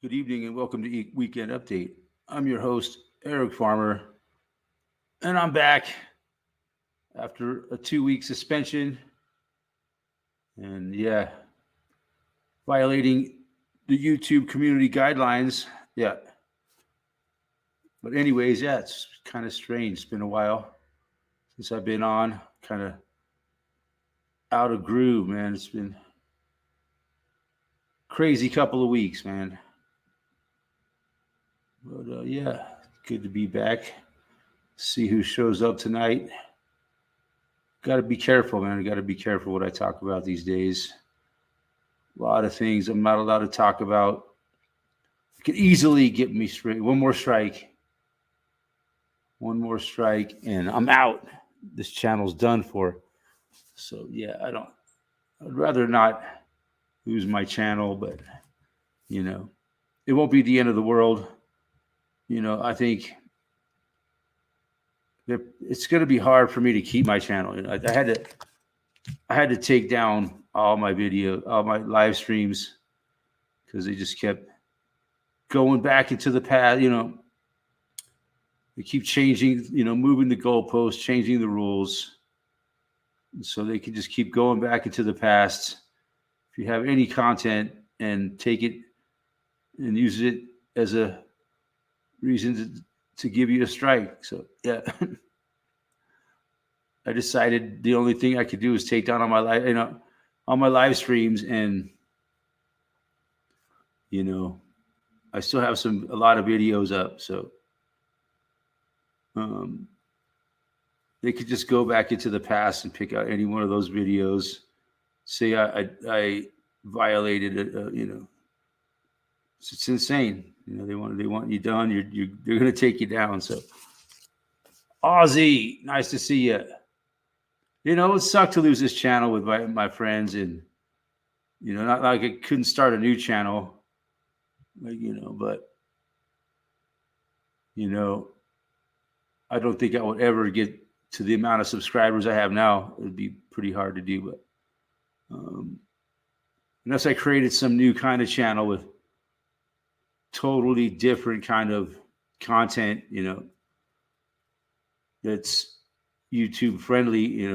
Good evening and welcome to Weekend Update. I'm your host, Eric Farmer, and I'm back after a 2 week suspension. And yeah, violating the YouTube community guidelines. Yeah. But, anyways, yeah, it's kind of strange. It's been a while since I've been on, kind of out of groove, man. It's been crazy couple of weeks, man. But yeah, good to be back. See who shows up tonight. Got to be careful, man. Got to be careful what I talk about these days. A lot of things I'm not allowed to talk about. It could easily get me straight. One more strike, and I'm out. This channel's done for. So yeah, I'd rather not lose my channel, but you know, it won't be the end of the world. I think that it's going to be hard for me to keep my channel. I had to take down all my all my live streams because they just kept going back into the past. They keep changing, moving the goalposts, changing the rules. So they can just keep going back into the past. If you have any content and take it and use it as a reason to give you a strike. So, yeah. I decided the only thing I could do is take down on my live streams, and I still have a lot of videos up, so they could just go back into the past and pick out any one of those videos. Say I violated it, it's insane. They want you done. They're going to take you down. So, Ozzy, nice to see you. It sucked to lose this channel with my friends, and not like I couldn't start a new channel, but I don't think I would ever get to the amount of subscribers I have now. It'd be pretty hard to do, but unless I created some new kind of channel with totally different kind of content, that's YouTube friendly,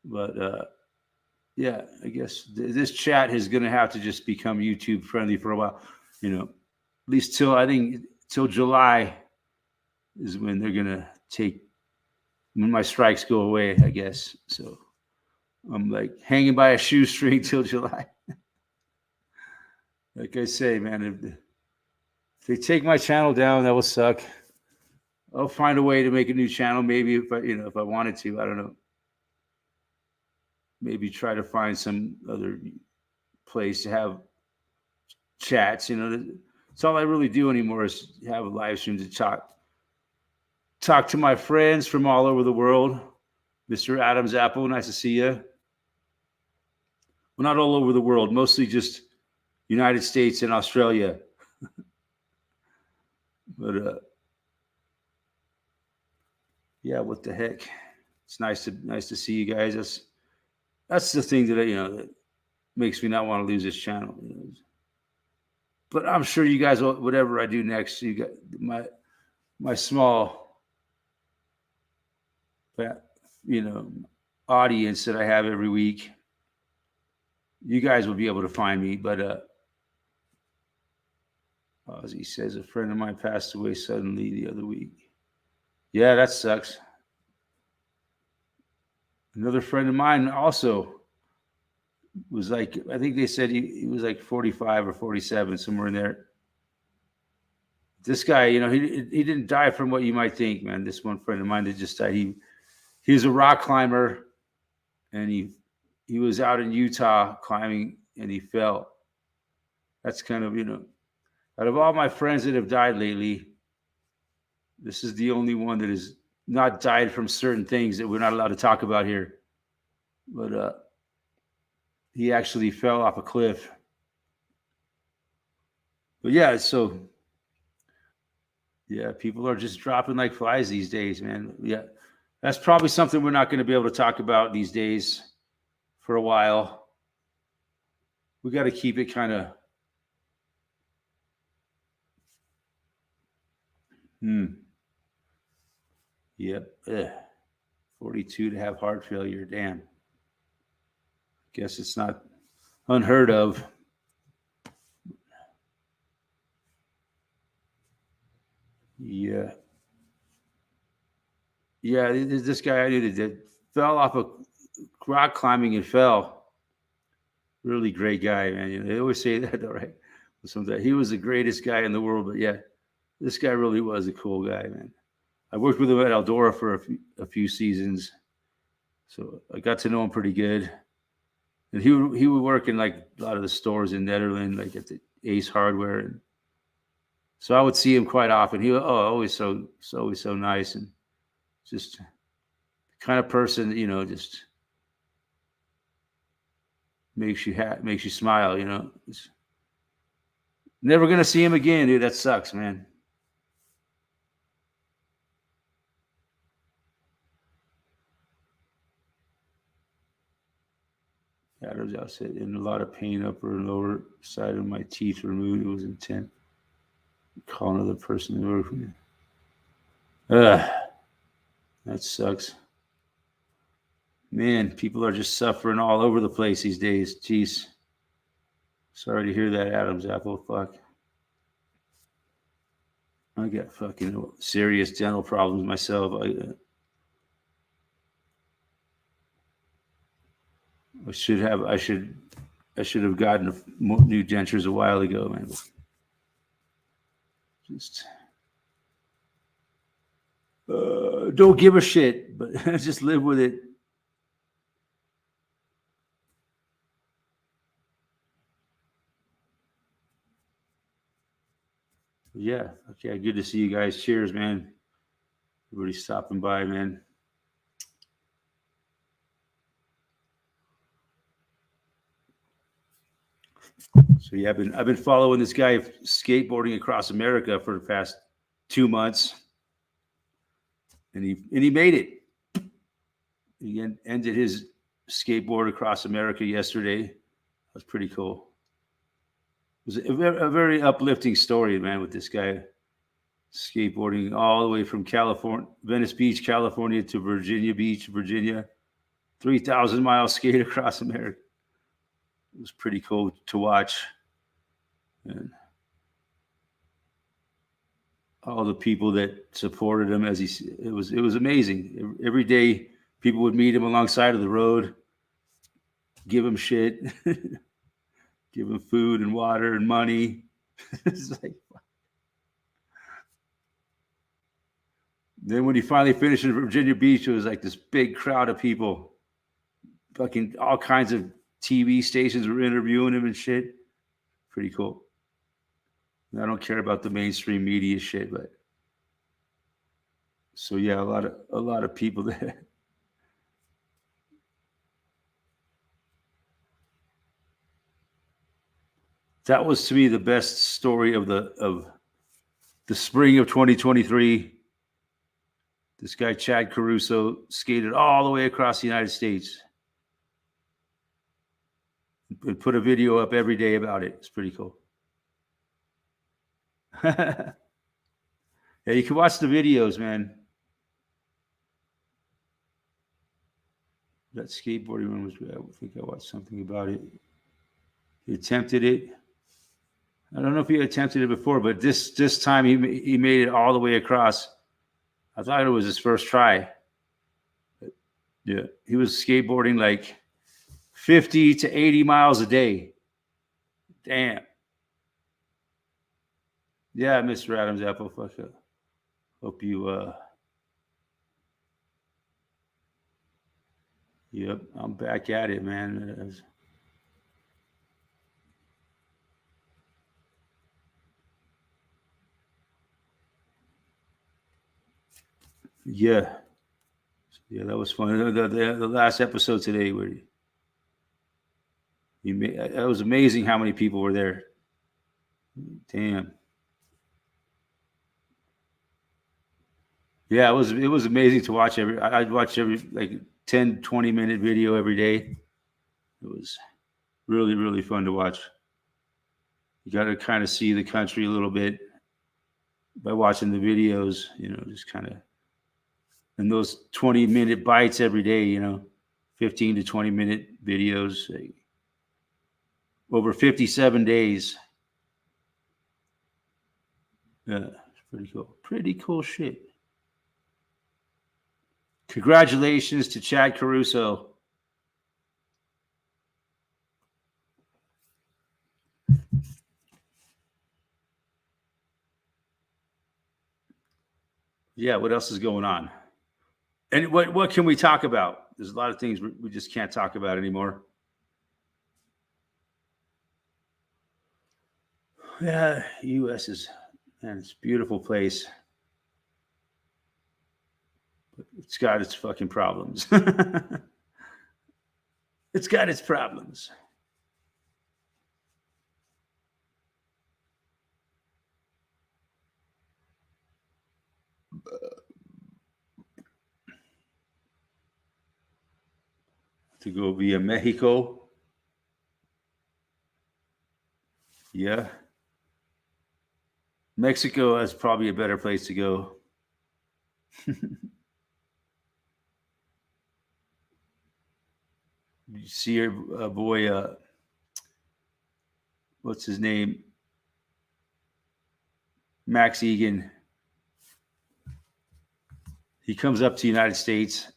but yeah, I guess this chat is going to have to just become YouTube friendly for a while, at least till July is when they're going to when my strikes go away, I guess. So I'm like hanging by a shoestring till July. Like I say, man, if they take my channel down, that will suck. I'll find a way to make a new channel. Maybe if I wanted to, I don't know. Maybe try to find some other place to have chats. It's all I really do anymore is have a live stream to talk to my friends from all over the world. Mr. Adams Apple, nice to see you. Well, not all over the world, mostly just United States and Australia. But yeah, what the heck? It's nice to see you guys. That's the thing that that makes me not want to lose this channel. But I'm sure you guys, whatever I do next, you got my small, audience that I have every week. You guys will be able to find me, but as he says, a friend of mine passed away suddenly the other week. Yeah, that sucks. Another friend of mine also was like, I think they said he was like 45 or 47, somewhere in there. This guy, he didn't die from what you might think, man. This one friend of mine that just died, he was a rock climber, and he was out in Utah climbing, and he fell. That's kind of, out of all my friends that have died lately, this is the only one that has not died from certain things that we're not allowed to talk about here. But he actually fell off a cliff. But yeah, so yeah, people are just dropping like flies these days, man. Yeah, that's probably something we're not going to be able to talk about these days for a while. We got to keep it kind of Yep. Ugh. 42 to have heart failure. Damn. Guess it's not unheard of. Yeah. Yeah. There's this guy I knew that fell off a rock climbing and fell. Really great guy, man. You know, they always say that, though, right? Sometimes he was the greatest guy in the world, but yeah, this guy really was a cool guy, man. I worked with him at Eldora for a few seasons, so I got to know him pretty good. And he would work in like a lot of the stores in Netherlands, like at the Ace Hardware, and so I would see him quite often. He always always so nice and just the kind of person that, you know, just makes you smile. You know, it's never gonna see him again, dude. That sucks, man. Adam's outset in a lot of pain, upper and lower side of my teeth removed. It was intent. Call another person to work with me. That sucks. Man, people are just suffering all over the place these days. Jeez. Sorry to hear that, Adam's apple. Fuck. I got fucking serious dental problems myself. I should have gotten new dentures a while ago, man. Just don't give a shit, but just live with it. Yeah. Okay. Good to see you guys. Cheers, man. Everybody stopping by, man. So yeah, I've been following this guy skateboarding across America for the past 2 months, and he made it. He ended his skateboard across America yesterday. That was pretty cool. It was a very uplifting story, man, with this guy skateboarding all the way from California, Venice Beach, California to Virginia Beach, Virginia, 3,000 miles skate across America. It was pretty cool to watch. And all the people that supported him it was amazing. Every day people would meet him alongside of the road, give him shit, give him food and water and money. It's like, then when he finally finished in Virginia Beach, it was like this big crowd of people. Fucking all kinds of TV stations were interviewing him and shit. Pretty cool. I don't care about the mainstream media shit, but so yeah, a lot of people there. That was to me the best story of the spring of 2023. This guy Chad Caruso skated all the way across the United States and put a video up every day about it. It's pretty cool. Yeah, you can watch the videos, man. That skateboarding one was, I think I watched something about it. He attempted it. I don't know if he attempted it before, but this time he made it all the way across. I thought it was his first try. But yeah, he was skateboarding like 50 to 80 miles a day. Damn. Yeah, Mr. Adams Apple. Fuck up. Hope you yep, I'm back at it, man. Yeah. Yeah, that was fun. The last episode today where it was amazing how many people were there. Damn. Yeah, it was amazing to watch I'd watch every like 10, 20-minute video every day. It was really, really fun to watch. You got to kind of see the country a little bit. by watching the videos, just kind of, and those 20-minute bites every day, 15 to 20-minute videos, over 57 days. Yeah, it's pretty cool. Pretty cool shit. Congratulations to Chad Caruso. Yeah, what else is going on? And what can we talk about? There's a lot of things we just can't talk about anymore. Yeah, U.S. is, man, it's a beautiful place. But it's got its fucking problems. It's got its problems. To go via Mexico. Yeah. Mexico is probably a better place to go. You see your boy, what's his name? Max Egan. He comes up to the United States.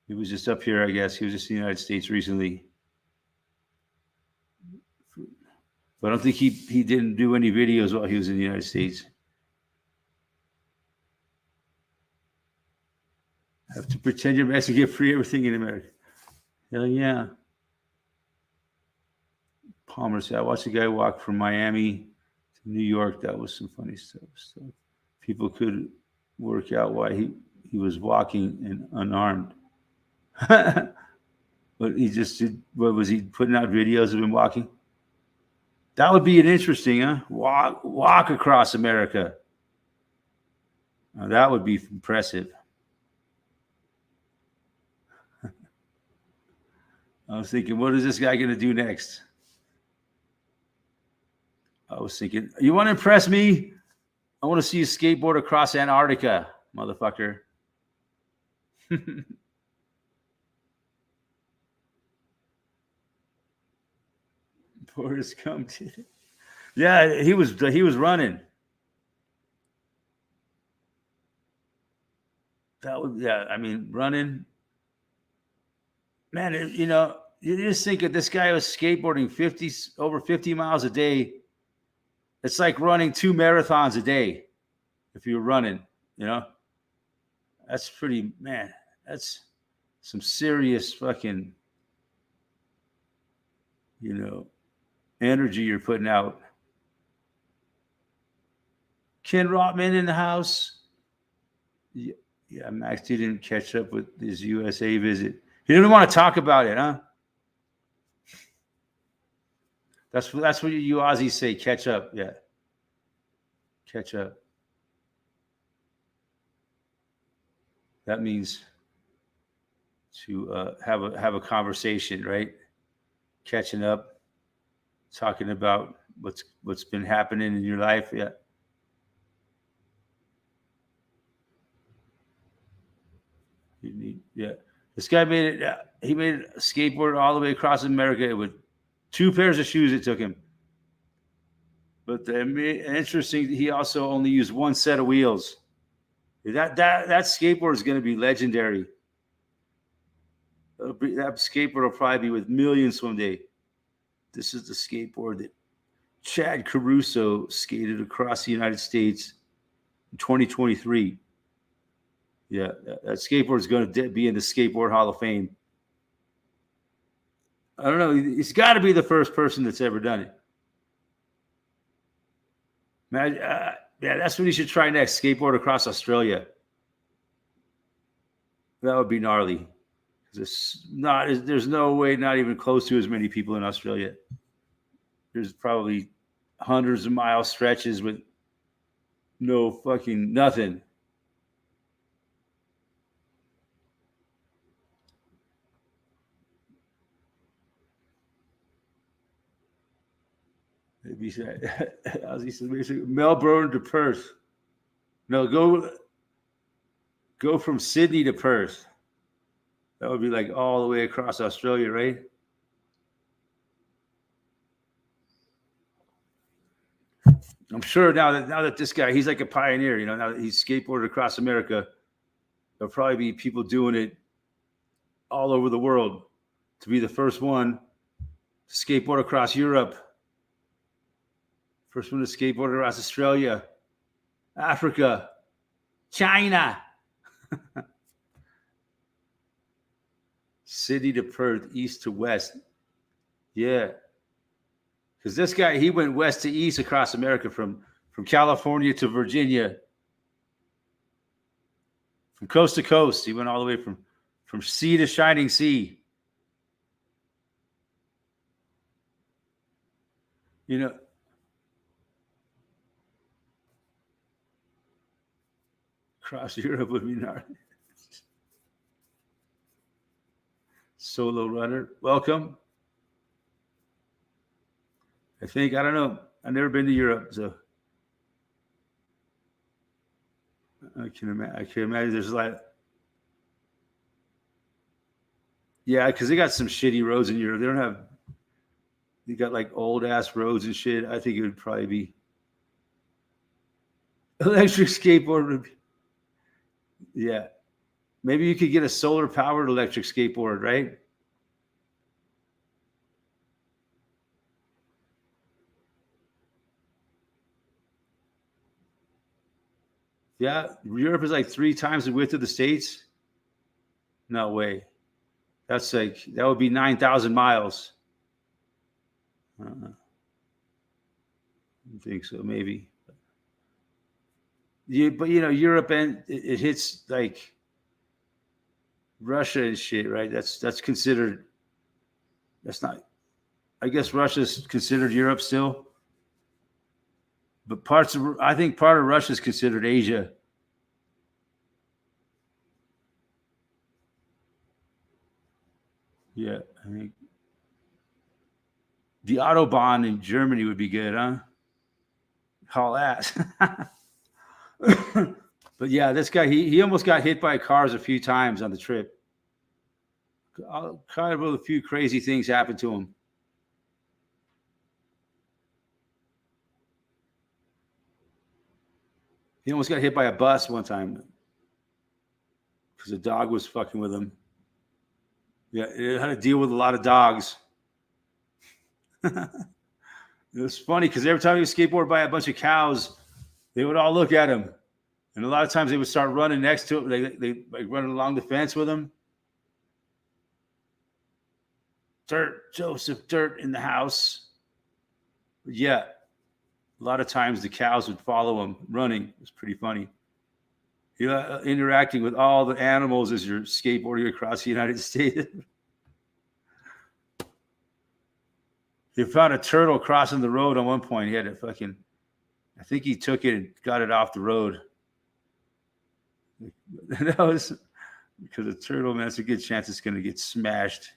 He was just up here, I guess. He was just in the United States recently. But I don't think he didn't do any videos while he was in the United States. Have to pretend you're Mexican, get free everything in America. Hell yeah. Palmer said, I watched a guy walk from Miami to New York. That was some funny stuff. So people could work out why he was walking and unarmed. But he just did, what was he putting out videos of him walking? That would be an interesting, huh? Walk across America. Now, that would be impressive. I was thinking, what is this guy going to do next? I was thinking, you want to impress me? I want to see you skateboard across Antarctica, motherfucker. Forrest Gump did it. Yeah, he was running. That would, yeah. I mean, running. Man, you just think of this guy was skateboarding over 50 miles a day. It's like running 2 marathons a day if you're running. That's pretty, man. That's some serious fucking, energy you're putting out. Ken Rotman in the house. Yeah, Max didn't catch up with his USA visit. He didn't want to talk about it, huh? That's what you Aussies say. Catch up, yeah. Catch up. That means to have a conversation, right? Catching up, talking about what's been happening in your life, yeah. Yeah. This guy made it. He made a skateboard all the way across America with 2 pairs of shoes. It took him. But interesting, he also only used 1 set of wheels. That skateboard is going to be legendary. That skateboard will probably be with millions one day. This is the skateboard that Chad Caruso skated across the United States in 2023. Yeah, that skateboard is going to be in the Skateboard Hall of Fame. I don't know. He's got to be the first person that's ever done it. Man, yeah, that's what he should try next. Skateboard across Australia. That would be gnarly. There's no way, not even close to as many people in Australia. There's probably hundreds of mile stretches with no fucking nothing. Maybe as he said, Melbourne to Perth. No, go from Sydney to Perth. That would be like all the way across Australia, right? I'm sure now that this guy, he's like a pioneer, you know, now that he's skateboarded across America, there'll probably be people doing it all over the world to be the first one to skateboard across Europe, first one to skateboard across Australia, Africa, China. Sydney to Perth, east to west. Yeah. Because this guy, he went west to east across America from California to Virginia. From coast to coast. He went all the way from sea to shining sea. You know, across Europe would be nice. Solo runner. Welcome. I don't know. I've never been to Europe, so I can imagine there's a lot. Yeah, because they got some shitty roads in Europe. They got like old ass roads and shit. I think it would probably be electric skateboard. Yeah. Maybe you could get a solar powered electric skateboard, right? Yeah, Europe is like 3 times the width of the States. No way. That would be 9,000 miles. I think so, maybe. Yeah, but you know, Europe and it hits like Russia and shit, right? That's considered. That's not. I guess Russia's considered Europe still. But I think part of Russia is considered Asia. Yeah, I think the Autobahn in Germany would be good, huh? Haul ass. But yeah, this guy, he almost got hit by cars a few times on the trip. Kind of a few crazy things happened to him. He almost got hit by a bus one time because a dog was fucking with him. Yeah, it had to deal with a lot of dogs. It was funny because every time he would skateboard by a bunch of cows, they would all look at him. And a lot of times they would start running next to him. They like running along the fence with him. Dirt, Joseph, dirt in the house. But yeah, a lot of times the cows would follow him running. It was pretty funny. Interacting with all the animals as you're skateboarding across the United States. They found a turtle crossing the road at one point. He had I think he took it and got it off the road. That was because a turtle, man, it's a good chance it's going to get smashed.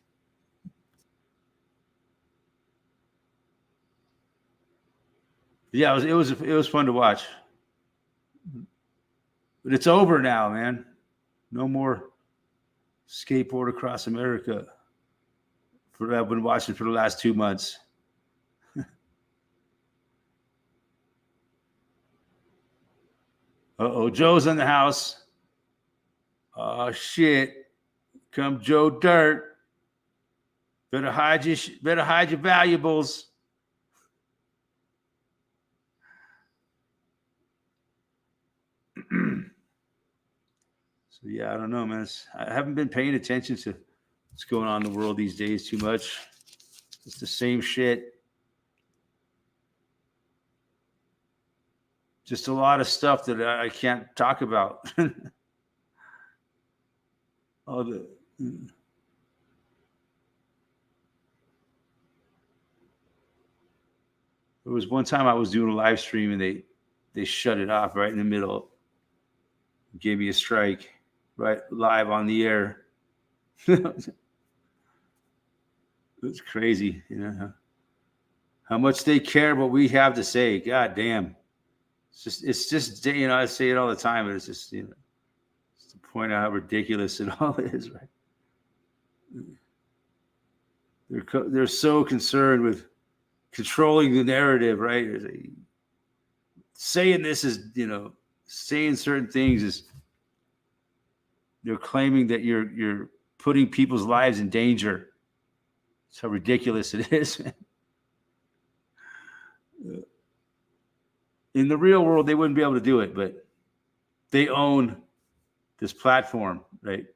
Yeah, it was fun to watch. But it's over now, man. No more skateboard across America. I've been watching for the last 2 months. Uh-oh, Joe's in the house. Oh shit. Come Joe Dirt. Better hide your valuables. So yeah, I don't know, man. I haven't been paying attention to what's going on in the world these days too much. It's the same shit. Just a lot of stuff that I can't talk about. There was one time I was doing a live stream and they shut it off right in the middle. Gave me a strike right live on the air. It's crazy, you know. how much they care what we have to say. God damn. It's just, I say it all the time, but it's just, just to point out how ridiculous it all is, right? They're so concerned with controlling the narrative, right? Saying this is, saying certain things is, they're claiming that you're putting people's lives in danger. That's how ridiculous it is, man. In the real world, they wouldn't be able to do it, but they own this platform, right?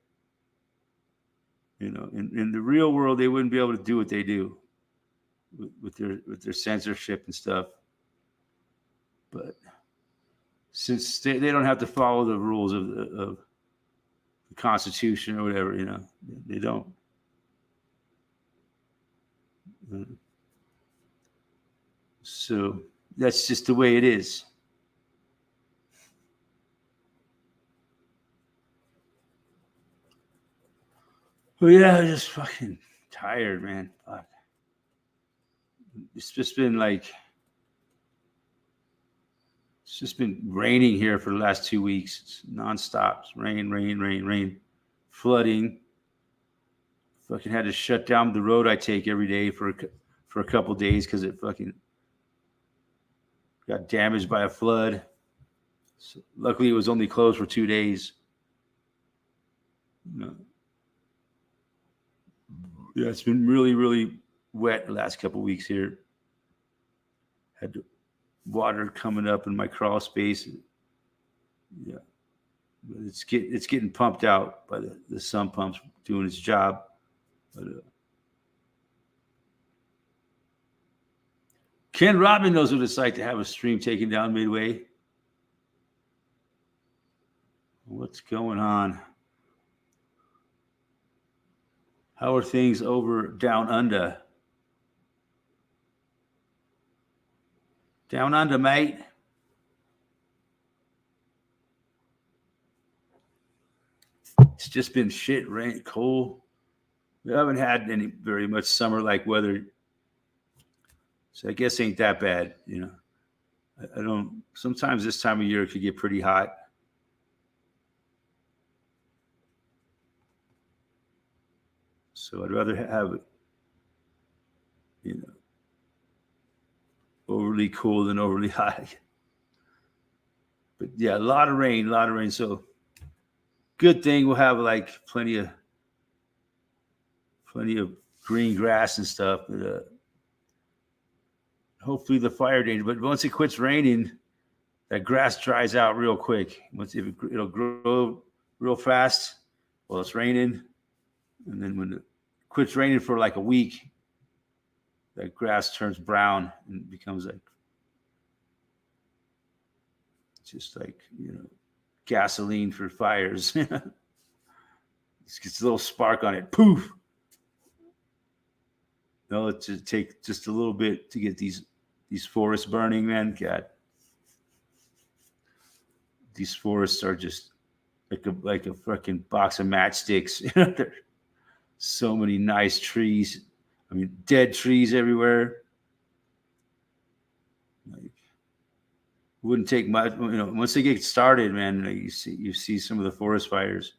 In the real world, they wouldn't be able to do what they do with their censorship and stuff. But since they don't have to follow the rules of the Constitution or whatever, they don't. So that's just the way it is. Well, yeah, I'm just fucking tired, man. Fuck. It's just been raining here for the last 2 weeks. It's nonstop. It's rain, flooding. Fucking had to shut down the road I take every day for a couple days because it fucking got damaged by a flood. So luckily, it was only closed for 2 days. Yeah, it's been really, really wet the last couple of weeks here. Had water coming up in my crawl space. Yeah, but it's getting pumped out by the sump pumps doing its job. But Ken Robin knows what it's like to have a stream taken down midway. What's going on? How are things over down under? Down under, mate. It's just been shit, rain, cold. We haven't had very much summer-like weather, so I guess ain't that bad, I don't. Sometimes this time of year it could get pretty hot. So I'd rather have it, overly cool than overly hot. But yeah, a lot of rain. So good thing we'll have plenty of green grass and stuff. But, hopefully the fire danger. But once it quits raining, that grass dries out real quick. It'll grow real fast while it's raining, and then when it quits raining for a week, that grass turns brown and becomes just gasoline for fires. It gets a little spark on it. Poof. No, it should take just a little bit to get these forests burning, man. God, these forests are just like a fucking box of matchsticks. There's so many nice trees. I mean, dead trees everywhere. Wouldn't take much, once they get started, man. You see some of the forest fires.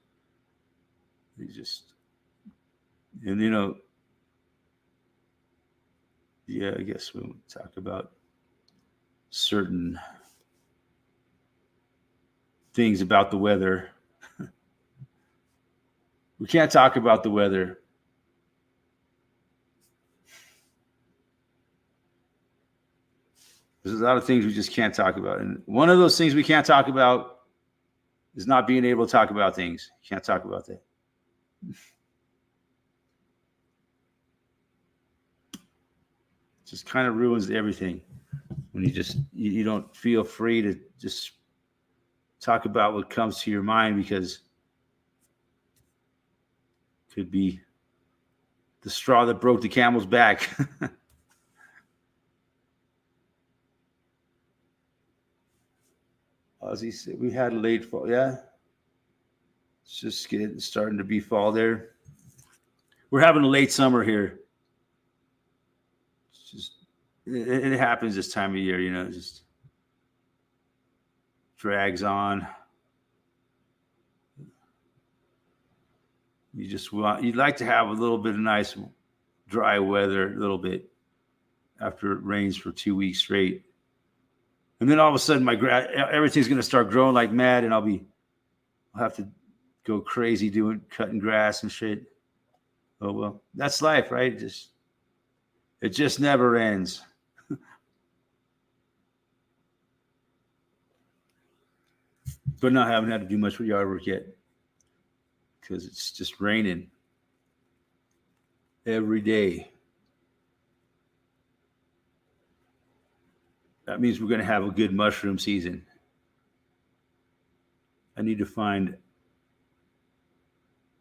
They just, and yeah, I guess we'll talk about certain things about the weather. We can't talk about the weather. There's a lot of things we just can't talk about. And one of those things we can't talk about is not being able to talk about things. You can't talk about that. It just kind of ruins everything when you don't feel free to just talk about what comes to your mind, because it could be the straw that broke the camel's back. Ozzy said we had a late fall. Yeah. It's just starting to be fall there. We're having a late summer here. it happens this time of year, it just drags on. You'd like to have a little bit of nice dry weather, a little bit after it rains for 2 weeks straight. And then all of a sudden everything's going to start growing like mad, and I'll have to go crazy cutting grass and shit. Oh, well, that's life, right? It just never ends. But I haven't had to do much with yard work yet because it's just raining every day. That means we're going to have a good mushroom season. I need to find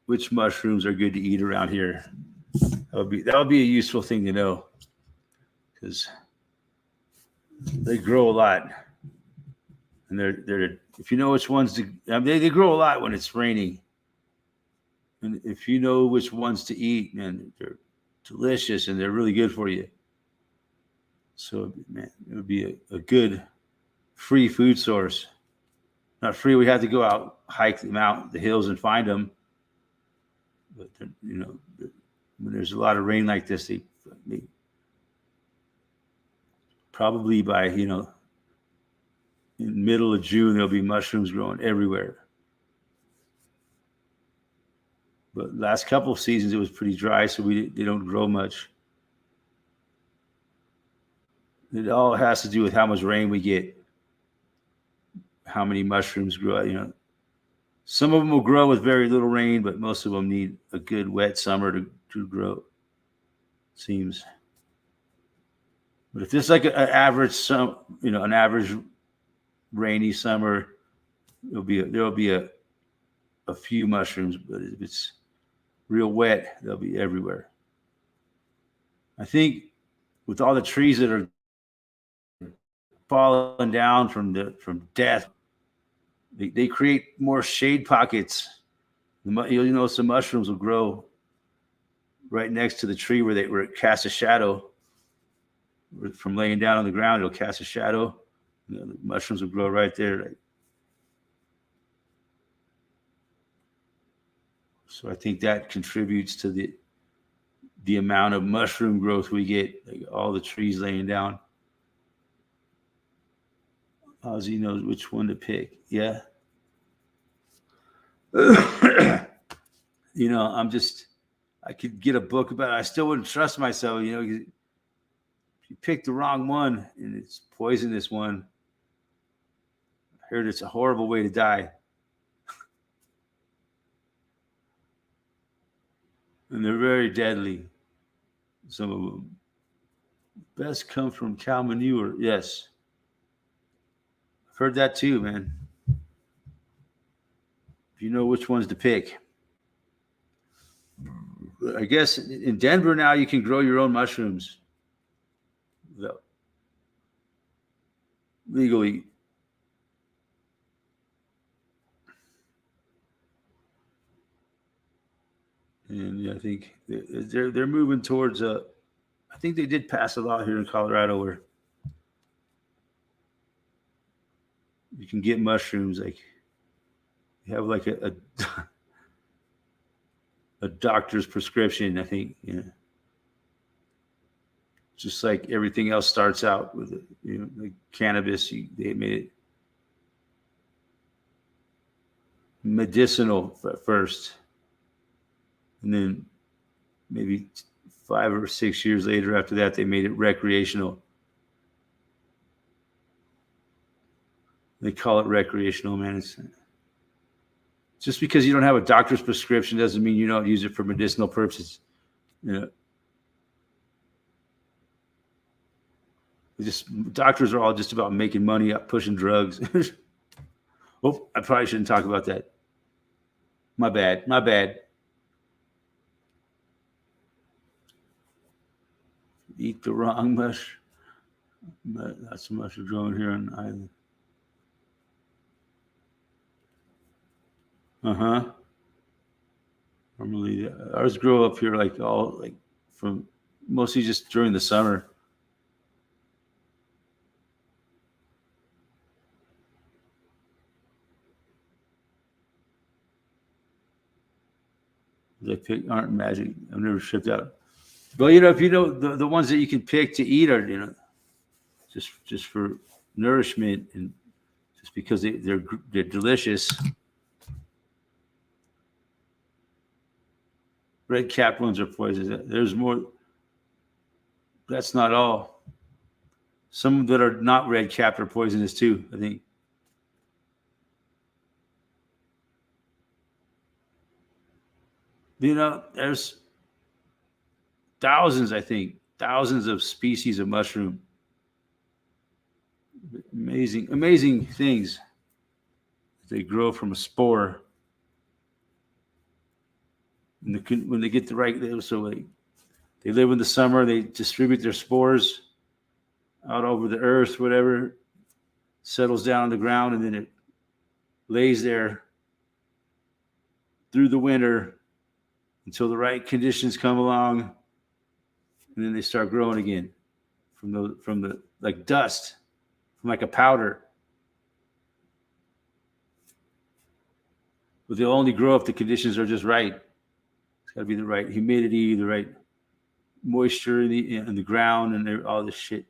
which mushrooms are good to eat around here. That would be a useful thing to know, because they grow a lot, and they're if you know which ones they grow a lot when it's raining, and if you know which ones to eat, man, they're delicious and they're really good for you. So, man, it would be a good free food source. Not free. We have to go out, hike them out the hills and find them. But, when there's a lot of rain like this, they probably by, in the middle of June, there'll be mushrooms growing everywhere. But last couple of seasons, it was pretty dry, so they don't grow much. It all has to do with how much rain we get, how many mushrooms grow. Some of them will grow with very little rain, but most of them need a good wet summer to grow, it seems. But if it's like an average an average rainy summer, there'll be a few mushrooms. But if it's real wet, they'll be everywhere. I think with all the trees that are falling down from death, they create more shade pockets. Some mushrooms will grow right next to the tree where it casts a shadow. From laying down on the ground, it'll cast a shadow. The mushrooms will grow right there. So I think that contributes to the amount of mushroom growth we get, like all the trees laying down. Ozzy knows which one to pick. Yeah. I could get a book about it. I still wouldn't trust myself. If you pick the wrong one and it's poisonous one, I heard it's a horrible way to die. And they're very deadly. Some of them. Best come from cow manure. Yes. Heard that too, man. If you know which ones to pick. I guess in Denver now you can grow your own mushrooms legally. And I think they're moving towards I think they did pass a law here in Colorado where you can get mushrooms, like you have like a doctor's prescription, I think. Just like everything else starts out with like cannabis, they made it medicinal first, and then maybe 5 or 6 years later after that, they made it recreational. They call it recreational, man. Just because you don't have a doctor's prescription doesn't mean you don't use it for medicinal purposes. Doctors are all just about making money up pushing drugs. Oh, I probably shouldn't talk about that. My bad. Eat the wrong mush. That's much growing here on the island. Normally, ours grow up here from mostly just during the summer. They pick aren't magic. I've never shipped out. But you know, if you know the ones that you can pick to eat are, you know, just for nourishment and just because they're delicious. Red capped ones are poisonous. There's more. That's not all. Some that are not red capped are poisonous too, I think. You know, there's thousands, I think, thousands of species of mushroom. Amazing, amazing things. They grow from a spore. And when they get the right, so they live in the summer. They distribute their spores out over the earth, whatever settles down on the ground, and then it lays there through the winter until the right conditions come along, and then they start growing again from the like dust, from like a powder. But they'll only grow if the conditions are just right. It's got to be the right humidity, the right moisture in the ground, and all this shit.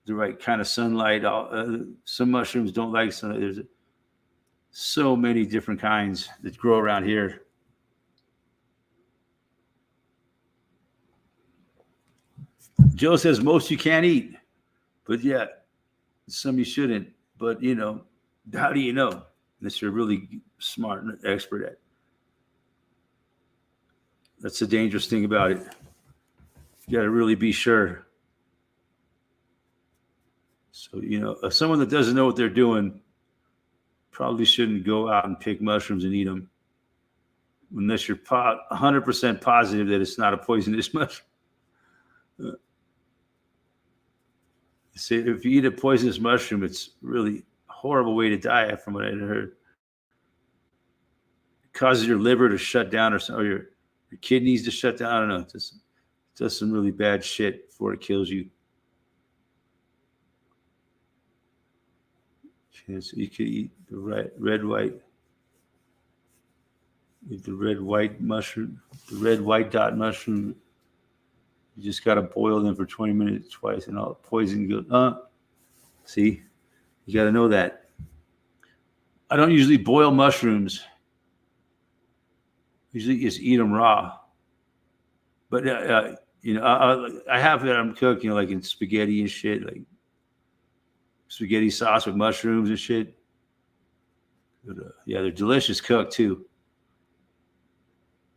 The right kind of sunlight. Some mushrooms don't like sunlight. There's so many different kinds that grow around here. Joe says most you can't eat, but yeah, some you shouldn't. But you know, how do you know unless you're really smart and expert at it? That's the dangerous thing about it. You got to really be sure. So, you know, someone that doesn't know what they're doing probably shouldn't go out and pick mushrooms and eat them unless you're 100% positive that it's not a poisonous mushroom. See, if you eat a poisonous mushroom, it's really a horrible way to die, from what I heard. It causes your liver to shut down or your kidneys to shut down. I don't know. It does some really bad shit before it kills you. Okay, so you could eat the red white. Eat the red white mushroom, the red white dot mushroom. You just got to boil them for 20 minutes twice, and all the poison goes. See, you got to know that. I don't usually boil mushrooms. Usually just eat them raw. But you know, I have that I'm cooking, like in spaghetti and shit, like spaghetti sauce with mushrooms and shit. But, yeah, they're delicious cooked too.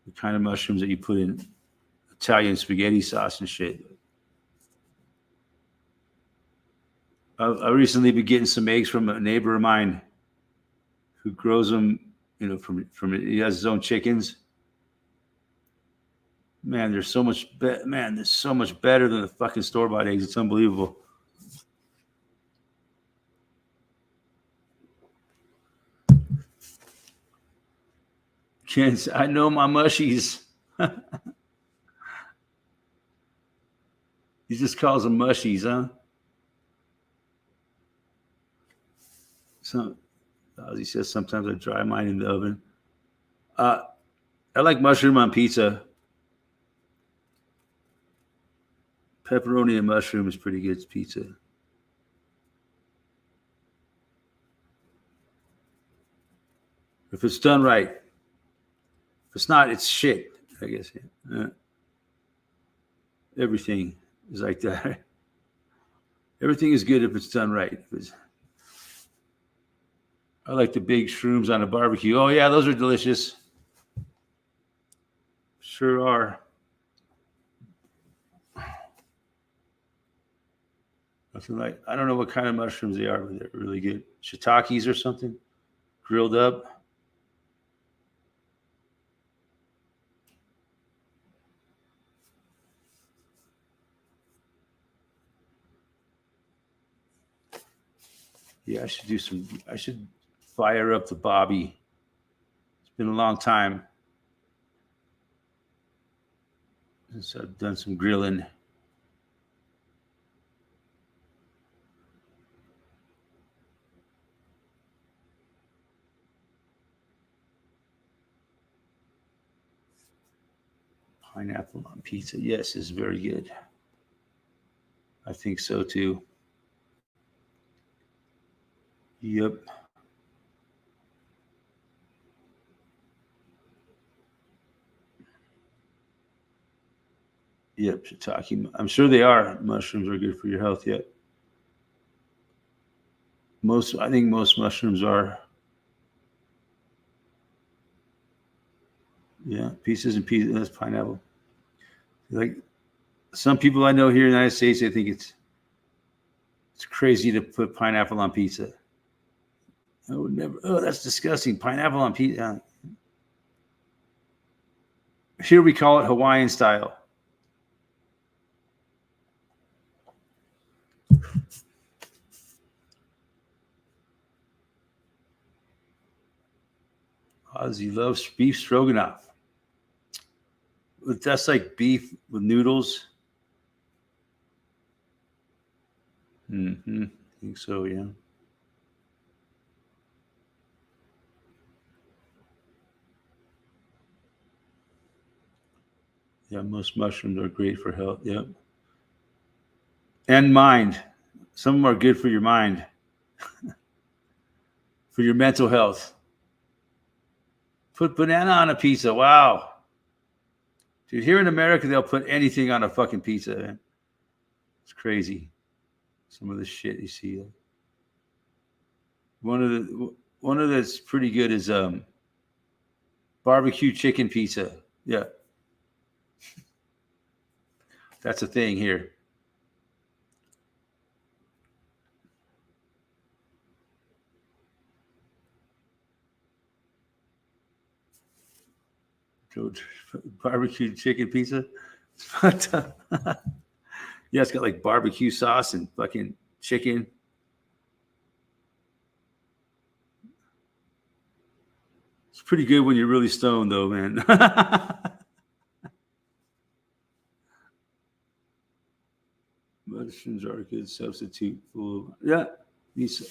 The kind of mushrooms that you put in Italian spaghetti sauce and shit. I recently been getting some eggs from a neighbor of mine who grows them. You know, from he has his own chickens. Man, there's so much there's so much better than the fucking store bought eggs. It's unbelievable. Kids, I know my mushies. He just calls them mushies, huh? So, as he says, sometimes I dry mine in the oven. I like mushroom on pizza. Pepperoni and mushroom is pretty good pizza. If it's done right. If it's not, it's shit, I guess. Everything is like that. Everything is good if it's done right. I like the big shrooms on a barbecue. Oh, yeah, those are delicious. Sure are. Like, I don't know what kind of mushrooms they are, but they're really good. Shiitakes or something, grilled up. Yeah, I should fire up the Bobby. It's been a long time since I've done some grilling. Pineapple on pizza. Yes, is very good. I think so too. Yep. Yep. Shiitake. I'm sure they are. Mushrooms are good for your health. Yep. I think most mushrooms are. Yeah. Pieces and pieces. That's pineapple. Like some people I know here in the United States, they think it's crazy to put pineapple on pizza. I would never. Oh, that's disgusting. Pineapple on pizza. Here we call it Hawaiian style. Ozzy loves beef stroganoff. That's like beef with noodles. Mm-hmm. I think so, yeah. Yeah, most mushrooms are great for health. Yep. And mind. Some of them are good for your mind, for your mental health. Put banana on a pizza. Wow. Dude, here in America, they'll put anything on a fucking pizza. Man. It's crazy. Some of the shit you see. One of that's pretty good is barbecue chicken pizza. Yeah. That's a thing here. Barbecue chicken pizza. Yeah, it's got like barbecue sauce and fucking chicken. It's pretty good when you're really stoned, though, man. Mushrooms are a good substitute for meat,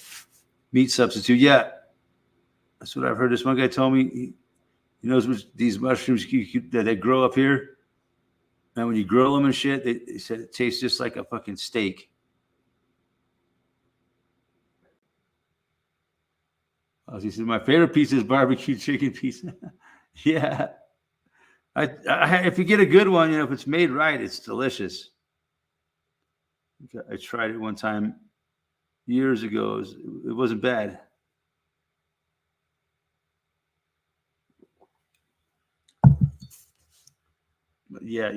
meat substitute. Yeah, that's what I've heard. This one guy told me he knows which, these mushrooms that they grow up here, and when you grill them and shit, they said it tastes just like a fucking steak. He said my favorite pizza is barbecue chicken pizza. Yeah, if you get a good one, if it's made right, it's delicious. I tried it one time years ago. It wasn't bad. But yeah,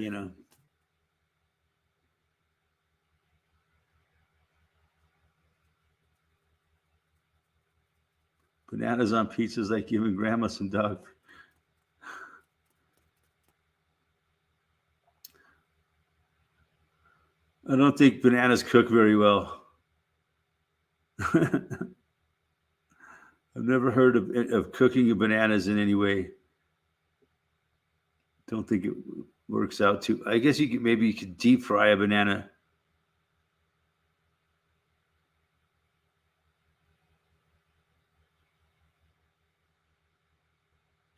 bananas on pizzas like giving grandma some dog. I don't think bananas cook very well. I've never heard of cooking bananas in any way. Don't think it works out too. I guess you could deep fry a banana.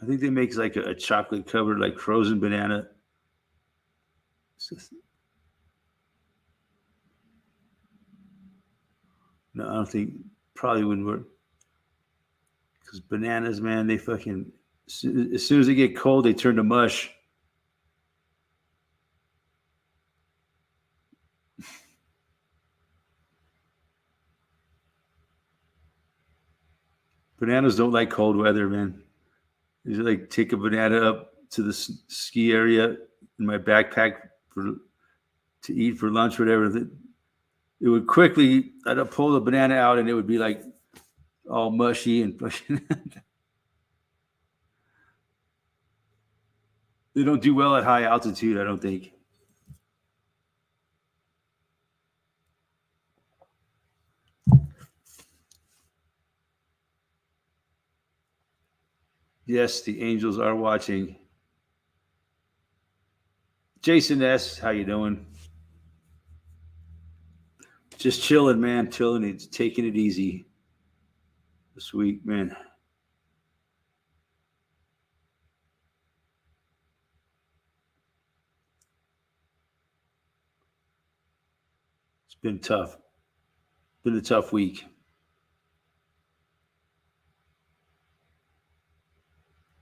I think they make like a chocolate covered like frozen banana. No, I don't think probably wouldn't work because bananas, man, they fucking as soon as they get cold, they turn to mush. Bananas don't like cold weather, man. You like take a banana up to the ski area in my backpack to eat for lunch, whatever. It would quickly. I'd pull the banana out, and it would be like all mushy and pushing. They don't do well at high altitude, I don't think. Yes, the Angels are watching. Jason S, how you doing? Just chilling, man. Chilling. It's taking it easy this week, man. It's been tough. Been a tough week.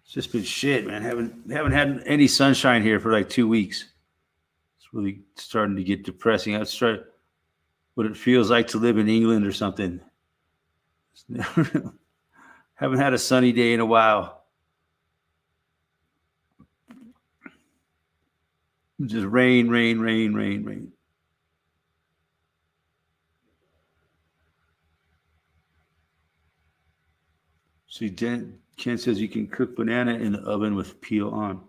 It's just been shit, man. Haven't had any sunshine here for like 2 weeks. It's really starting to get depressing. That's what it feels like to live in England or something. Haven't had a sunny day in a while. Just rain, rain, rain, rain, rain. See, Ken says you can cook banana in the oven with peel on.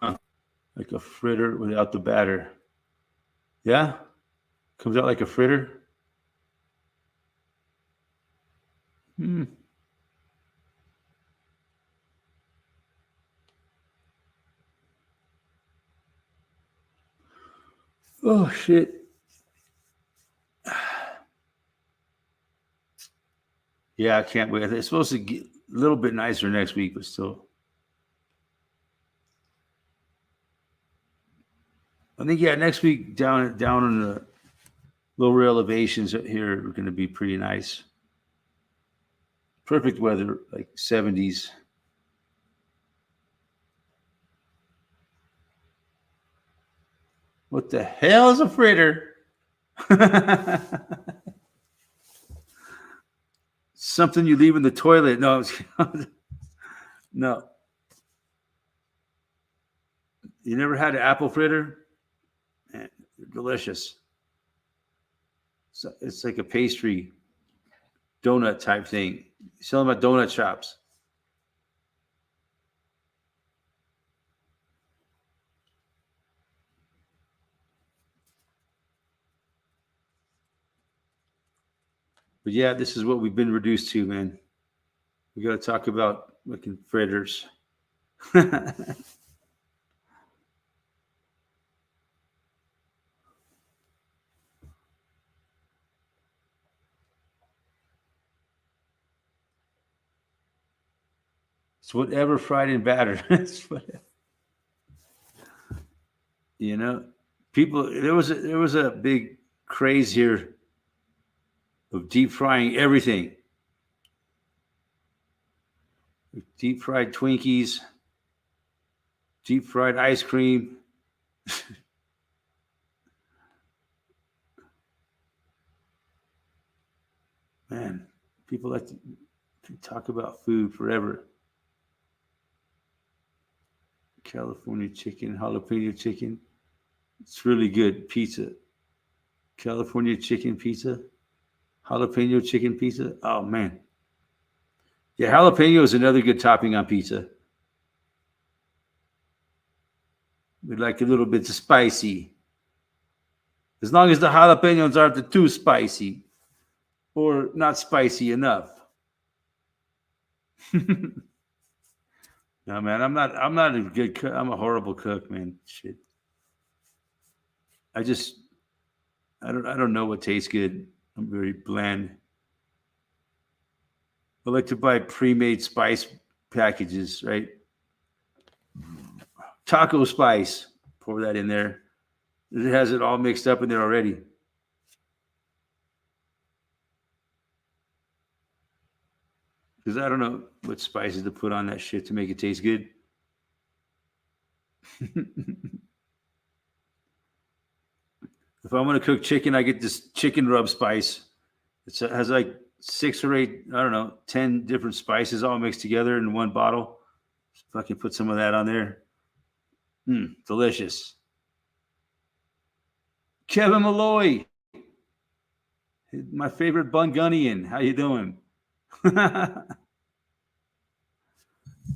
Like a fritter without the batter. Yeah? Comes out like a fritter? Hmm. Oh, shit. Yeah, I can't wait. It's supposed to get a little bit nicer next week, but still. I think, yeah, next week down in the lower elevations here are going to be pretty nice. Perfect weather, like 70s. What the hell is a fritter? Something you leave in the toilet. No, no. You never had an apple fritter? Man, they're delicious. So it's like a pastry donut type thing. You sell them at donut shops. But yeah, this is what we've been reduced to, man. We got to talk about looking fritters. It's whatever fried and battered. You know, people. There was a big craze here of deep frying everything. Deep fried Twinkies, deep fried ice cream. Man, people like to talk about food forever. California chicken, jalapeno chicken. It's really good pizza. California chicken pizza, jalapeno chicken pizza. Oh man, yeah, jalapeno is another good topping on pizza. We like a little bit of spicy, as long as the jalapenos aren't too spicy or not spicy enough. No man, I'm not a good cook. I'm a horrible cook, man. Shit. I just I don't know what tastes good. I'm very bland. I like to buy pre-made spice packages, right? Taco spice. Pour that in there. It has it all mixed up in there already. Because I don't know what spices to put on that shit to make it taste good. If I'm gonna cook chicken, I get this chicken rub spice. It has like 6 or 8, I don't know, 10 different spices all mixed together in one bottle. Just fucking put some of that on there. Delicious. Kevin Malloy, my favorite Bungunian. How you doing?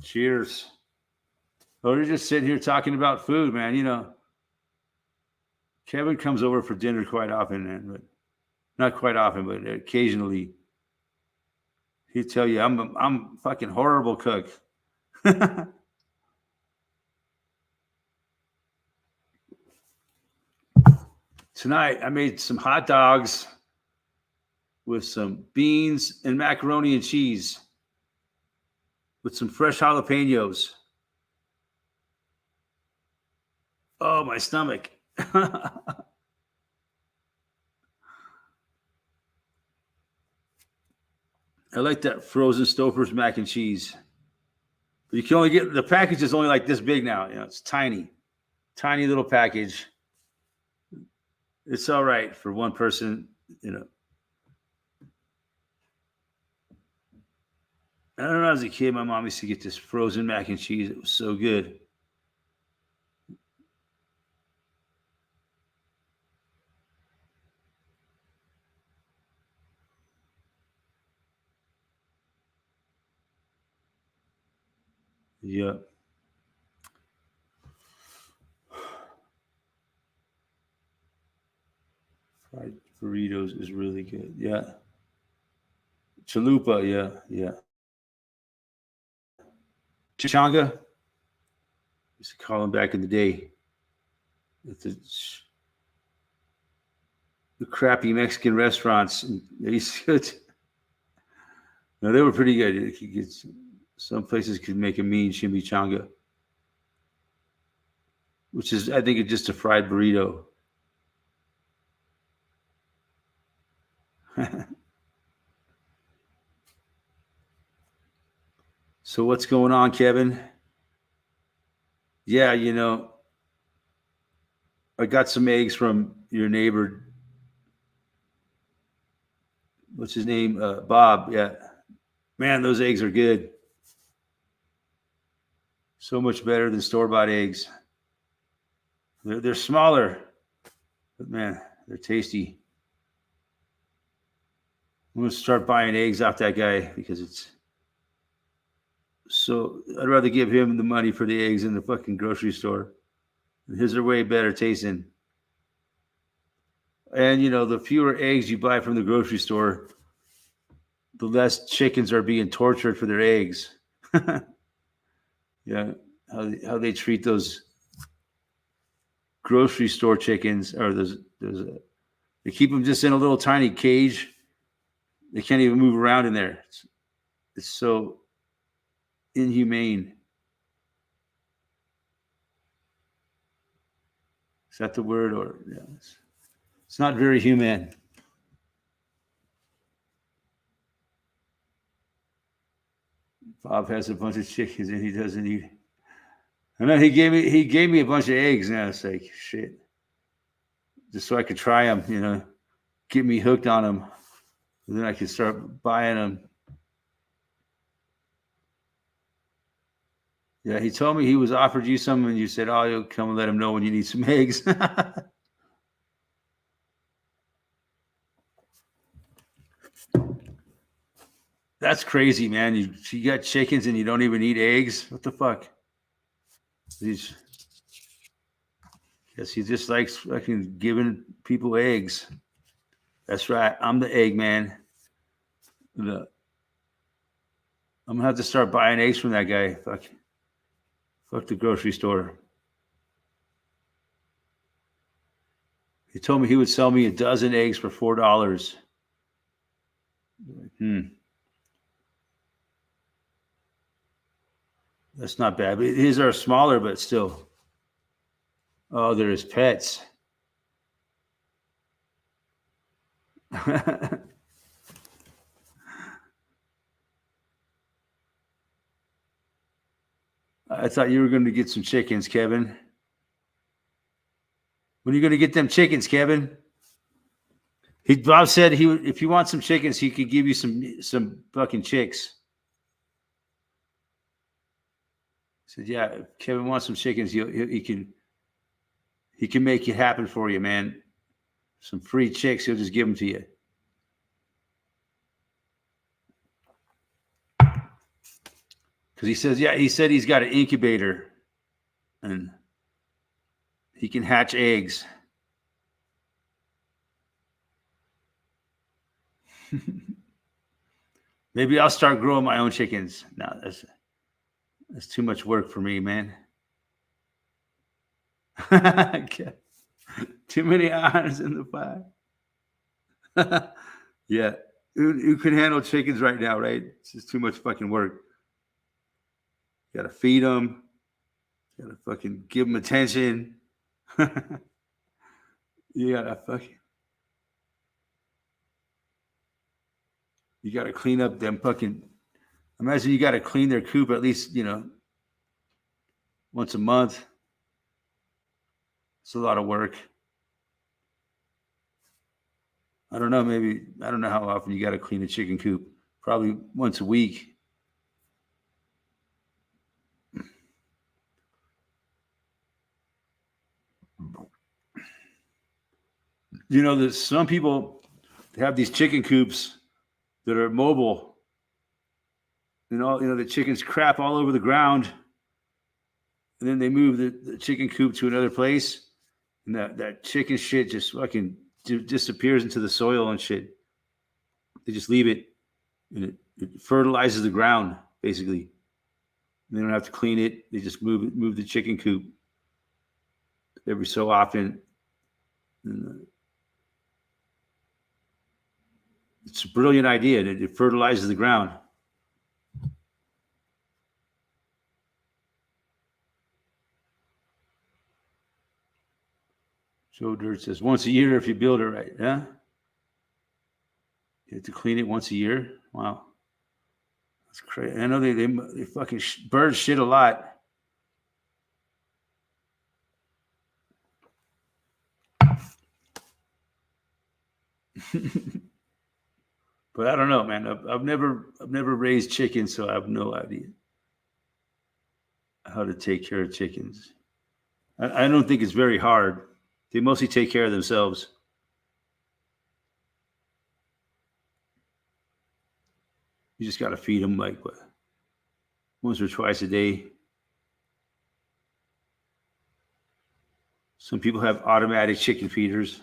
Cheers. Oh, we're just sitting here talking about food, man. You know, Kevin comes over for dinner quite often, man, but not quite often, but occasionally. He'd tell you I'm fucking horrible cook. Tonight I made some hot dogs with some beans and macaroni and cheese with some fresh jalapenos. Oh, my stomach. I like that frozen Stouffer's mac and cheese. But you can only get the package is only like this big now. You know, it's tiny, tiny little package. It's all right for one person. You know, I don't know. As a kid, my mom used to get this frozen mac and cheese. It was so good. Yeah. Fried burritos is really good. Yeah. Chalupa. Yeah. Yeah. Changa. Used to call them back in the day. It's the crappy Mexican restaurants. They used to, no, they were pretty good. You could get, some places could make a mean chimichanga, which is, I think, it's just a fried burrito. So what's going on, Kevin? Yeah, you know, I got some eggs from your neighbor. What's his name? Bob. Yeah, man, those eggs are good. So much better than store bought eggs. They're smaller, but man, they're tasty. I'm gonna start buying eggs off that guy because it's so. I'd rather give him the money for the eggs in the fucking grocery store. His are way better tasting. And you know, the fewer eggs you buy from the grocery store, the less chickens are being tortured for their eggs. Yeah, how they treat those grocery store chickens, or they keep them just in a little tiny cage. They can't even move around in there. It's so inhumane. Is that the word? Or yeah, it's not very humane. Bob has a bunch of chickens and he doesn't eat. And then he gave me a bunch of eggs. Now it's like shit, just so I could try them. You know, get me hooked on them, and then I could start buying them. Yeah, he told me he was offered you some, and you said, "Oh, you'll come and let him know when you need some eggs." That's crazy, man. You got chickens and you don't even eat eggs. What the fuck? He's, guess he just likes fucking giving people eggs. That's right. I'm the egg man. I'm gonna have to start buying eggs from that guy. Fuck the grocery store. He told me he would sell me a dozen eggs for $4. That's not bad. But his are smaller, but still. Oh, they're his pets. I thought you were going to get some chickens, Kevin. When are you going to get them chickens, Kevin? Bob said if you want some chickens, he could give you some fucking chicks. He said, yeah, if Kevin wants some chickens, he can make it happen for you, man. Some free chicks, he'll just give them to you. Because he said he's got an incubator and he can hatch eggs. Maybe I'll start growing my own chickens. No, that's too much work for me, man. Too many irons in the fire. Yeah. Who can handle chickens right now, right? It's just too much fucking work. You gotta feed them. You gotta fucking give them attention. You gotta fucking, you gotta clean up them fucking. Imagine you gotta clean their coop at least, once a month. It's a lot of work. I don't know. Maybe I don't know how often you got to clean a chicken coop. Probably once a week. There's some people have these chicken coops that are mobile. The chickens crap all over the ground, and then they move the chicken coop to another place, and that chicken shit just fucking disappears into the soil and shit. They just leave it, and it fertilizes the ground basically. They don't have to clean it. They just move the chicken coop every so often. And, it's a brilliant idea. It fertilizes the ground. Joe Dirt says once a year if you build it right. Yeah. You have to clean it once a year. Wow. That's crazy. I know they fucking birds shit a lot. But I don't know, man. I've never raised chickens, so I have no idea how to take care of chickens. I don't think it's very hard. They mostly take care of themselves. You just got to feed them like what, once or twice a day. Some people have automatic chicken feeders.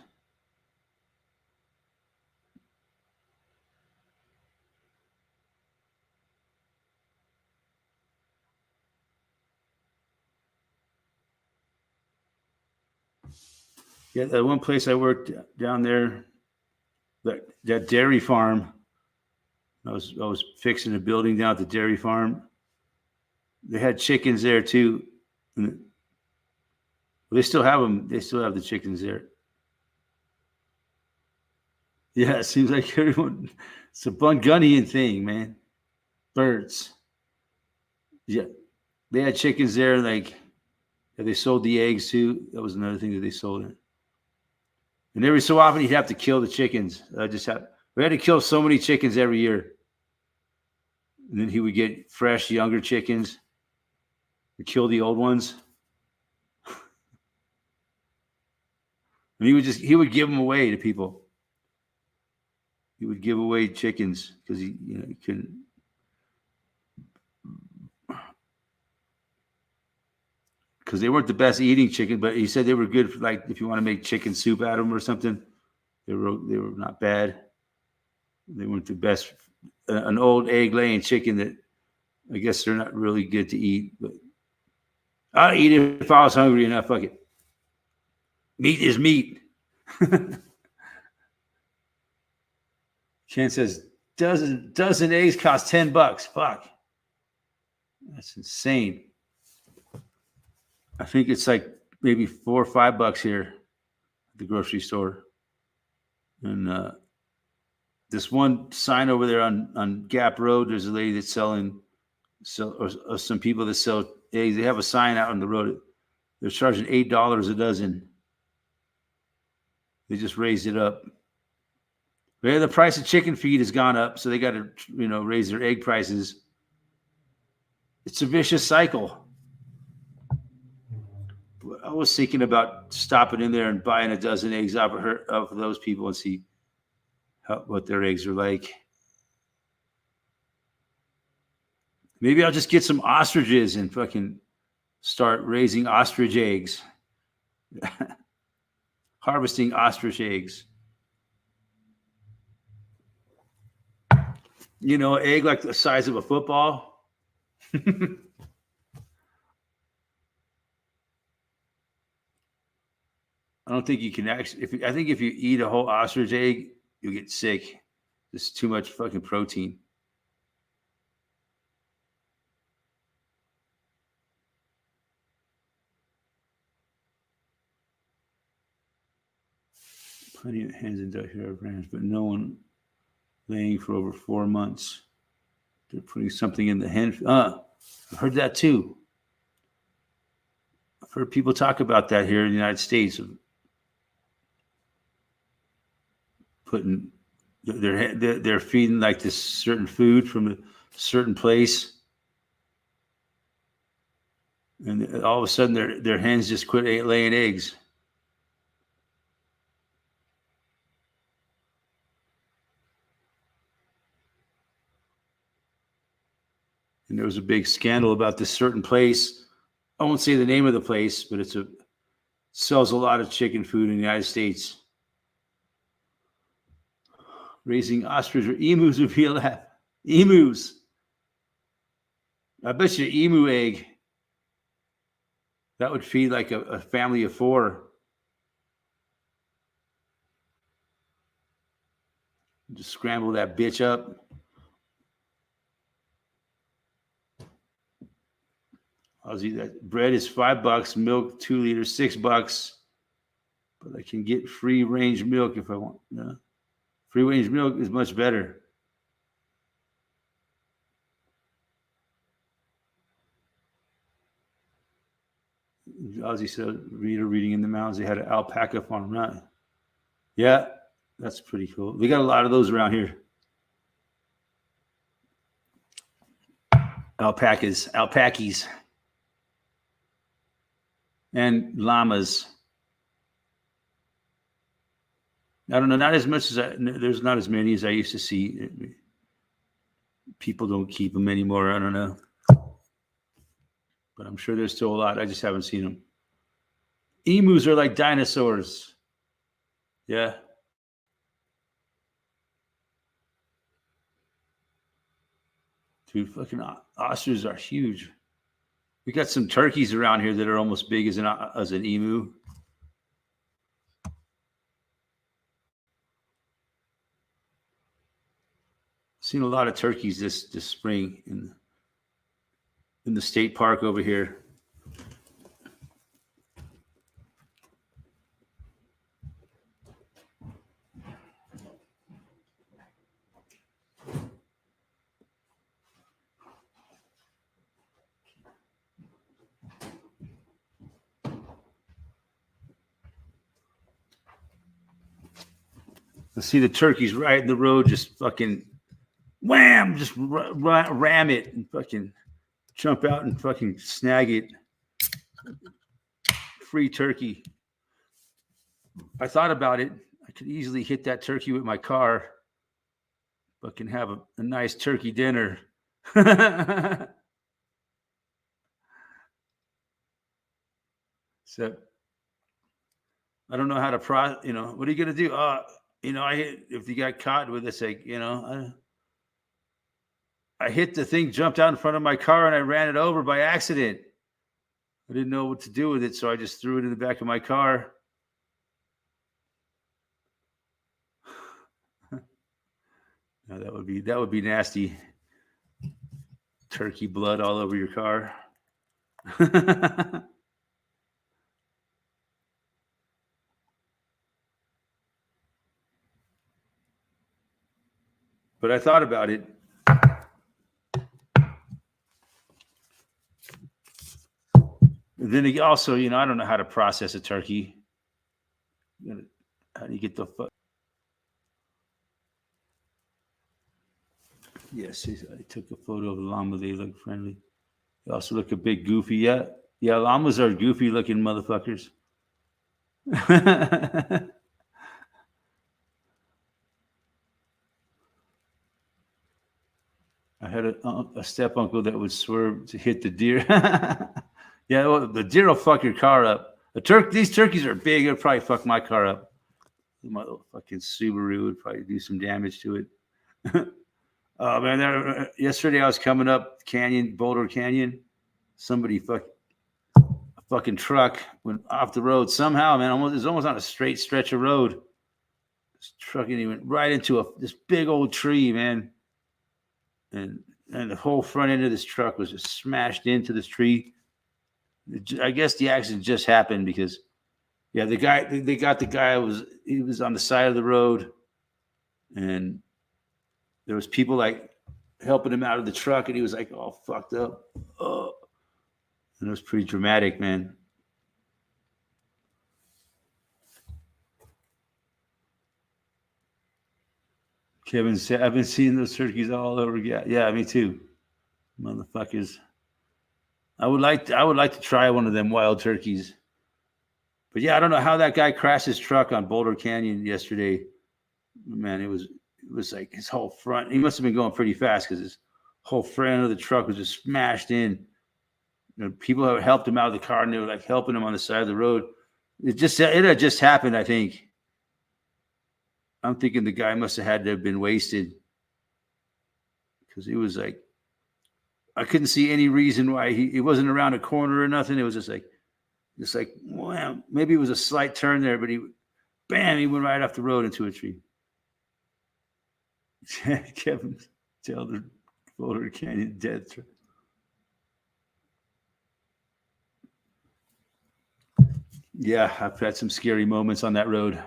Yeah, that one place I worked down there, that dairy farm. I was fixing a building down at the dairy farm. They had chickens there too. And they still have them. They still have the chickens there. Yeah, it seems like everyone. It's a Bungunian thing, man. Birds. Yeah, they had chickens there. Like, yeah, they sold the eggs too. That was another thing that they sold it. And every so often, you'd have to kill the chickens. We had to kill so many chickens every year. And then he would get fresh, younger chickens to kill the old ones. And he would give them away to people. He would give away chickens because he couldn't. Because they weren't the best eating chicken, but he said they were good for, like, if you want to make chicken soup out of them or something. They were not bad. They weren't the best. An old egg laying chicken that I guess they're not really good to eat, but I'll eat it if I was hungry enough. Fuck it. Meat is meat. Ken says dozen eggs cost $10. Fuck. That's insane. I think it's like maybe $4 or $5 here at the grocery store. And this one sign over there on Gap Road, there's a lady that's selling, or some people that sell eggs. They have a sign out on the road. They're charging $8 a dozen. They just raised it up. But yeah, the price of chicken feed has gone up, so they got to raise their egg prices. It's a vicious cycle. I was thinking about stopping in there and buying a dozen eggs off of those people and see what their eggs are like. Maybe I'll just get some ostriches and fucking start raising ostrich eggs. Harvesting ostrich eggs. An egg like the size of a football. I don't think you can actually. I think if you eat a whole ostrich egg, you'll get sick. There's too much fucking protein. Plenty of hens and ducks here are rams, but no one laying for over 4 months. They're putting something in the hen. I've heard that too. I've heard people talk about that here in the United States. Putting they're feeding like this certain food from a certain place, and all of a sudden their hens just quit laying eggs. And there was a big scandal about this certain place. I won't say the name of the place, but sells a lot of chicken food in the United States. Raising ostrich or emus would be allowed. Emus. I bet you an emu egg. That would feed like a family of 4. Just scramble that bitch up. Aussie, that bread is $5, milk 2 liters, $6. But I can get free range milk if I want. No. Free range milk is much better. Ozzy said, reading in the mountains, they had an alpaca farm. Right? Yeah, that's pretty cool. We got a lot of those around here. Alpacas. And llamas. I don't know, not as much as there's not as many as I used to see. People don't keep them anymore. I don't know. But I'm sure there's still a lot. I just haven't seen them. Emus are like dinosaurs. Yeah. Dude, fucking ostriches are huge. We got some turkeys around here that are almost big as an emu. Seen a lot of turkeys this spring in the state park over here. Let's see the turkeys right in the road, just fucking wham, just ram it and fucking jump out and fucking snag it. Free turkey. I thought about it. I could easily hit that turkey with my car. Fucking have a nice turkey dinner. So I don't know how to what are you gonna do? If you got caught with this, like, I hit the thing, jumped out in front of my car, and I ran it over by accident. I didn't know what to do with it, so I just threw it in the back of my car. Now that would be nasty. Turkey blood all over your car. But I thought about it. Then also, I don't know how to process a turkey. How do you get the fuck? Yes, I took a photo of the llama. They look friendly. They also look a bit goofy. Yeah, llamas are goofy looking motherfuckers. I had a step uncle that would swerve to hit the deer. Yeah, well, the deer will fuck your car up. These turkeys are big. It'll probably fuck my car up. My little fucking Subaru would probably do some damage to it. Oh man! Yesterday I was coming up Boulder Canyon. Somebody a fucking truck went off the road somehow. Man, it was almost on a straight stretch of road. This truck and he went right into this big old tree, man. And the whole front end of this truck was just smashed into this tree. I guess the accident just happened because Yeah, they got the guy he was on the side of the road, and there was people like helping him out of the truck, and he was like all fucked up. Oh, and it was pretty dramatic, man. Kevin said, "I've been seeing those turkeys all over." Yeah, yeah, me too, motherfuckers. I would like to try one of them wild turkeys. But yeah, I don't know how that guy crashed his truck on Boulder Canyon yesterday. Man, it was like his whole front. He must have been going pretty fast because his whole front of the truck was just smashed in. You know, people have helped him out of the car, and they were like helping him on the side of the road. It had just happened. I think. I'm thinking the guy must have had to have been wasted because he was like, I couldn't see any reason why he wasn't around a corner or nothing. It was just like, wow, maybe it was a slight turn there, but bam, he went right off the road into a tree. Kevin Taylor, Boulder Canyon death trap. Yeah, I've had some scary moments on that road.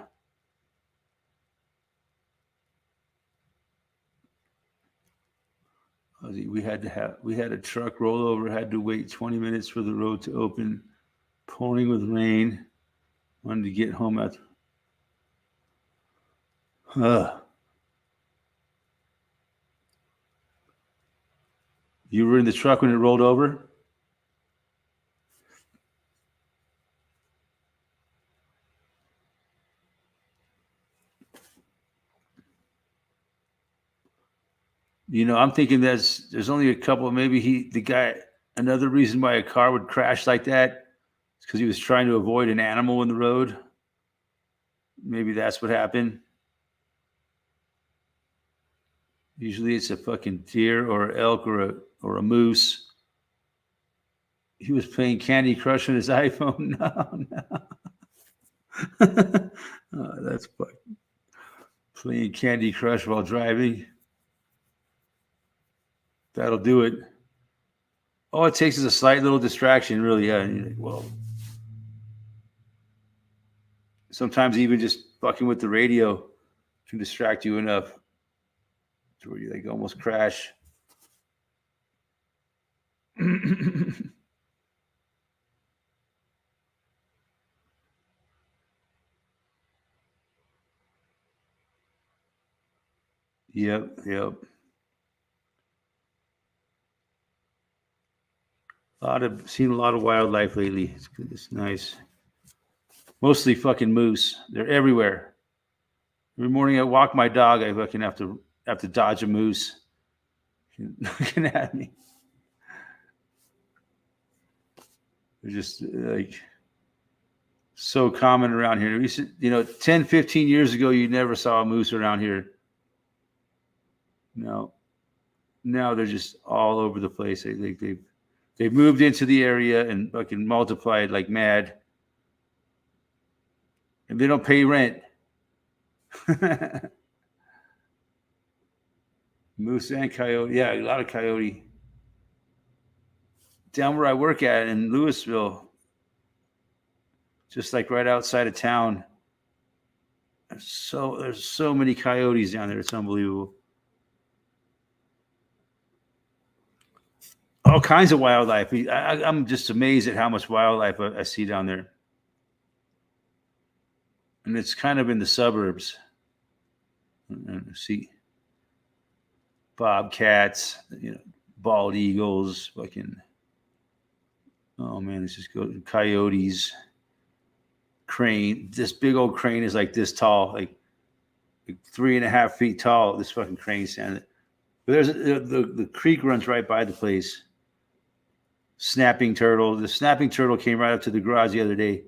We had a truck roll over, had to wait 20 minutes for the road to open, pouring with rain. Wanted to get home at. You were in the truck when it rolled over? You know, I'm thinking there's only a couple. Maybe another reason why a car would crash like that is because he was trying to avoid an animal in the road. Maybe that's what happened. Usually it's a fucking deer or elk or a moose. He was playing Candy Crush on his iPhone. No. Oh, that's fucking playing Candy Crush while driving. That'll do it. All it takes is a slight little distraction, really. Yeah. And you're like, well, sometimes even just fucking with the radio can distract you enough to where you like almost crash. Yep. Seen a lot of wildlife lately. It's good. It's nice. Mostly fucking moose. They're everywhere. Every morning I walk my dog, I fucking have to dodge a moose looking at me. They're just like so common around here. We used to, 10, 15 years ago, you never saw a moose around here. No. Now they're just all over the place. They've moved into the area and fucking multiplied like mad. And they don't pay rent. Moose and coyote. Yeah, a lot of coyote. Down where I work at in Louisville, just like right outside of town. There's so many coyotes down there. It's unbelievable. All kinds of wildlife. I'm just amazed at how much wildlife I see down there. And it's kind of in the suburbs. And see bobcats, bald eagles, fucking. Oh man, it's just go coyotes, crane. This big old crane is like this tall, like 3.5 feet tall. This fucking crane standing. But there's the creek runs right by the place. Snapping turtle. The snapping turtle came right up to the garage the other day.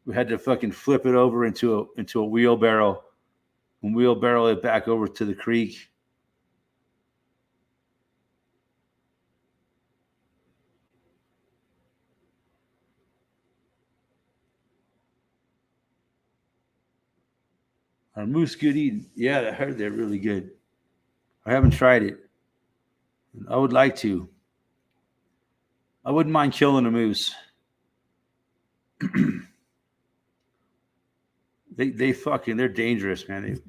We had to fucking flip it over into a wheelbarrow and wheelbarrow it back over to the creek. Are moose good eating? Yeah, I heard they're really good. I haven't tried it. I would like to. I wouldn't mind killing a moose. they're dangerous, man.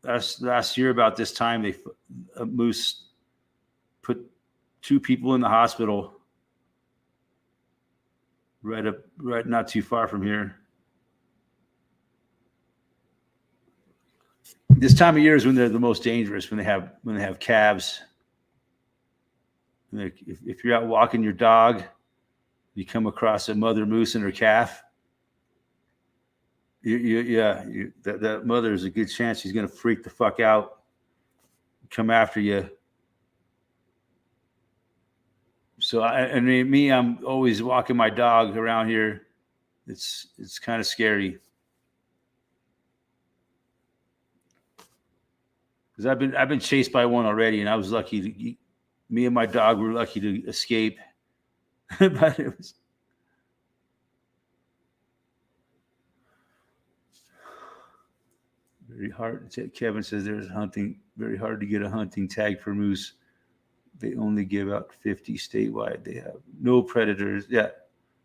Last year about this time, a moose put 2 people in the hospital right not too far from here. This time of year is when they're the most dangerous, when they have calves. If you're out walking your dog, you come across a mother moose and her calf. That mother is a good chance she's going to freak the fuck out, come after you. So I'm always walking my dog around here. It's kind of scary. Because I've been chased by one already, and I was lucky. Me and my dog were lucky to escape. But it was very hard. Kevin says there's hunting. Very hard to get a hunting tag for moose. They only give out 50 statewide. They have no predators. Yeah,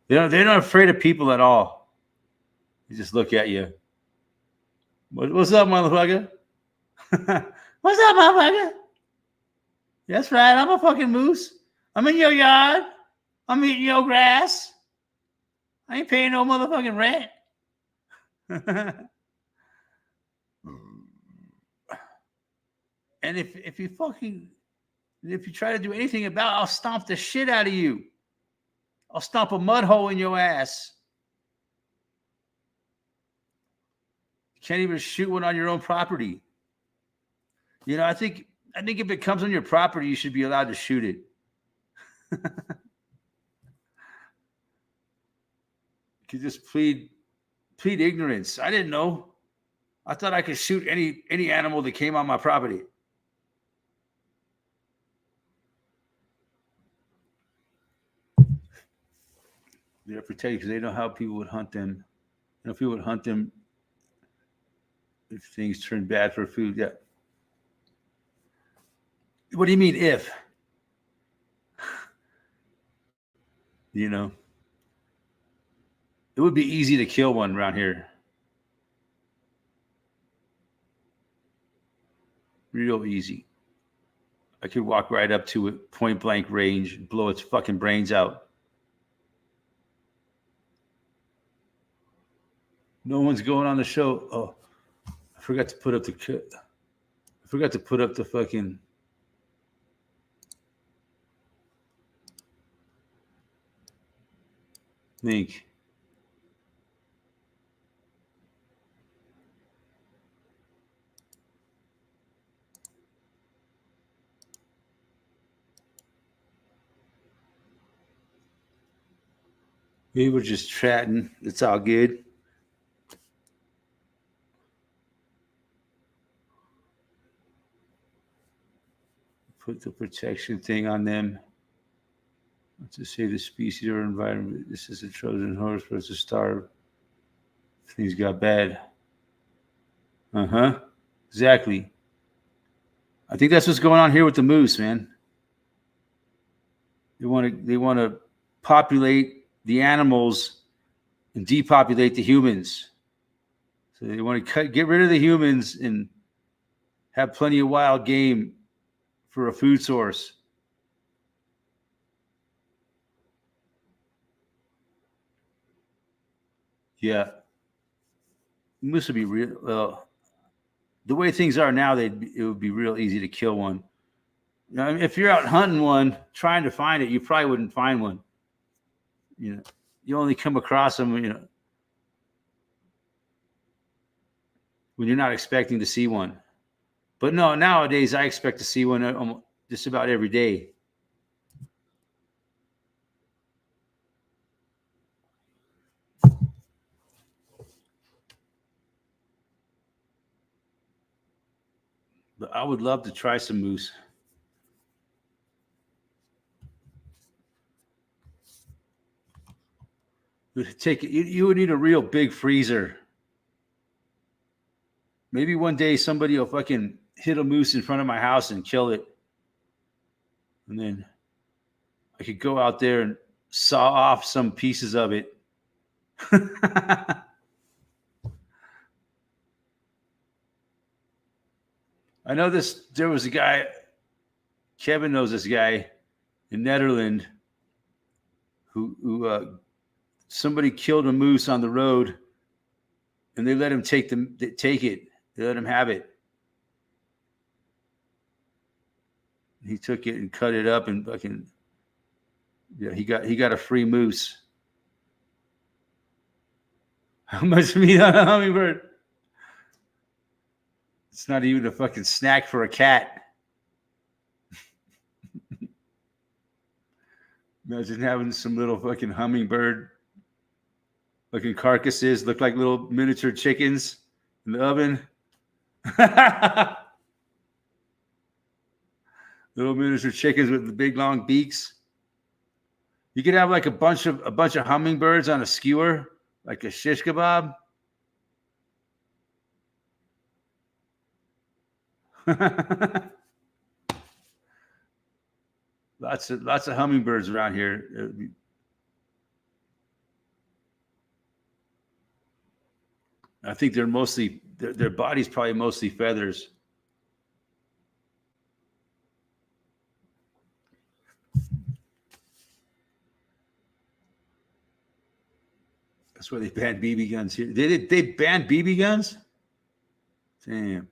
they're not afraid of people at all. They just look at you. What's up, motherfucker? What's up, motherfucker? That's right. I'm a fucking moose. I'm in your yard. I'm eating your grass. I ain't paying no motherfucking rent. And if you try to do anything about it, I'll stomp the shit out of you. I'll stomp a mud hole in your ass. You can't even shoot one on your own property. I think if it comes on your property, you should be allowed to shoot it. You could just plead ignorance. I didn't know. I thought I could shoot any animal that came on my property. They're protected because they know how people would hunt them. People would hunt them if things turn bad for food. Yeah. What do you mean if? It would be easy to kill one around here. Real easy. I could walk right up to it, point blank range, and blow its fucking brains out. No one's going on the show. Oh, I forgot to put up the fucking link. We were just chatting. It's all good. Put the protection thing on them. To save the species or environment. This is a Trojan horse versus starve. Things got bad. Exactly. I think that's what's going on here with the moose, man. They want to populate the animals and depopulate the humans. So they want to get rid of the humans and have plenty of wild game for a food source. Yeah. Moose would be real. Well, the way things are now, it would be real easy to kill one. If you're out hunting one, trying to find it, you probably wouldn't find one. You only come across them, when you're not expecting to see one. But no, nowadays I expect to see one just about every day. But I would love to try some moose. You would need a real big freezer. Maybe one day somebody will fucking hit a moose in front of my house and kill it. And then I could go out there and saw off some pieces of it. I know this. There was a guy. Kevin knows this guy in Netherlands who somebody killed a moose on the road, and they let him take it. They let him have it. He took it and cut it up and fucking he got a free moose. How much meat on a hummingbird? It's not even a fucking snack for a cat. Imagine having some little fucking hummingbird looking carcasses, look like little miniature chickens in the oven. Little miniature chickens with the big long beaks. You could have like a bunch of hummingbirds on a skewer, like a shish kebab. Lots of hummingbirds around here. I think they're mostly their body's probably mostly feathers. That's why they banned BB guns here. They banned BB guns? Damn.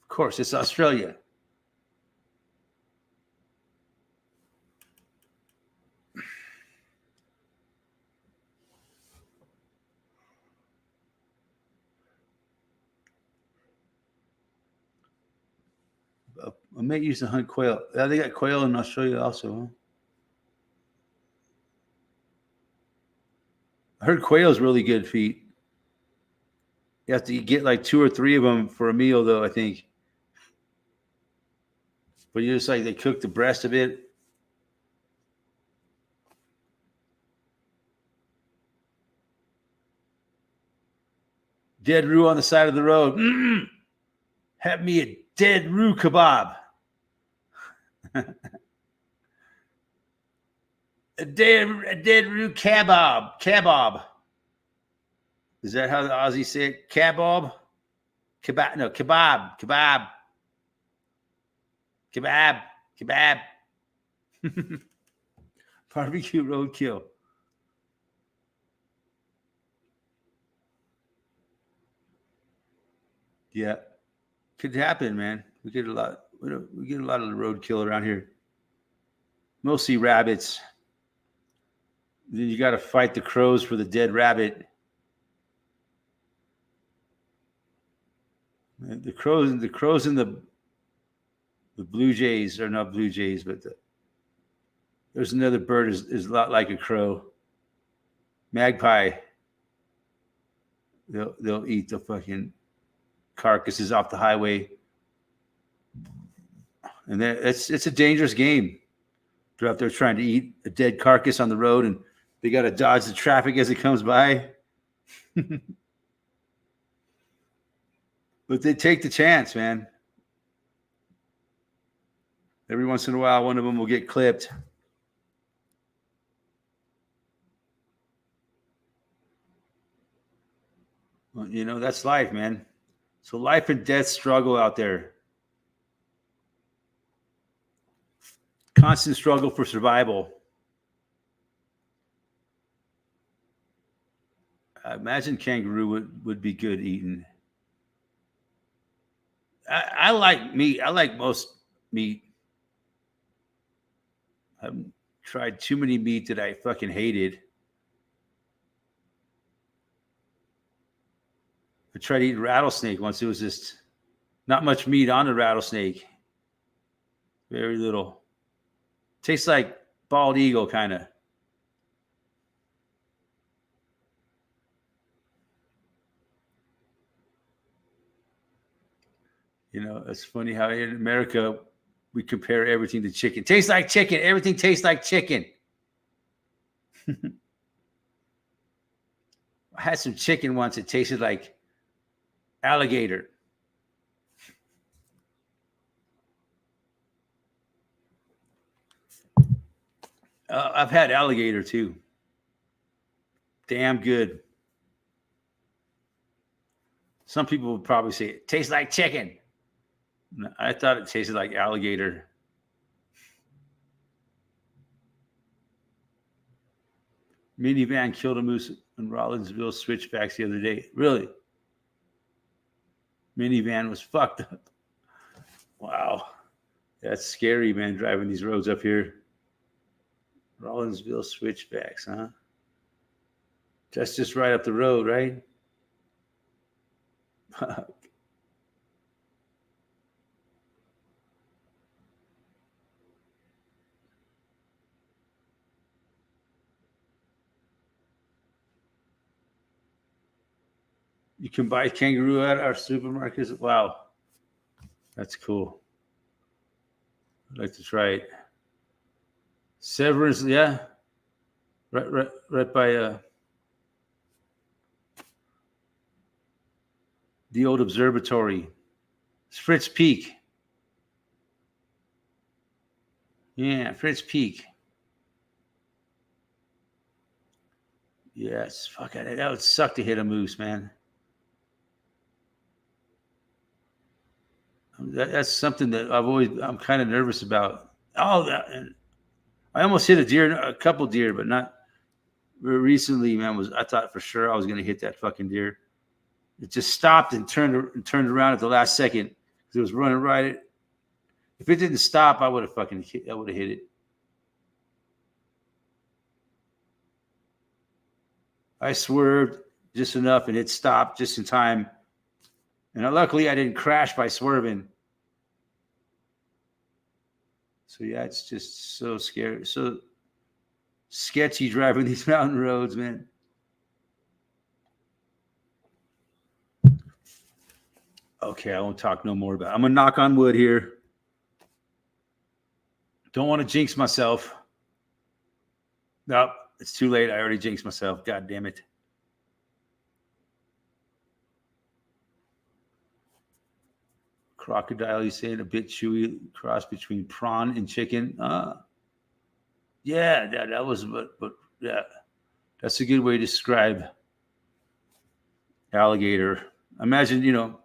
Of course, it's Australia. I may use to hunt quail. Yeah, they got quail in Australia also, huh? I heard quail is really good feet. You have to get like 2 or 3 of them for a meal, though, I think. But you just like they cook the breast a bit. Dead roux on the side of the road. Have me a dead roux kebab. a dead roux kebab. Is that how the Aussies say it? Kebab? Kebab. No, kebab. Barbecue roadkill. Yeah. Could happen, man. We get a lot of roadkill around here. Mostly rabbits. Then you got to fight the crows for the dead rabbit. The crows and the blue jays are not blue jays, but there's another bird is a lot like a crow. Magpie. They'll eat the fucking carcasses off the highway, and it's a dangerous game. They're out there trying to eat a dead carcass on the road, and they got to dodge the traffic as it comes by. But they take the chance, man. Every once in a while, one of them will get clipped. Well, you know, that's life, man. So life and death struggle out there. Constant struggle for survival. I imagine kangaroo would be good eating. I like meat. I like most meat. I haven't tried too many meat that I fucking hated. I tried to eat rattlesnake once. It was just not much meat on the rattlesnake. Very little. Tastes like bald eagle, kind of. You know, it's funny how in America we compare everything to chicken. Tastes like chicken. Everything tastes like chicken. I had some chicken once. It tasted like alligator. I've had alligator too. Damn good. Some people would probably say it tastes like chicken. I thought it tasted like alligator. Minivan killed a moose in Rollinsville switchbacks the other day. Really? Minivan was fucked up. Wow. That's scary, man, driving these roads up here. Rollinsville switchbacks, huh? That's just right up the road, right? You can buy kangaroo at our supermarkets. Wow. That's cool. I'd like to try it. Severance, yeah. Right by the old observatory. It's Fritz Peak. Yeah, Fritz Peak. Yes, fuck it. That would suck to hit a moose, man. That's something that I'm kind of nervous about. Oh, and I almost hit a couple deer, but not recently, man. I thought for sure I was going to hit that fucking deer. It just stopped and turned around at the last second because it was running right. If it didn't stop, I would have hit it. I swerved just enough and it stopped just in time. And luckily I didn't crash by swerving. So yeah, it's just so scary. So sketchy driving these mountain roads, man. Okay, I won't talk no more about it. I'm going to knock on wood here. Don't want to jinx myself. Nope, it's too late. I already jinxed myself. God damn it. Crocodile, you saying a bit chewy, cross between prawn and chicken. Yeah, that was, but yeah, that's a good way to describe alligator. Imagine,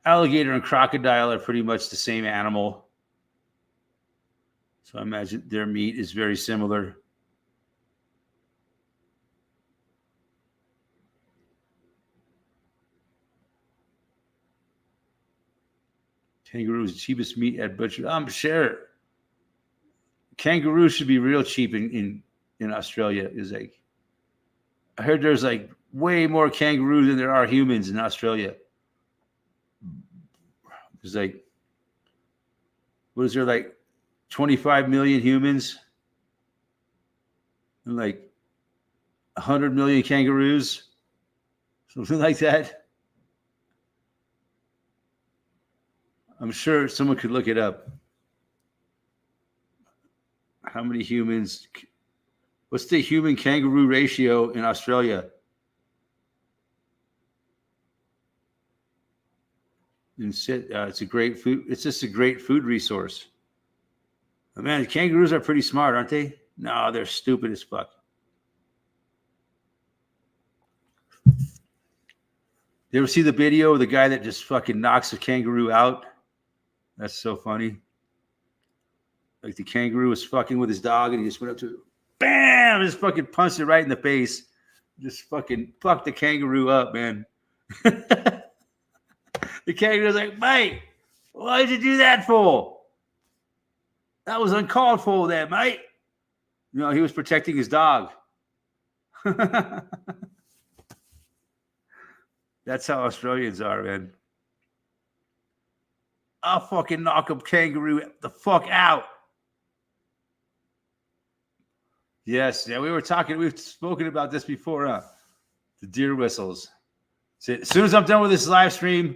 alligator and crocodile are pretty much the same animal. So I imagine their meat is very similar. Kangaroo is the cheapest meat at butcher. I'm sure. Kangaroo should be real cheap in Australia. Is like, I heard there's like way more kangaroos than there are humans in Australia. There's like, what is there, like 25 million humans and like 100 million kangaroos, something like that. I'm sure someone could look it up. How many humans? What's the human kangaroo ratio in Australia? It's a great food. It's just a great food resource. But man, kangaroos are pretty smart, aren't they? No, they're stupid as fuck. You ever see the video of the guy that just fucking knocks a kangaroo out? That's so funny. Like the kangaroo was fucking with his dog and he just went up to it, bam, just fucking punched it right in the face. Just fucking fucked the kangaroo up, man. The kangaroo's like, mate, why did you do that for? That was uncalled for there, mate. He was protecting his dog. That's how Australians are, man. I'll fucking knock a kangaroo the fuck out. Yes, yeah, we've spoken about this before, huh? The deer whistles. So as soon as I'm done with this live stream,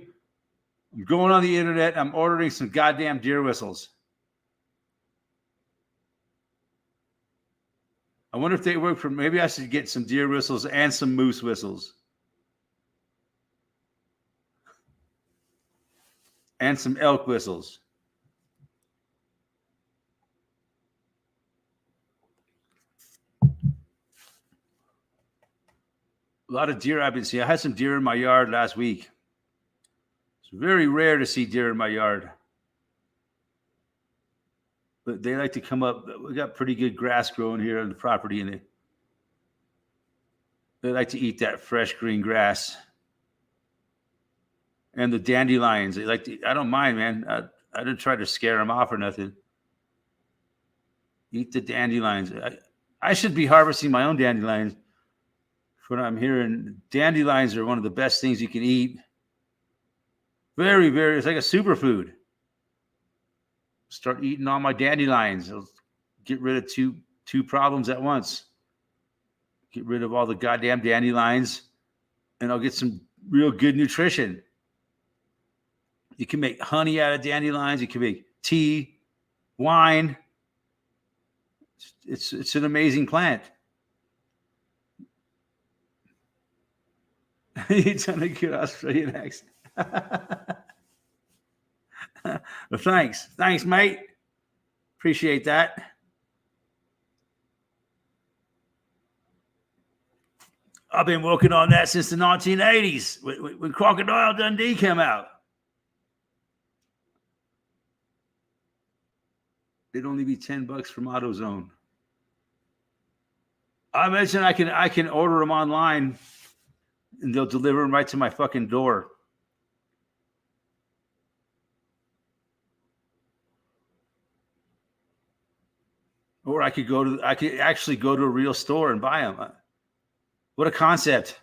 I'm going on the internet. I'm ordering some goddamn deer whistles. I wonder if they work for. Maybe I should get some deer whistles and some moose whistles. And some elk whistles. A lot of deer I've been seeing. I had some deer in my yard last week. It's very rare to see deer in my yard. but they like to come up. We got pretty good grass growing here on the property, and they like to eat that fresh green grass. And the dandelions, they like to. I don't mind, man. I didn't try to scare them off or nothing. Eat the dandelions. I should be harvesting my own dandelions. From what I'm hearing, dandelions are one of the best things you can eat. Very, very. It's like a superfood. Start eating all my dandelions. It'll get rid of two problems at once. Get rid of all the goddamn dandelions, and I'll get some real good nutrition. You can make honey out of dandelions. You can make tea, wine. It's an amazing plant. You're trying to get Australian accent. Well, thanks, mate. Appreciate that. I've been working on that since the 1980s when Crocodile Dundee came out. It'd only be $10 from AutoZone. I imagine I can order them online, and they'll deliver them right to my fucking door. Or I could actually go to a real store and buy them. What a concept.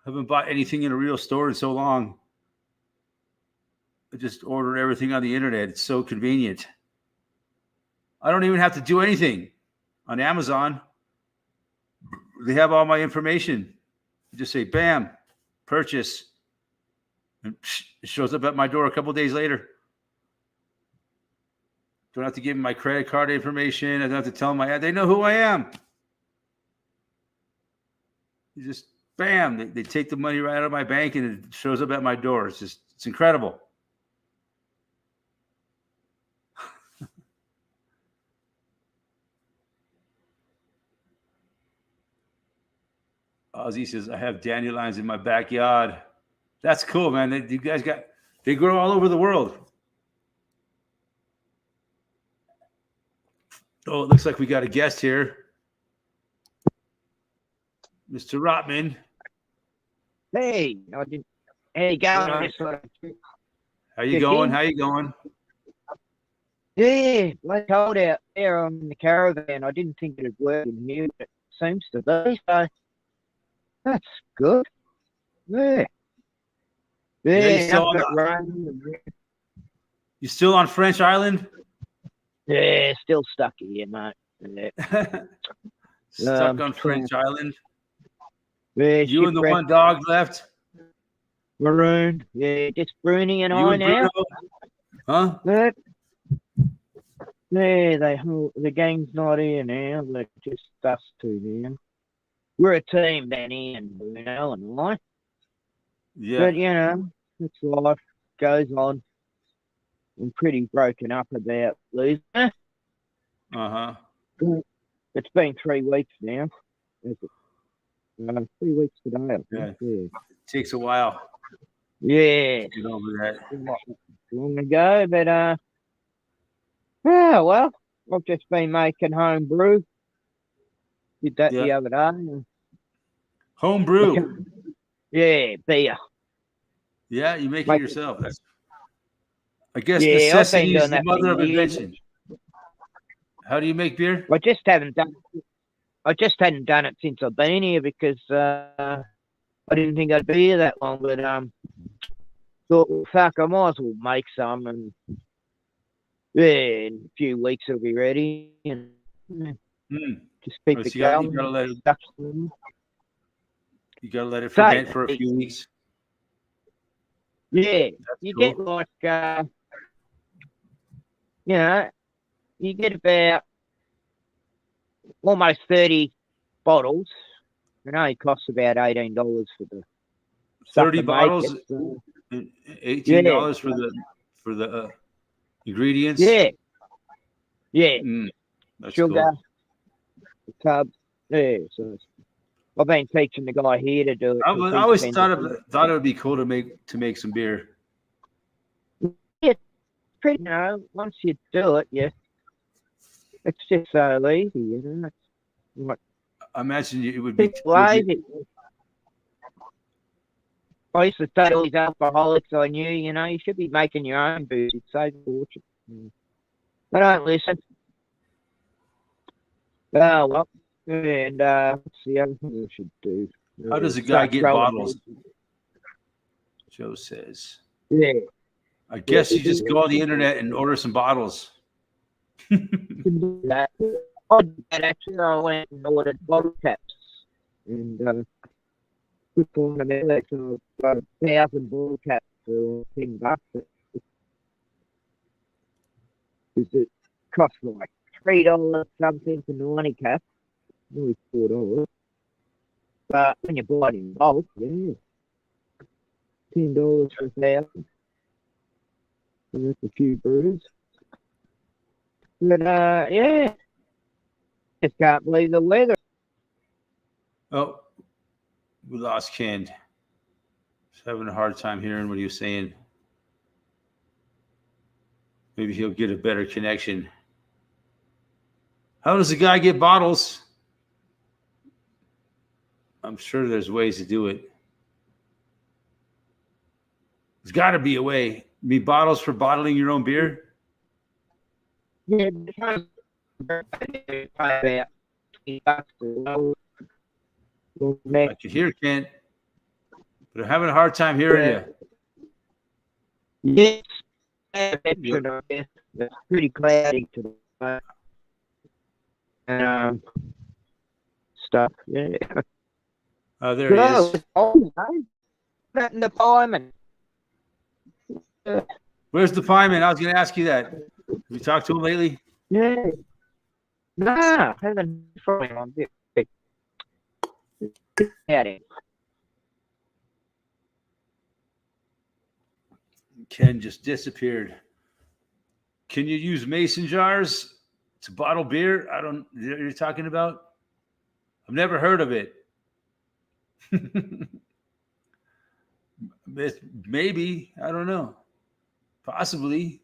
I haven't bought anything in a real store in so long. I just order everything on the internet. It's so convenient. I don't even have to do anything on Amazon. They have all my information. You just say, bam, purchase. And it shows up at my door a couple days later. Don't have to give them my credit card information. I don't have to tell them they know who I am. You just, bam, they take the money right out of my bank and it shows up at my door. It's incredible. Ozzy says, I have dandelions in my backyard. That's cool, man. You guys they grow all over the world. Oh, it looks like we got a guest here. Mr. Rotman. Hey, hey, guys. How you going? How you going? Yeah, like cold out there on the caravan. I didn't think it'd work in here, but it seems to be. So that's good. Yeah. Yeah, you still on French Island? Yeah, still stuck here, mate. Yeah. Stuck on French Island? Yeah, you and the one dog left? Maroon. Yeah, just Bruni and I now. Huh? But, yeah, the gang's not here now. They're just us two, man. We're a team, Danny and Bruno and I. Yeah. But, you know, it's life. Goes on. I'm pretty broken up about losing. Uh-huh. It's been 3 weeks now. 3 weeks today. Yeah. It takes a while. Yeah. Get over that. Long ago, but yeah, well, I've just been making home brew. Did that the other day. Home brew? Yeah, beer. Yeah, you make it yourself. I guess necessity is the mother of invention. How do you make beer? I just hadn't done it since I've been here because I didn't think I'd be here that long. But thought, well, fuck, I might as well make some, and yeah, in a few weeks it'll be ready, and just keep it going. You gotta let it ferment for a few weeks. Yeah, you get like, you know, you get about almost 30 bottles. It only costs about $18 for the 30 bottles, $18 for the ingredients. Yeah. That's sugar, cool. tubs. Yeah, so I've been teaching the guy here to do it. I always thought it would be cool to make some beer. Yeah, pretty. You know, once you do it, It's just so easy, you know. It's like I imagine it would be. it's lazy. I used to say to all these alcoholics I knew, you know, you should be making your own booze. It's so fortune. They don't listen. Oh well. And what's the other thing I should do? How does a guy Start get growing bottles? booze. Joe says. Yeah. I guess you just go on the internet and order some bottles. Can do that. I did that actually. I went and ordered bottle caps and put on the mail. So I got 1,000 bottle caps for $10. Because it cost like $3 something for 90 caps, nearly $4. But when you buy it in bulk, yeah, $10 for 1,000. And that's a few brews. But yeah, just can't believe the weather. Oh, we lost Ken. He's having a hard time hearing what he was saying. Maybe he'll get a better connection. How does a guy get bottles? I'm sure there's ways to do it. There's got to be a way. You mean bottles for bottling your own beer? Yeah, because pay about $20 a load. I can hear Ken, but I'm having a hard time hearing you. Yes, it's pretty cloudy today. And stuff. Yeah. There he is. Not in the pieman. Where's the pieman? I was going to ask you that. Have you talked to him lately? Yeah. Nah, haven't from him. I'm bit at it. Ken just disappeared. Can you use mason jars to bottle beer? I don't. You're talking about? I've never heard of it. Maybe, I don't know. Possibly.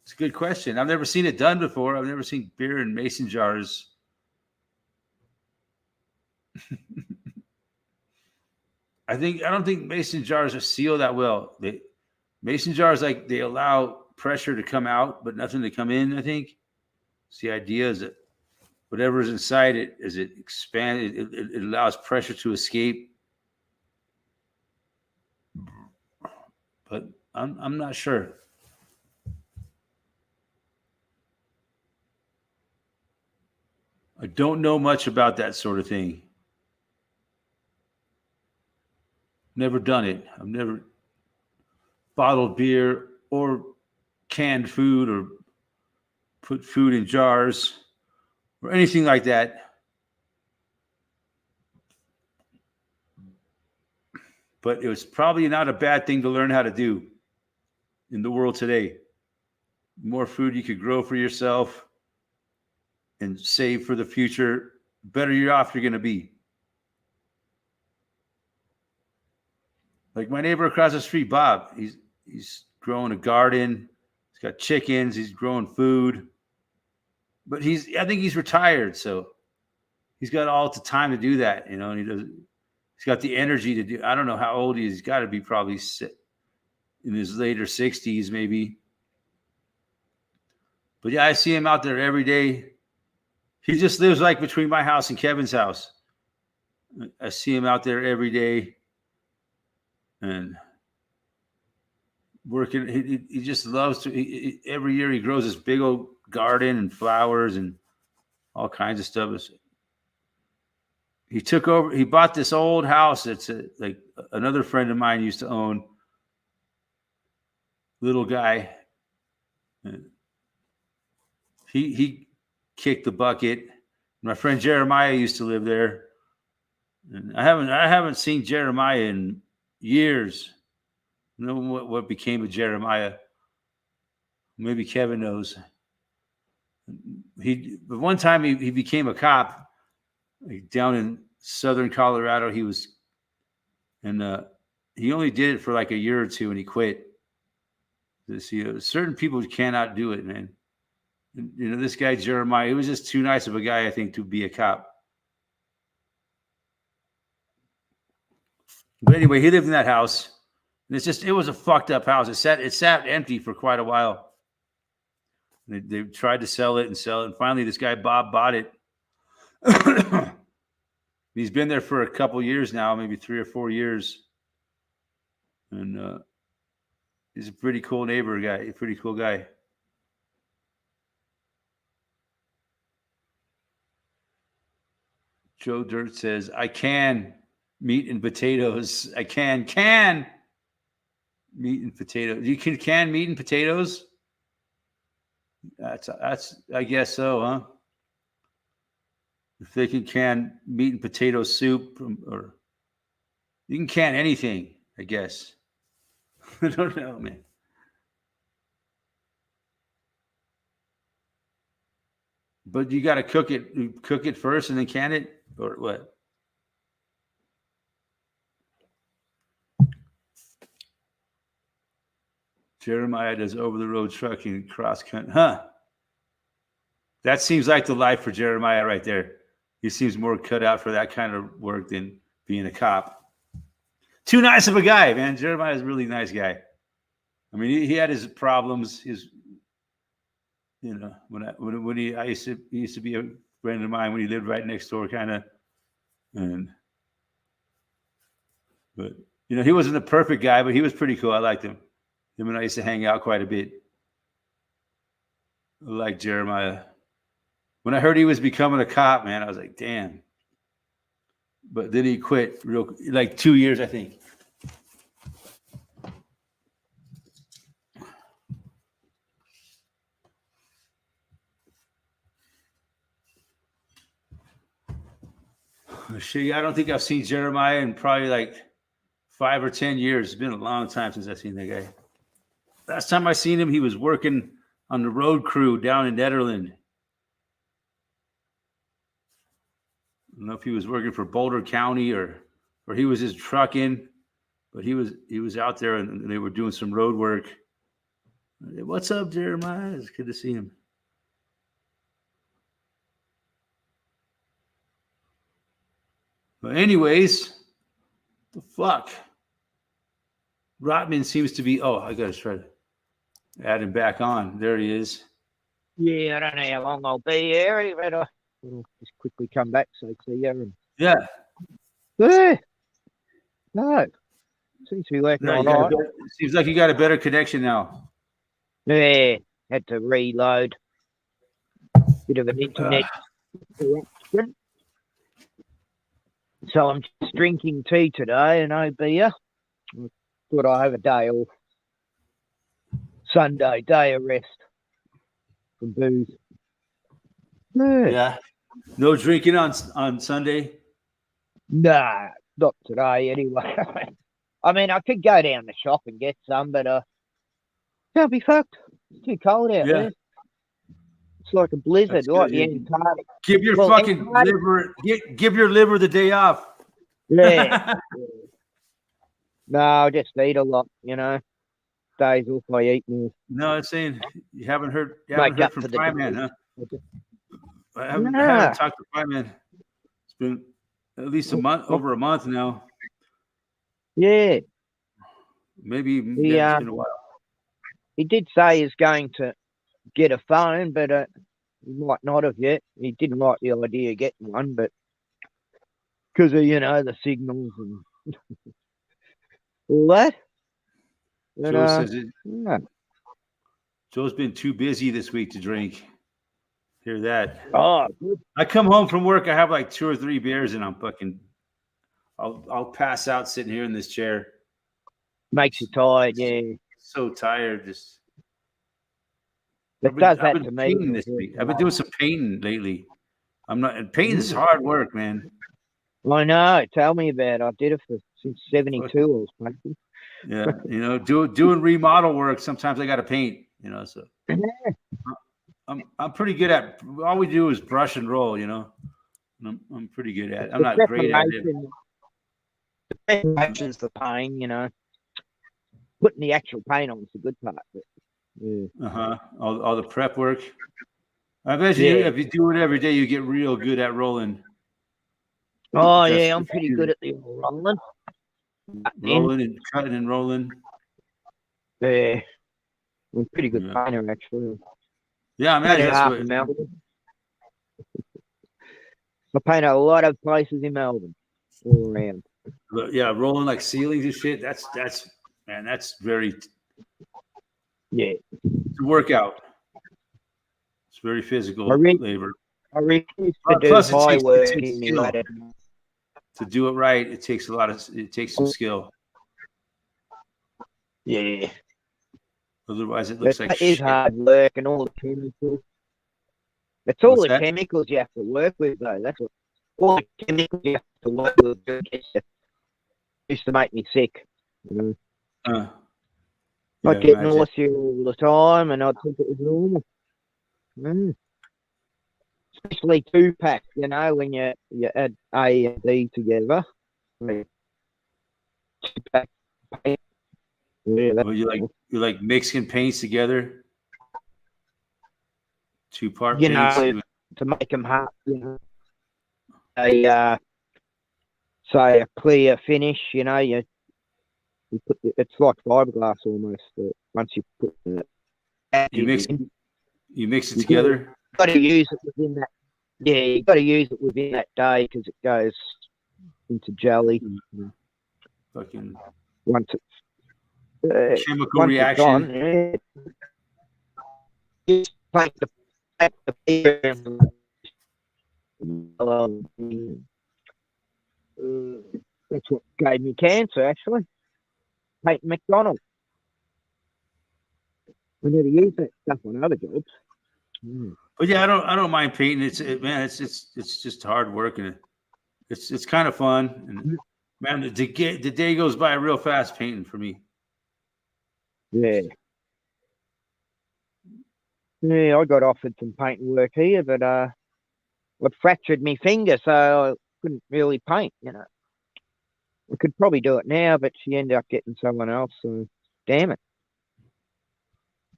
It's a good question. I've never seen it done before. I've never seen beer in mason jars. I don't think mason jars are sealed that well. Mason jars, like, they allow pressure to come out, but nothing to come in, I think. So the idea is that whatever is inside it, as it expands, it allows pressure to escape. But I'm not sure. I don't know much about that sort of thing. Never done it. I've never bottled beer or canned food or put food in jars or anything like that. But it was probably not a bad thing to learn how to do in the world today. The more food you could grow for yourself and save for the future, the better you're off you're going to be. Like my neighbor across the street, Bob, he's growing a garden. He's got chickens. He's growing food. But I think he's retired, so he's got all the time to do that, you know, and he's got the energy to do. I don't know how old he is. He's got to be probably in his later 60s, maybe. But yeah, I see him out there every day. He just lives like between my house and Kevin's house. I see him out there every day and working. He just loves to. Every year he grows this big old garden and flowers and all kinds of stuff. He took over. He bought this old house that's like another friend of mine used to own. Little guy. He kicked the bucket. My friend Jeremiah used to live there. And I haven't seen Jeremiah in years. I don't know what became of Jeremiah. Maybe Kevin knows. But one time he became a cop, like down in southern Colorado. He was, and he only did it for like a year or two, and he quit. See, certain people cannot do it, man. You know, this guy Jeremiah, he was just too nice of a guy, I think, to be a cop. But anyway, he lived in that house. And it was a fucked up house. It sat empty for quite a while. They tried to sell it. And finally, this guy, Bob, bought it. He's been there for a couple years now, maybe 3 or 4 years. And he's a pretty cool neighbor guy, a pretty cool guy. Joe Dirt says, I can meat and potatoes. I can meat and potatoes. You can meat and potatoes? That's I guess so, huh? If they can meat and potato soup, or you can can anything, I guess. I don't know, man. But you got to cook it first and then can it, or what? Jeremiah does over-the-road trucking, cross-country. Huh. That seems like the life for Jeremiah right there. He seems more cut out for that kind of work than being a cop. Too nice of a guy, man. Jeremiah is a really nice guy. I mean, he had his problems. He used to be a friend of mine when he lived right next door, kind of. But he wasn't a perfect guy, but he was pretty cool. I liked him. Him and I used to hang out quite a bit. I like Jeremiah. When I heard he was becoming a cop, man, I was like, damn. But then he quit like 2 years, I think. Shit, I don't think I've seen Jeremiah in probably like 5 or 10 years. It's been a long time since I've seen that guy. Last time I seen him, he was working on the road crew down in Nederland. I don't know if he was working for Boulder County or he was just trucking, but he was out there and they were doing some road work. What's up, Jeremiah? It's good to see him. But anyways, the fuck? Rotman seems to be. Oh, I gotta try to add him back on. There he is. Yeah, I don't know how long I'll be here, but I'll just quickly come back so I see you. Yeah. No. Seems to be working all right. Seems like you got a better connection now. Yeah, had to reload. Bit of an internet interruption. So I'm just drinking tea today and no beer. Thought I have a day off. Sunday, day of rest from booze. Yeah. No drinking on Sunday? Nah, not today anyway. I mean, I could go down the shop and get some, but can't be fucked. It's too cold out there. It's like a blizzard, That's like good. the Antarctic. Give your fucking liver. Give your liver the day off. Yeah. No, I just eat a lot, Days off, I eat more. No, I'm saying you haven't heard Up from for the Prime Man, day. huh? I haven't talked to Prime Man. It's been at least over a month now. Yeah. Maybe it's been a while. He did say he's going to get a phone, but he might not have yet. He didn't like the idea of getting one, but because of, the signals and all that. But, Joe says it. Yeah. Joe's been too busy this week to drink. Hear that? Oh, good. I come home from work, I have like 2 or 3 beers, and I'll pass out sitting here in this chair. Makes you tired, yeah. So tired, just. It does that to me. This week. I've been doing some painting lately. Painting's hard work, man. I know. Tell me about it. I did it since 72 I was painting. Yeah, doing remodel work. Sometimes I got to paint. So I'm pretty good at. All we do is brush and roll. And I'm pretty good at it. I'm not great at it. The preparation's the pain. Putting the actual paint on is the good part. But, yeah. All the prep work. I bet you Yeah. if you do it every day, you get real good at rolling. Oh, That's- yeah, I'm pretty good at the rolling. rolling and cutting and rolling. Yeah. I'm a pretty good Yeah. painter, actually. Yeah, I I imagine painted that's half what. of Melbourne. I painted a lot of places in Melbourne, all around. Yeah, rolling like ceilings and shit. That's man. That's very Yeah. it's a workout. It's very physical I really, labor. I really used to do Plus, high it work takes in my skill ladder. to do it right. It takes a lot of. It takes some skill. Yeah. Otherwise, it But looks like that is shit. hard work and all the chemicals. It's all What's the that? chemicals you have to work with, though. That's what. All the chemicals you have to work with used to make me sick. You know? Yeah, I'd get imagine. nausea all the time, and I'd think it was normal. Mm. Especially 2-pack, you know, when you add A and D together. 2-pack paint. Yeah, that's Well, you like mixing paints together. Two-part you paints. know, to make them hard. You know, say a clear finish. You know, you put it's like fiberglass almost. Once you put it, You mix in, you mix it you together. got to use it within that. Yeah, you got to use it within that day because it goes into jelly. Fucking Once it's chemical once reaction. it's on, just paint the paper and that's what gave me cancer, actually. Paint McDonald's. We never use that stuff on other jobs. But yeah, I don't mind painting. Man, it's just hard work and it's kind of fun. And man, the day goes by real fast painting for me. Yeah. Yeah, I got offered some painting work here, but I fractured my finger, so I couldn't really paint, you know. I could probably do it now, but she ended up getting someone else, so damn it.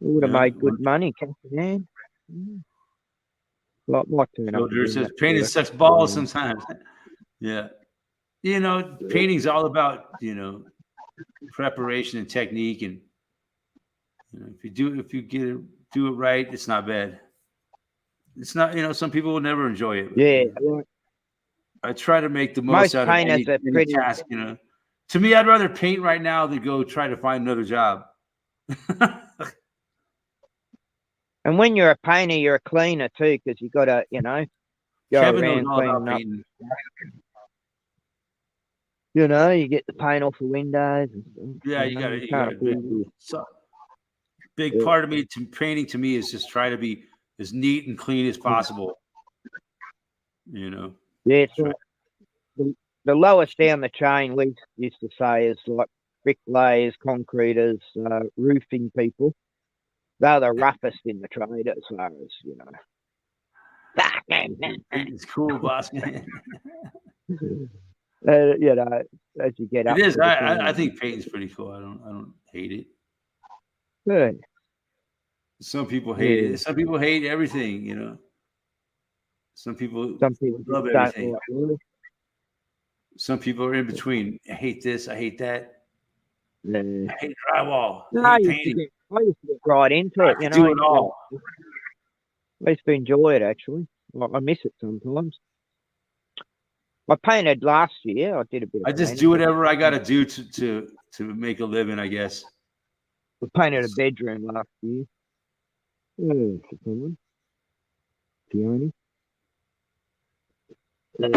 I would have Yeah. made good money, man. Like turn up So and there's do this that painting work. sucks balls sometimes. Yeah. You know, painting's all about, preparation and technique. And if you do it right, it's not bad. It's not, some people will never enjoy it. Yeah, I try to make the most most out of painters are any pretty. task, To me, I'd rather paint right now than go try to find another job. And when you're a painter, you're a cleaner too, because you got to, go Kevin knows around all about cleaning up. painting. You get the paint off the windows. And stuff, Yeah, you got can't to. afford to. So, big part of me painting to me is just try to be as neat and clean as possible. Yeah, so the lowest down the chain we used to say is like bricklayers, concreters, roofing people. They're the roughest in the trade as far as, It's cool, boss. As you get up. It is. to the I thing. think painting's pretty cool. I don't hate it. Good. Some people hate Yeah. it. Some people hate everything. Some people Some people love just don't everything. like wood. Some people are in between. I hate this. I hate that. Yeah. I hate drywall. No, I I hate used to painting. get right into it. I do it all. I used to enjoy it actually. I miss it sometimes. I painted last year. I did a bit. I just do whatever I got to do to make a living, I guess. I painted a bedroom last year. For someone. Peony. Did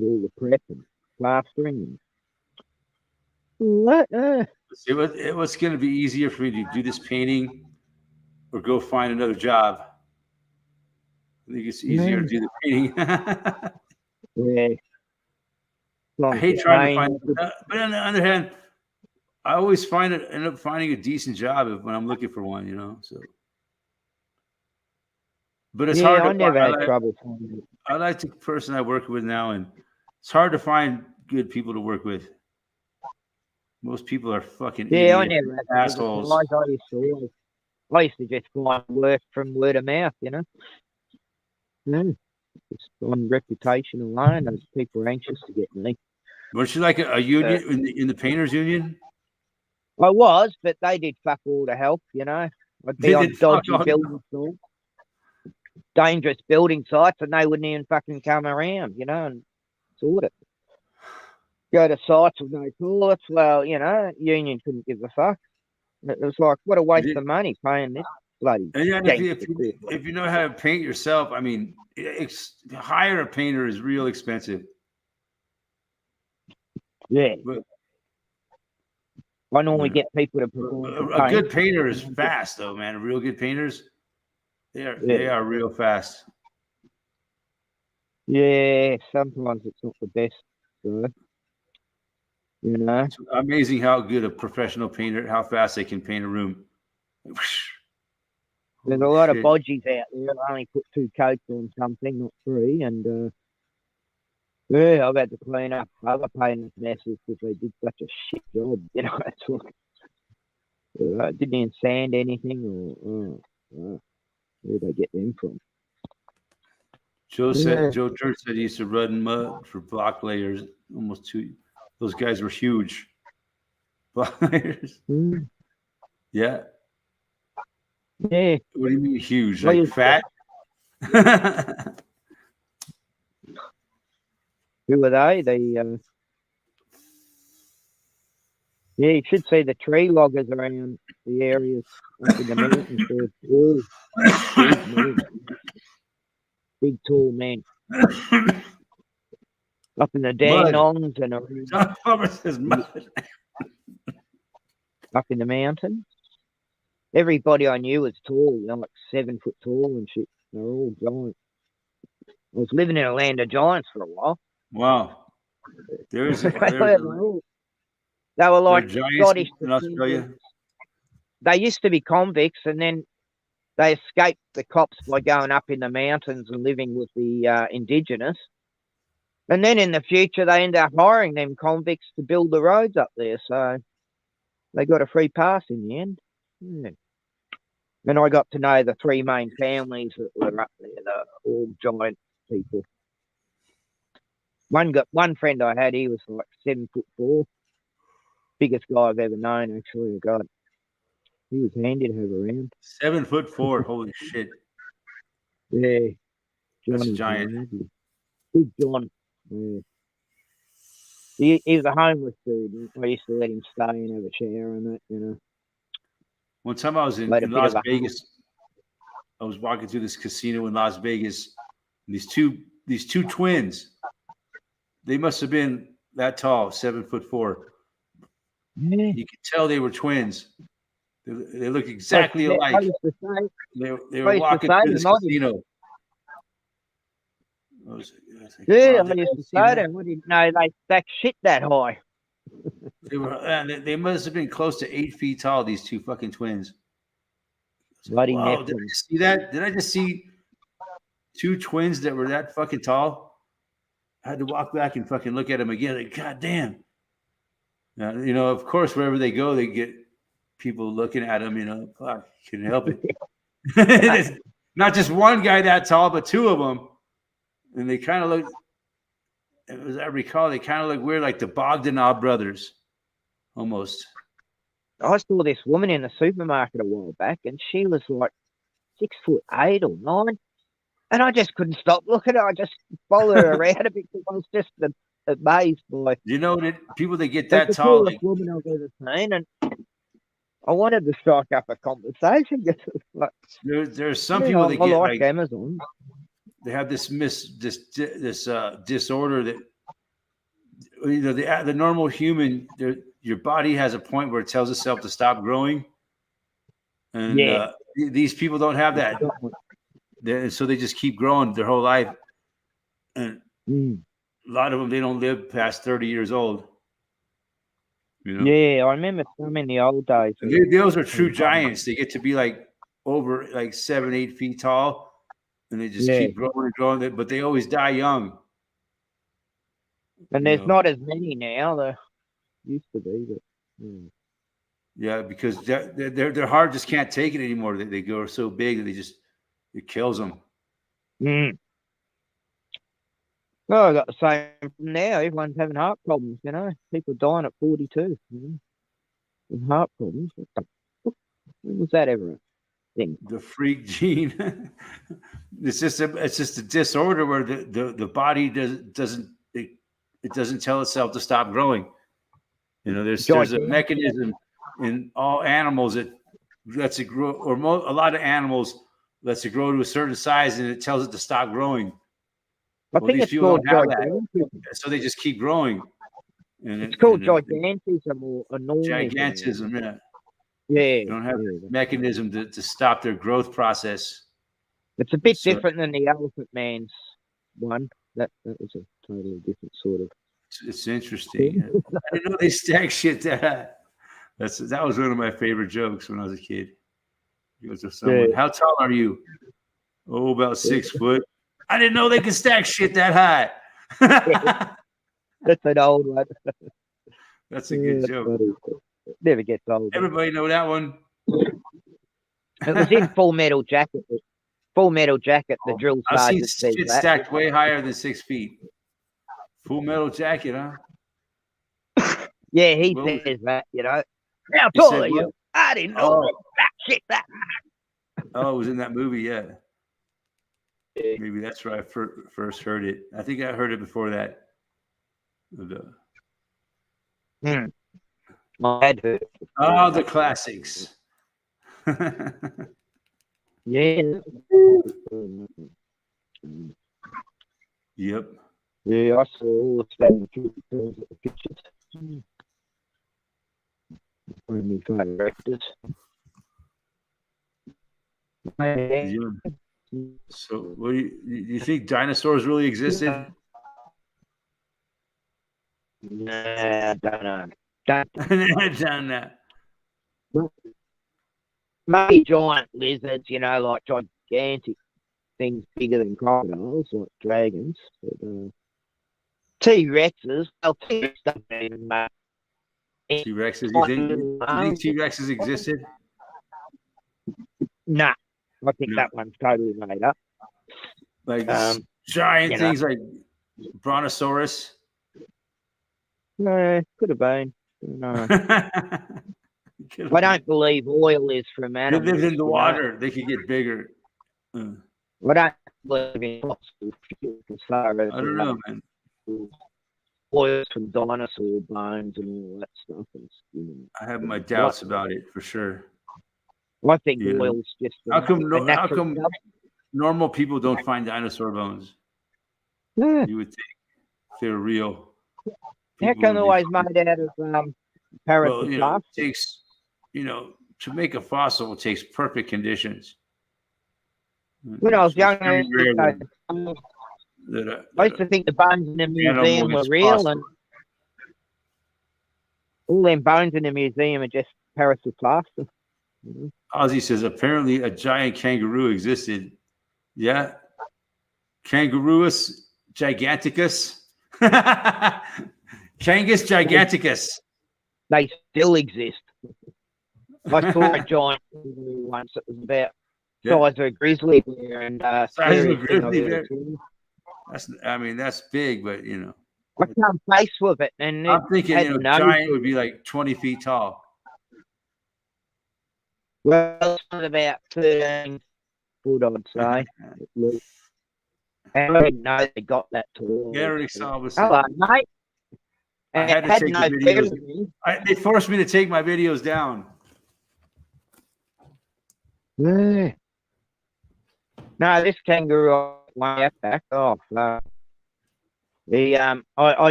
all the prep and plastering. What's going to be easier for me to do this painting or go find another job? I think it's easier to do the painting. Yeah. I hate trying to find, but on the other hand, I always end up finding a decent job when I'm looking for one, So, but it's hard. I never had trouble finding it. I like the person I work with now, and it's hard to find good people to work with. Most people are fucking idiots, I never had assholes. I used to always I used to just find work from word of mouth, you know. No, just on reputation alone, and people are anxious to get me. Weren't you like a union in the painters union? I was, but they did fuck all the help, you know. I'd be They on did fuck dodgy all the building sites, dangerous building sites, and they wouldn't even fucking come around, you know, and sort it. Go to sites with no toilets. Well, you know, union couldn't give a fuck. It was like, what a waste of money paying this bloody And yeah, gangster if you know how to paint yourself, I mean, hire a painter is real expensive. Yeah. But I normally get people to perform. a good painter is fast, though, man. Real good painters, they are real fast. Yeah, sometimes it's not the best, so, you know. It's amazing how good a professional painter, how fast they can paint a room. There's a lot of bodgies out there that only put 2 coats on something, not 3, and yeah, I've had to clean up other painters' messes because they did such a shit job, you know. It's like, didn't even sand anything, or where'd they get them from? Joe Dirt said he used to run mud for block layers. Almost 2. Those guys were huge. Block layers. Yeah. Yeah. What do you mean huge? Like fat? Who are they? Yeah, you should see the tree loggers around the areas up in the mountains. Big tall men. Up in the Dandenongs and around. John Palmer says mud. Up in the mountains. Everybody I knew was tall, you know, like 7 foot tall and shit. They're all giants. I was living in a land of giants for a while. Wow. They were like Scottish in Australia. They used to be convicts, and then they escaped the cops by going up in the mountains and living with the indigenous. And then in the future, they end up hiring them convicts to build the roads up there. So they got a free pass in the end. Yeah. And I got to know the 3 main families that were up there, all giant people. One friend I had, he was like 7'4", biggest guy I've ever known. Actually, God, he was handy to have around. 7'4", holy shit! Yeah, that's a giant. Big John. Yeah. He was a homeless dude. I used to let him stay and have a shower and that, you know. One time I was in Las Vegas. I was walking through this casino in Las Vegas. And these two twins. They must have been that tall, 7'4". Yeah. You could tell they were twins. They look exactly alike. I used to say, they were walking through this casino. I used to say them. I didn't know they stack shit that high. They must have been close to 8 feet tall. These 2 fucking twins. Bloody wow, did I see that? Did I just see 2 twins that were that fucking tall? I had to walk back and fucking look at them again. Like, God damn. Now, you know, of course, wherever they go, they get people looking at them. You know, fuck, couldn't help it. Not just one guy that tall, but 2 of them. And they kind of look, as I recall, they kind of look weird, like the Bogdanov brothers, almost. I saw this woman in the supermarket a while back, and she was like 6'8" or 9, and I just couldn't stop looking at her. I just followed her around a bit because I was just amazed by. You know that people that get that tall, like woman I've ever seen, and I wanted to strike up a conversation. Like, there's some people that get like Amazon. They have this disorder that, you know, the normal human, your body has a point where it tells itself to stop growing, and these people don't have that. So they just keep growing their whole life, and a lot of them, they don't live past 30 years old. You know? Yeah, I remember some in the old days. Those are true giants. They get to be like over like 7-8 feet tall. And they just keep growing and growing, but they always die young. And there's not as many now. There used to be, but Yeah, because their heart just can't take it anymore. They go so big that it kills them. Mm. Well, I got the same now. Everyone's having heart problems, you know. People dying at 42, you know, with heart problems. When was that ever a thing? The freak gene. It's just a disorder where the body doesn't tell itself to stop growing. You know, there's a mechanism in all animals that lets it grow, or a lot of animals lets it grow to a certain size, and it tells it to stop growing. I think it's called gigantism. So they just keep growing. And it's called gigantism or enormism. Gigantism, yeah. Yeah. They don't have a mechanism to stop their growth process. It's a bit different than the Elephant Man's one. That was a totally different sort of. It's interesting. I didn't know they stack shit that high. That was one of my favorite jokes when I was a kid. He goes to someone, "How tall are you?" "Oh, about 6 foot." "I didn't know they could stack shit that high." That's an old one. That's a good joke. It never gets old. Everybody know that one. It was in Full Metal Jacket. Full Metal Jacket, the drill sergeant says shit that. stacked way higher than 6 feet. Full Metal Jacket, huh? Yeah, he says that, you know. How tall are you? I didn't know that shit that high. Oh, it was in that movie, yeah. Maybe that's where I first heard it. I think I heard it before that. My head hurt. Oh, the classics. Yeah. Yep. Yeah, I saw all the pictures. One of my favorite actors. So, what do you think dinosaurs really existed? Nah, I don't know. I don't know. Maybe giant lizards, you know, like gigantic things bigger than crocodiles, like dragons. But, T-Rexes, well, T-Rex doesn't even T-Rexes, you think T-Rexes existed? Nah, I think that one's totally made up. Like giant things like Brontosaurus? No, could have been. No. I don't believe oil is from animals. They live in the water. They could get bigger. I don't believe in fossil fuels as far as I don't know, man. Oils from dinosaur bones and all that stuff. I have my doubts about it for sure. I think oil's just how come normal people don't find dinosaur bones? Yeah. You would think they're real. How come they're always made out of parasite? Well, it takes, to make a fossil, it takes perfect conditions. When I was younger, I used to think the bones in the museum were real, and all them bones in the museum are just parasite plaster. Ozzy says apparently a giant kangaroo existed. Yeah, Kangaroos giganticus. Kangus giganticus. They still exist. I saw a giant kangaroo once. It was about the size of a grizzly bear, and size of a grizzly bear. That's big, but I can't face with it. And I'm thinking, giant would be like 20 feet tall. Well, it's about 13 foot, I'd say. I didn't know they got that tall. Gary Salvas. Hello, mate. I had to take the videos. They forced me to take my videos down. Yeah. No, this kangaroo way back off. I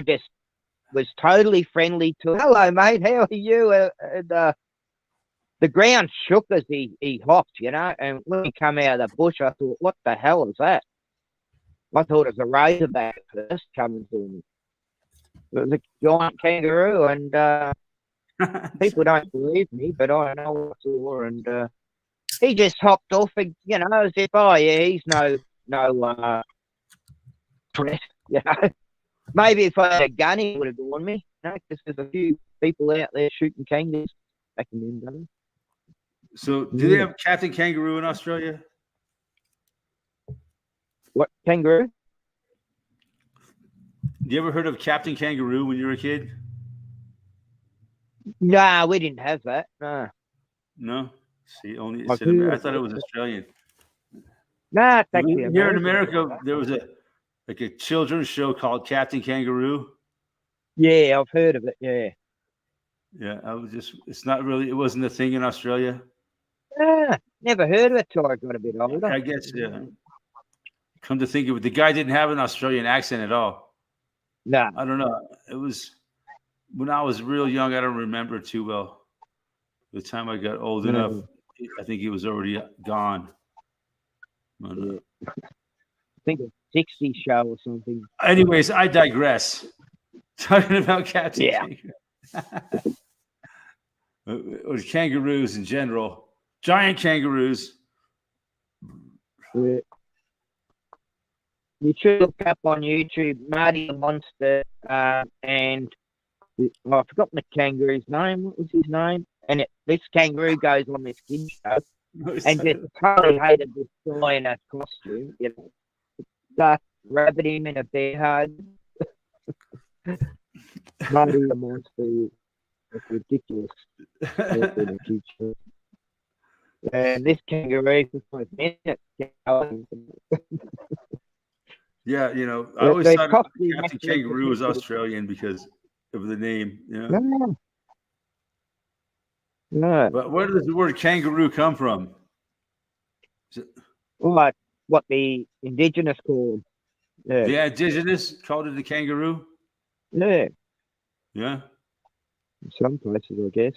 just was totally friendly to. Hello, mate. How are you? The ground shook as he hopped, and when he come out of the bush, I thought, what the hell is that? I thought it was a razorback first coming to me. It was a giant kangaroo, and people don't believe me, but I know what I saw, and he just hopped off, and, as if, he's no threat, Maybe if I had a gun, he would have gone me, because there's a few people out there shooting kangaroos. back in the day. So, do they have Captain Kangaroo in Australia? What, kangaroo? You ever heard of Captain Kangaroo when you were a kid? Nah, we didn't have that. Nah. No. See, only I it said I thought it was Australian. Nah, it's actually Here in American. America, there was a children's show called Captain Kangaroo. Yeah, I've heard of it. Yeah. Yeah, it's not really, it wasn't a thing in Australia. Never heard of it till I got a bit older. I guess, yeah. Come to think of it, the guy didn't have an Australian accent at all. Nah. I don't know. It was when I was real young. I don't remember too well. By the time I got old enough, I think he was already gone. Yeah. I think it's 60 show or something. Anyways, I digress. Talking about Captain Kangaroo. Or kangaroos in general. Giant kangaroos. Yeah. You should look up on YouTube Marty the Monster and I've forgotten the kangaroo's name. What was his name? And this kangaroo goes on this kid show and just totally hated this guy in that costume. You know, start rabbit him in a bear hug. Marty the Monster. It's ridiculous. And this kangaroo for 5 minutes. Yeah, you know, I always thought Captain Kangaroo was Australian because of the name. You know? No. But where does the word kangaroo come from? What the indigenous call? Yeah. The indigenous called it a kangaroo? Yeah. Yeah. In some places, I guess.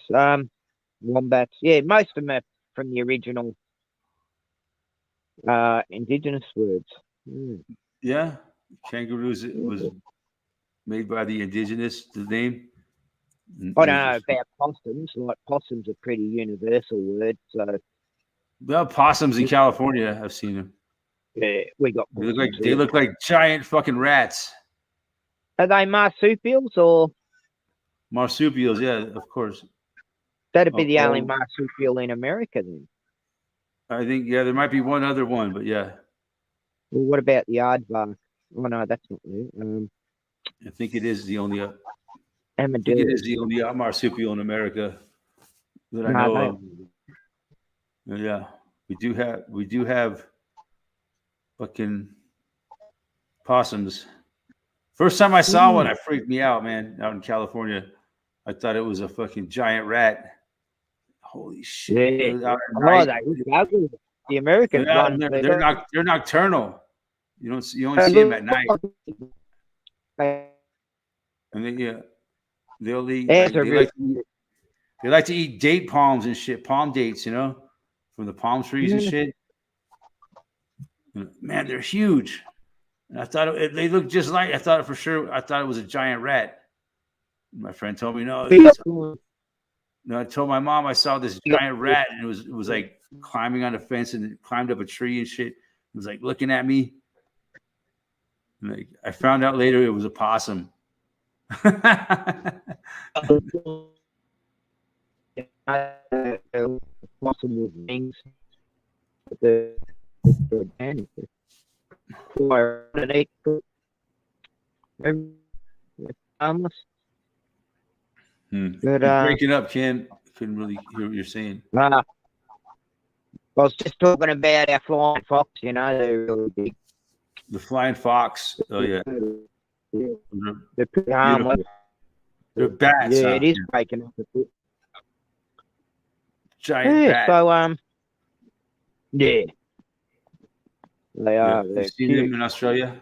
Wombats. Yeah, most of them are from the original indigenous words. Yeah. Kangaroos was made by the indigenous, the name. I don't know about possums. Like possums are pretty universal words. So well, possums in California, I've seen them. yeah, we got. They look like giant fucking rats. Are they marsupials or marsupials? Yeah, of course. That'd be the only marsupial in America then. I think there might be one other one, but yeah. Well, what about the aardvark? Oh no, that's not there. I think it is the only. I think it is the only marsupial in America that I know of. Yeah, we do have fucking possums. First time I saw one, it freaked me out, man. Out in California, I thought it was a fucking giant rat. Holy shit! Yeah. The Americans run. They're nocturnal. You only see them at night. And then they'll eat. They like to eat date palms and shit, palm dates, you know, from the palm trees and shit. Man, they're huge. And I thought they looked just like. I thought for sure. I thought it was a giant rat. My friend told me no. No, I told my mom I saw this giant rat, and it was like climbing on a fence and it climbed up a tree and shit. It was like looking at me. And like, I found out later it was a possum. Possum with wings. The harmless. But, you're breaking up, Ken. Couldn't really hear what you're saying. I was just talking about our flying fox, you know, they're really big. The flying fox. Oh, yeah. They're pretty harmless. They're bats. Yeah, it is breaking up a bit. Giant bat. So, yeah. They are. You've seen them in Australia?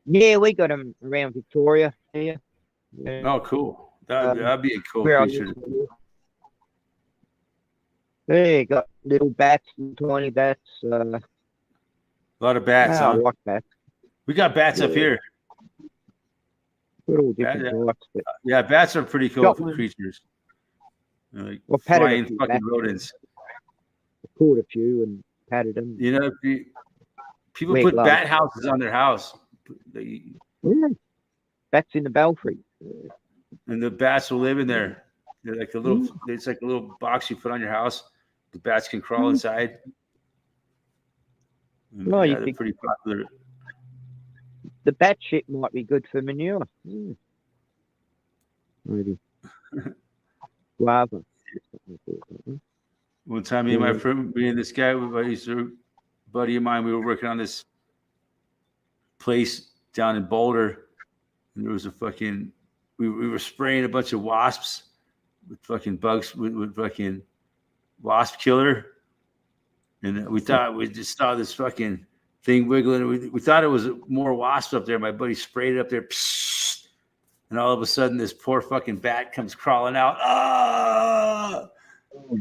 Yeah, we got them around Victoria here. Yeah. Oh, cool. That'd be a cool creature. Yeah, got little bats, tiny bats. A lot of bats. I like bats. We got bats up here. We're all different types. But yeah, bats are pretty cool creatures. Like flying fucking rodents. I caught a few and patted them. You know, people put bat houses on their house. Bats in the belfry. And the bats will live in there. They're like a little. It's like a little box you put on your house. The bats can crawl inside. And, Oh, you yeah, they're think pretty popular. the bat shit might be good for manure. Maybe. Guava. One time, me and this guy, buddy of mine, we were working on this place down in Boulder, and there was a fucking. We were spraying a bunch of wasps with fucking bugs with fucking wasp killer, and we just saw this fucking thing wiggling. We thought it was more wasps up there. My buddy sprayed it up there, and all of a sudden, this poor fucking bat comes crawling out. Ah!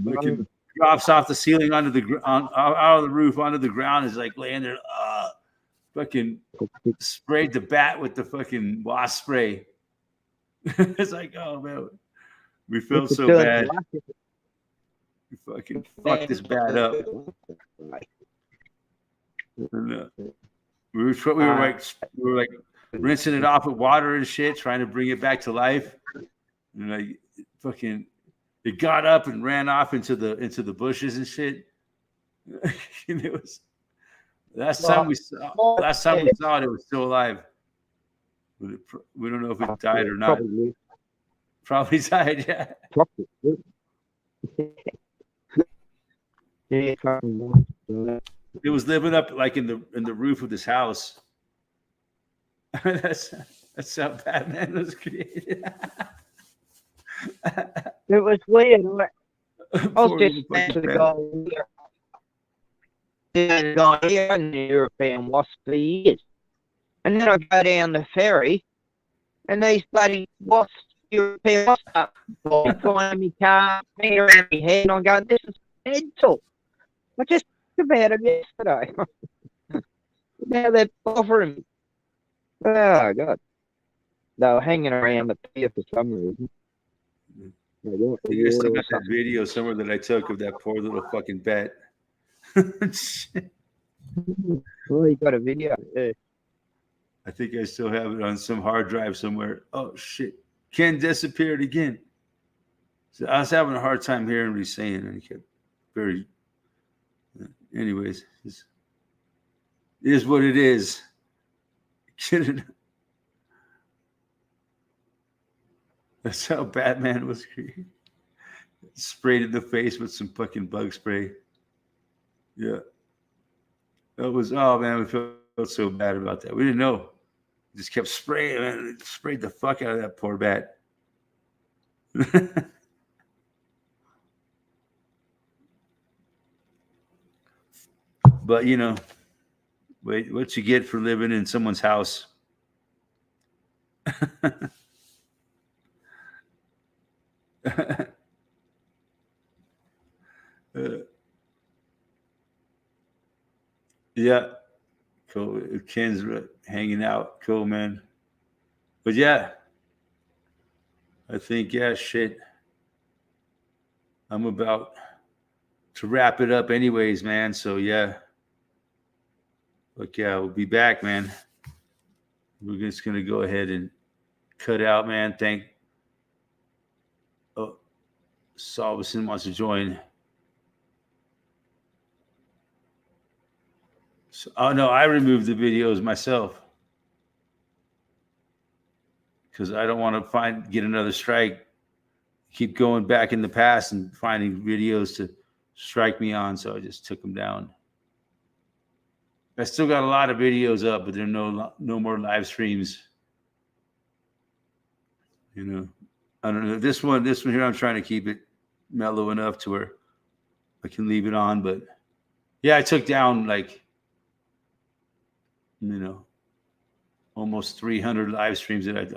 Fucking drops off the ceiling onto the out of the roof onto the ground. Is like laying there. Fucking sprayed the bat with the fucking wasp spray. It's like, oh man, we felt so bad. We fucking fucked this bat up. And, we were like rinsing it off with water and shit, trying to bring it back to life. And like fucking, it got up and ran off into the bushes and shit. And it was last time we saw it, it was still alive. We don't know if it died or not. Probably died, yeah. It was living up like in the roof of this house. That's how Batman was created. It was weird. I was just saying to the guy here in the European wasp for years. And then I go down the ferry, and these bloody wasps, European wasps, are flying me car, hanging around my head, and I'm going, this is mental. I just about them yesterday. Now they're bothering me. Oh, God. They were hanging around the pier for some reason. You guys still got that video somewhere that I took of that poor little fucking bat. Oh, you got a video. Yeah. I think I still have it on some hard drive somewhere. Oh shit. Ken disappeared again. So I was having a hard time hearing what he's saying, and he kept very anyways. It is what it is. That's how Batman was created. Sprayed in the face with some fucking bug spray. Yeah. That was, oh man, we felt so bad about that. We didn't know. Just kept spraying, man. It sprayed the fuck out of that poor bat. But you know, wait, what you get for living in someone's house. Yeah, cool. Ken's hanging out. Cool, man. But yeah, I think, yeah, shit. I'm about to wrap it up anyways, man. So yeah. Look, yeah, we'll be back, man. We're just going to go ahead and cut out, man. Salveson wants to join. So, oh, no, I removed the videos myself because I don't want to get another strike. Keep going back in the past and finding videos to strike me on, so I just took them down. I still got a lot of videos up, but there are no more live streams. You know, I don't know. This one here, I'm trying to keep it mellow enough to where I can leave it on. But yeah, I took down like, you know, almost 300 live streams that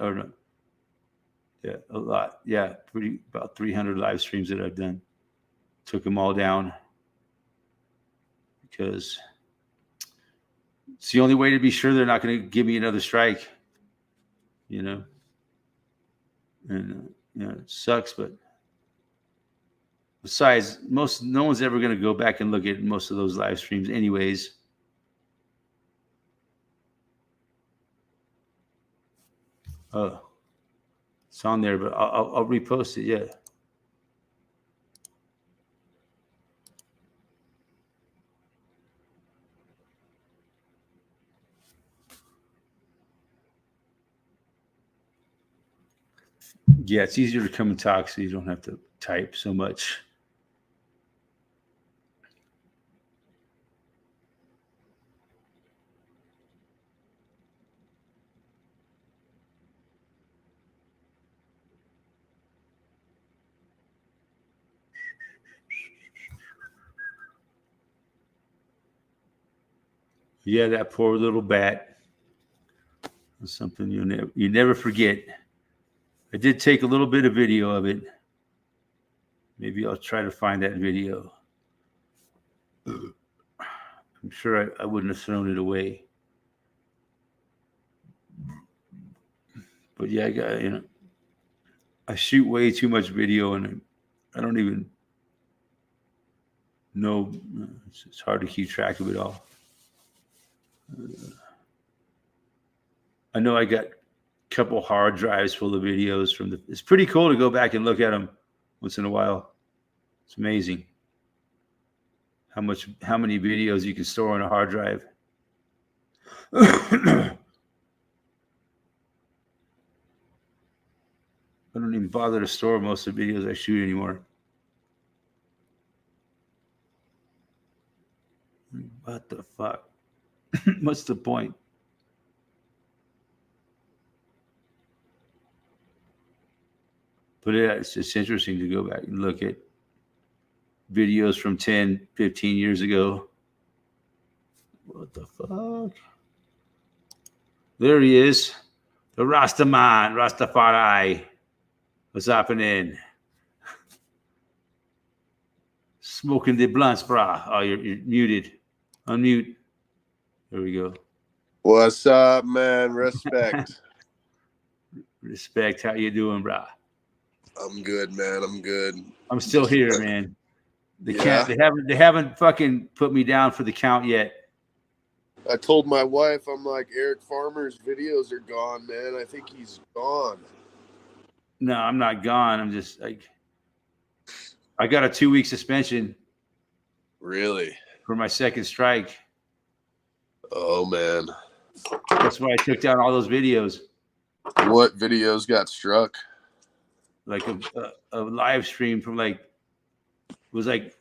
yeah, a lot. Yeah, about 300 live streams that I've done. Took them all down because it's the only way to be sure they're not going to give me another strike, you know. And you know, it sucks, but besides, no one's ever going to go back and look at most of those live streams, anyways. Oh, it's on there, but I'll repost it. Yeah. Yeah, it's easier to come and talk so you don't have to type so much. Yeah, that poor little bat. It's something you never forget. I did take a little bit of video of it. Maybe I'll try to find that video. I'm sure I wouldn't have thrown it away. But yeah, I shoot way too much video and I don't even know. It's hard to keep track of it all. I know I got a couple hard drives full of videos from it's pretty cool to go back and look at them once in a while. It's amazing how many videos you can store on a hard drive. I don't even bother to store most of the videos I shoot anymore. What the fuck? What's the point? But yeah, it's just interesting to go back and look at videos from 10, 15 years ago. What the fuck? There he is. The Rastaman, Rastafari. What's happening? Smoking the blunts, brah. Oh, you're muted. Unmute. There we go. What's up, man? Respect. Respect. How you doing, brah? I'm good, man. I'm good. I'm still here, man. They Yeah. can't. They haven't fucking put me down for the count yet. I told my wife, I'm like, Eric Farmer's videos are gone, man. I think he's gone. No, I'm not gone. I'm just like, I got a 2-week suspension Really? for my second strike. Oh, man. That's why I took down all those videos. What videos got struck? Like a live stream from it was like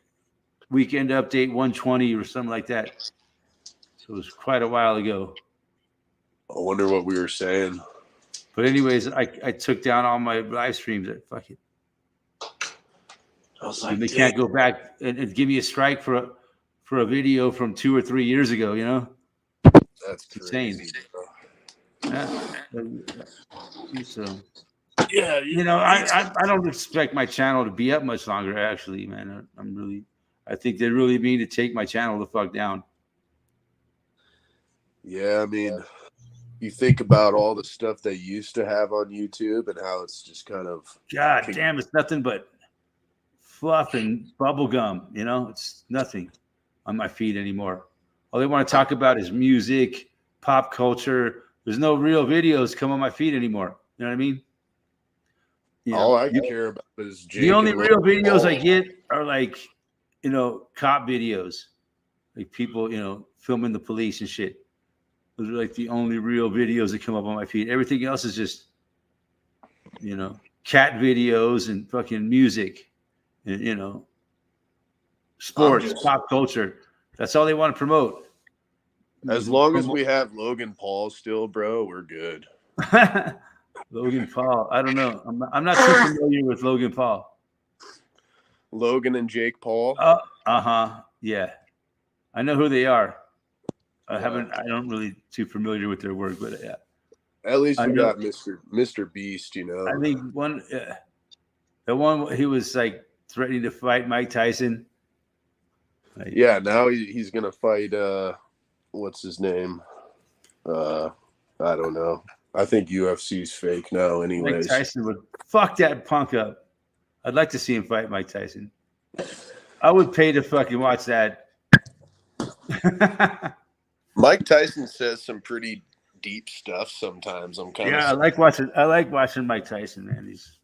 Weekend Update 120 or something like that. So it was quite a while ago. I wonder what we were saying. But anyways, I took down all my live streams. Fuck it. I was And like, they can't go back and give me a strike for a video from 2 or 3 years ago, you know? that's insane. crazy. Yeah. So, Yeah, you know, I don't expect my channel to be up much longer, actually, man. I think they really mean to take my channel the fuck down. Yeah, I mean, you think about all the stuff they used to have on YouTube and how it's just kind of. God damn, it's nothing but fluff and bubble gum, you know? It's nothing on my feed anymore. All they want to talk about is music, pop culture. There's no real videos come on my feed anymore. You know what I mean? You know, All I care about is Jake the only and real Logan videos Paul. I get are cop videos, like people, filming the police and shit. Those are like the only real videos that come up on my feed. Everything else is just, cat videos and fucking music and, sports, pop culture. That's all they want to promote. As long as we have Logan Paul still, bro, we're good. Logan Paul. I don't know. I'm not too familiar with Logan Paul. Logan and Jake Paul. Yeah. I know who they are. I don't really too familiar with their work, but yeah. At least we got Mr. Beast, I think the one he was like threatening to fight Mike Tyson. Yeah, now he's gonna fight what's his name? I don't know. I think UFC's fake now anyways. Mike Tyson would fuck that punk up. I'd like to see him fight Mike Tyson. I would pay to fucking watch that. Mike Tyson says some pretty deep stuff sometimes. I like watching Mike Tyson, man. He's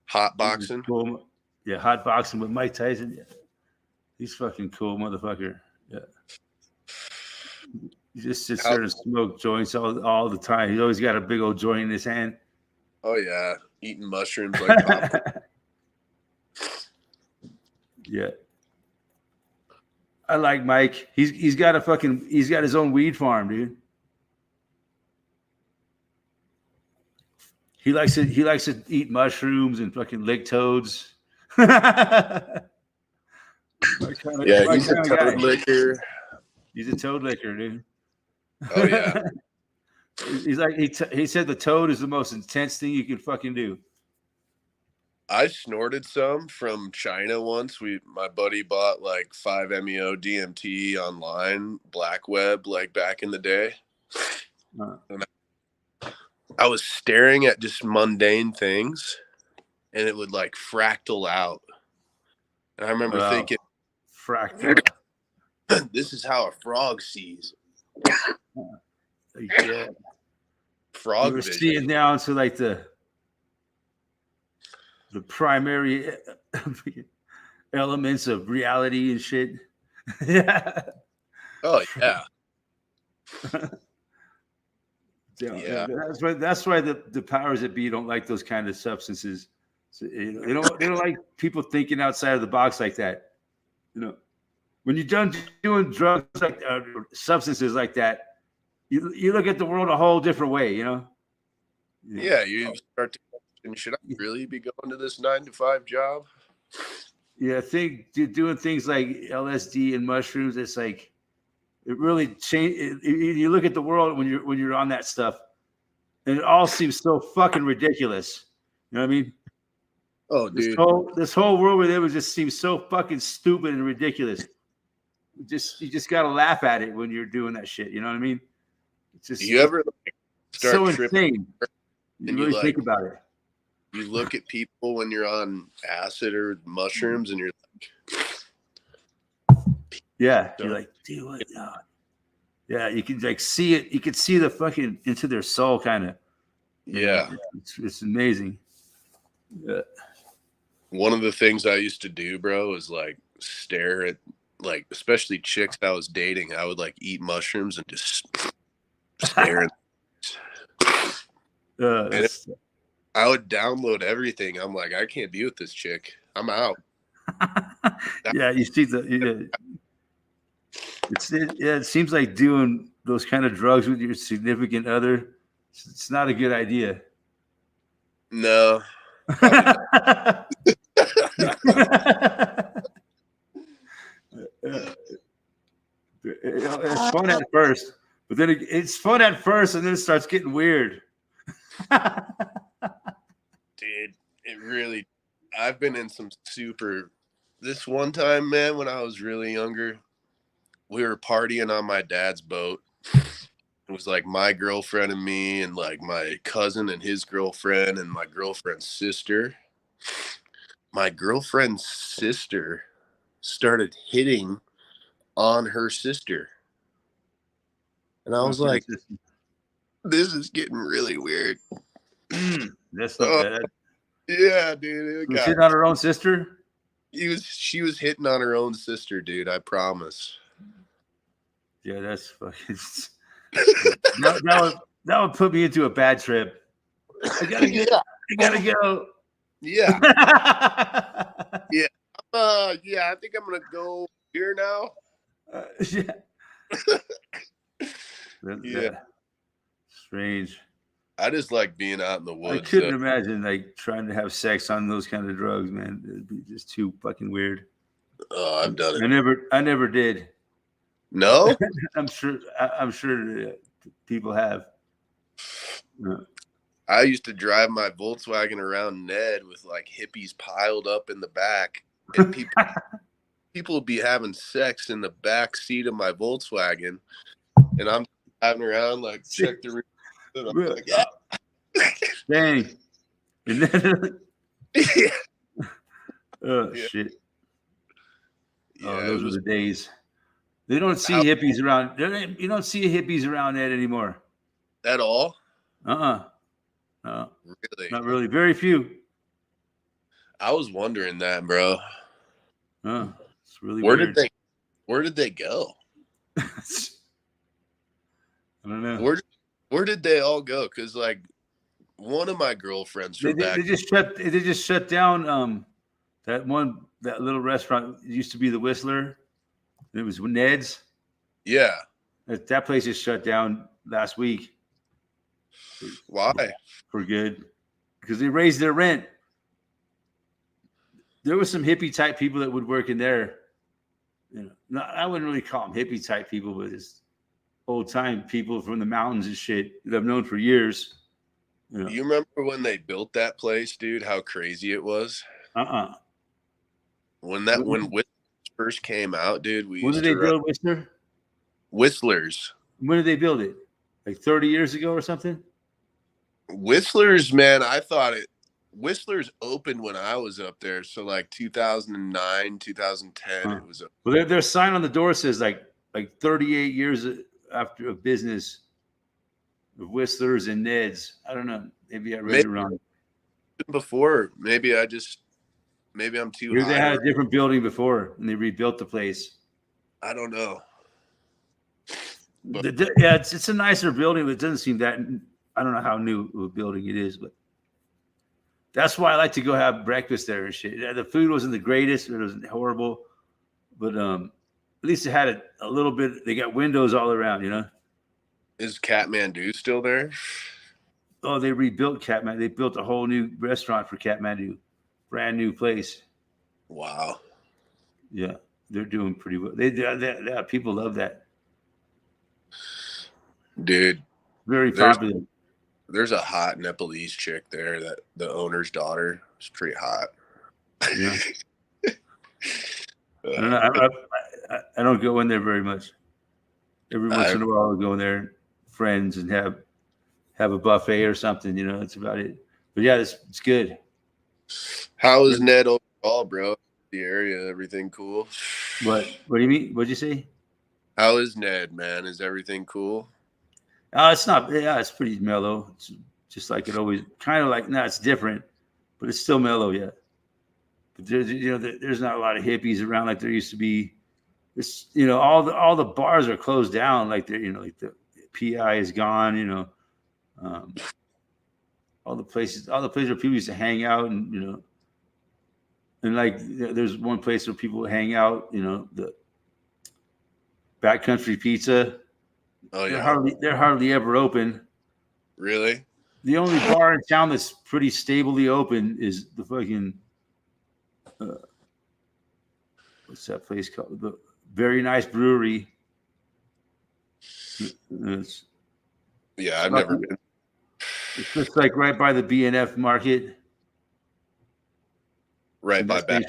hot boxing. Cool. Yeah, hot boxing with Mike Tyson. Yeah. He's fucking cool, motherfucker. Yeah. He just sits there and smoke joints all the time. He's always got a big old joint in his hand. Oh yeah. eating mushrooms like popcorn. Yeah. I like Mike. He's got his own weed farm, dude. He likes to eat mushrooms and fucking lick toads. Yeah, he's a toad licker. He's a toad licker, dude. Oh yeah. He's like he said the toad is the most intense thing you can fucking do. I snorted some from China once. My buddy bought like 5-MeO DMT online, black web, like back in the day. And I was staring at just mundane things, and it would like fractal out. And I remember thinking, fractal. This is how a frog sees. Yeah. Frog We're vision. seeing down to like the primary elements of reality and shit. Yeah. Oh yeah. Yeah. That's why the powers that be don't like those kind of substances. So, they don't like people thinking outside of the box like that. When you're done doing drugs like substances like that, you look at the world a whole different way. Yeah, you start to question, should I really be going to this 9-to-5 job? Yeah, I think doing things like LSD and mushrooms, it's like it really changed. You look at the world when you're on that stuff, and it all seems so fucking ridiculous. You know what I mean? Oh, dude, this whole world with it just seems so fucking stupid and ridiculous. You just gotta laugh at it when you're doing that shit. You know what I mean? It's just you ever start so tripping insane. You really think about it. You look at people when you're on acid or mushrooms, and you're like, yeah, you're like, dude, what? No. Yeah, you can like see it. You can see the fucking into their soul, kind of. Yeah, it's amazing. Yeah. One of the things I used to do, bro, is like stare at like, especially chicks I was dating. I would like eat mushrooms and just stare. And I would download everything. I'm like, I can't be with this chick. I'm out. Yeah, you see it seems like doing those kind of drugs with your significant other. It's not a good idea. No. It's fun at first, but then it's fun at first, and then it starts getting weird. Dude, it really. I've been in some super. This one time, man, when I was really younger, we were partying on my dad's boat. It was like my girlfriend and me, and like my cousin and his girlfriend, and my girlfriend's sister. My girlfriend's sister started hitting on her sister. And I was like, this is getting really weird. That's not bad. Yeah, dude. Was hitting on her own sister? She was hitting on her own sister, dude. I promise. Yeah, that's fucking. that would put me into a bad trip. I gotta go. Yeah. Yeah. Yeah. I think I'm gonna go here now. Yeah. Strange. I just like being out in the woods. I couldn't imagine like trying to have sex on those kind of drugs, man. It'd be just too fucking weird. Oh, I've done it. I never did. No? I'm sure people have. I used to drive my Volkswagen around Ned with like hippies piled up in the back, and people would be having sex in the back seat of my Volkswagen, and I'm driving around like check the rear. Like, yeah. Dang. Yeah. Oh shit. Yeah, Oh, those were the days. They don't see hippies around. You don't see hippies around that anymore. At all? No, Really? not really. Very few. I was wondering that, bro. It's really Where weird. did they go? I don't know. Where did they all go? Because like one of my girlfriends They, from they, back. they just shut down that little restaurant. It used to be the Whistler. It was Ned's. Yeah. That place just shut down last week Why? for good because they raised their rent. There was some hippie type people that would work in there. I wouldn't really call them hippie type people, but it's old time people from the mountains and shit that I've known for years. You remember when they built that place, dude? How crazy it was. When Whistler first came out, dude, when did they build Whistler? Whistlers. When did they build it? Like 30 years ago or something? Whistlers, man, Whistlers opened when I was up there. So like 2009, 2010, it was. Well, their sign on the door says like 38 years after a business of Whistlers and Ned's. I don't know. Maybe I read it wrong. Before, maybe I'm too high. They had a different building before and they rebuilt the place. I don't know. Yeah, it's a nicer building, but it doesn't seem that. I don't know how new of a building it is, but that's why I like to go have breakfast there and shit. The food wasn't the greatest; it was horrible, but at least it had a little bit. They got windows all around, Is Kathmandu still there? Oh, they rebuilt Kathmandu. They built a whole new restaurant for Kathmandu, brand new place. Wow. Yeah, they're doing pretty well. They people love that. Dude, very popular. There's a hot Nepalese chick there that the owner's daughter is pretty hot. Yeah. I don't know. I don't go in there very much. Every once in a while, I'll go in there, friends, and have a buffet or something. That's about it. But yeah, it's good. How is Ned overall, bro? The area, everything cool? What do you mean? What'd you say? How is Ned, man? Is everything cool? It's not. Yeah, it's pretty mellow. It's just like it always. Kind of like it's different, but it's still mellow. Yeah. But there's not a lot of hippies around like there used to be. It's all the bars are closed down. Like like the PI is gone. All the places where people used to hang out and and like there's one place where people hang out. The Backcountry Pizza. Oh yeah, they're hardly ever open. Really? The only bar in town that's pretty stably open is the fucking what's that place called? The Very Nice Brewery. Yeah, I've never been. It's just like right by the BNF Market. Right by back.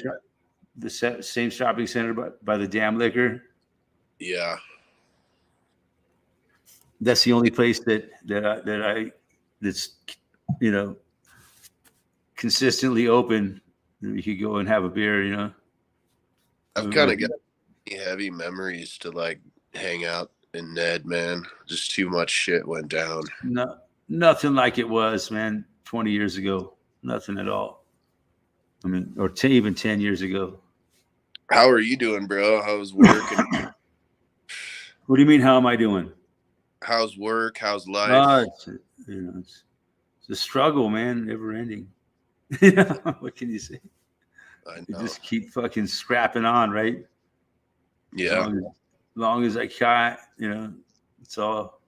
The same shopping center by the Damn Liquor. Yeah. That's the only place that's consistently open. You could go and have a beer. I've kind of got heavy memories to like hang out in Ned, man. Just too much shit went down. No, nothing like it was, man. 20 years ago, nothing at all. I mean, or even 10 years ago. How are you doing, bro? How's work? What do you mean? How am I doing? How's work? How's life? It's a struggle, man. Never ending. What can you say? I know. You just keep fucking scrapping on, right? Yeah. Long as I can, it's all.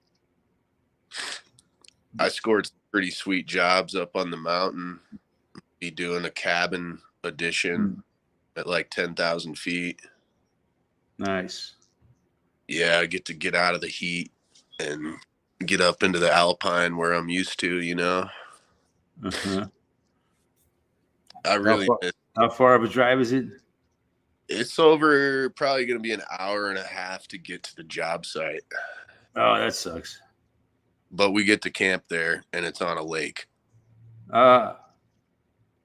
I scored some pretty sweet jobs up on the mountain. Be doing a cabin addition at like 10,000 feet. Nice. Yeah, I get out of the heat and get up into the alpine where I'm used to, Uh-huh. I really. How far of a drive is it? It's probably going to be an hour and a half to get to the job site. Oh, that sucks. But we get to camp there, and it's on a lake.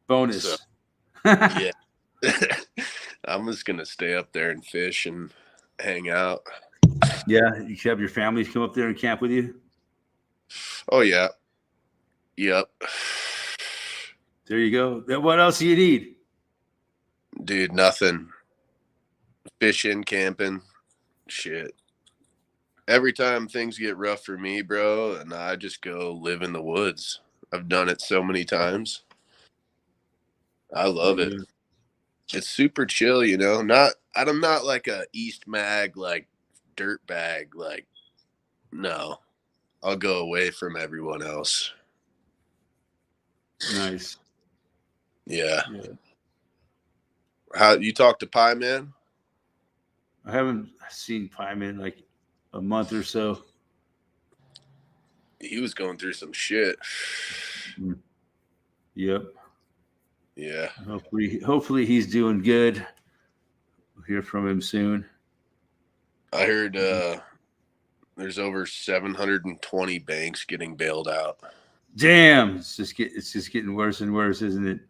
Bonus. So, yeah. I'm just going to stay up there and fish and hang out. Yeah, you should have your family come up there and camp with you. Oh, yeah. Yep. There you go. What else do you need? Dude, nothing. Fishing, camping, shit. Every time things get rough for me, bro, and I just go live in the woods. I've done it so many times. I love it. It's super chill, you know. I'm not like a East Mag like dirt bag. Like, no, I'll go away from everyone else. Nice. Yeah. Yeah. How you talk to Pie Man? I haven't seen Pyman in like a month or so. He was going through some shit. Yep. Yeah. Hopefully he's doing good. We'll hear from him soon. I heard there's over 720 banks getting bailed out. Damn, it's just getting worse and worse, isn't it?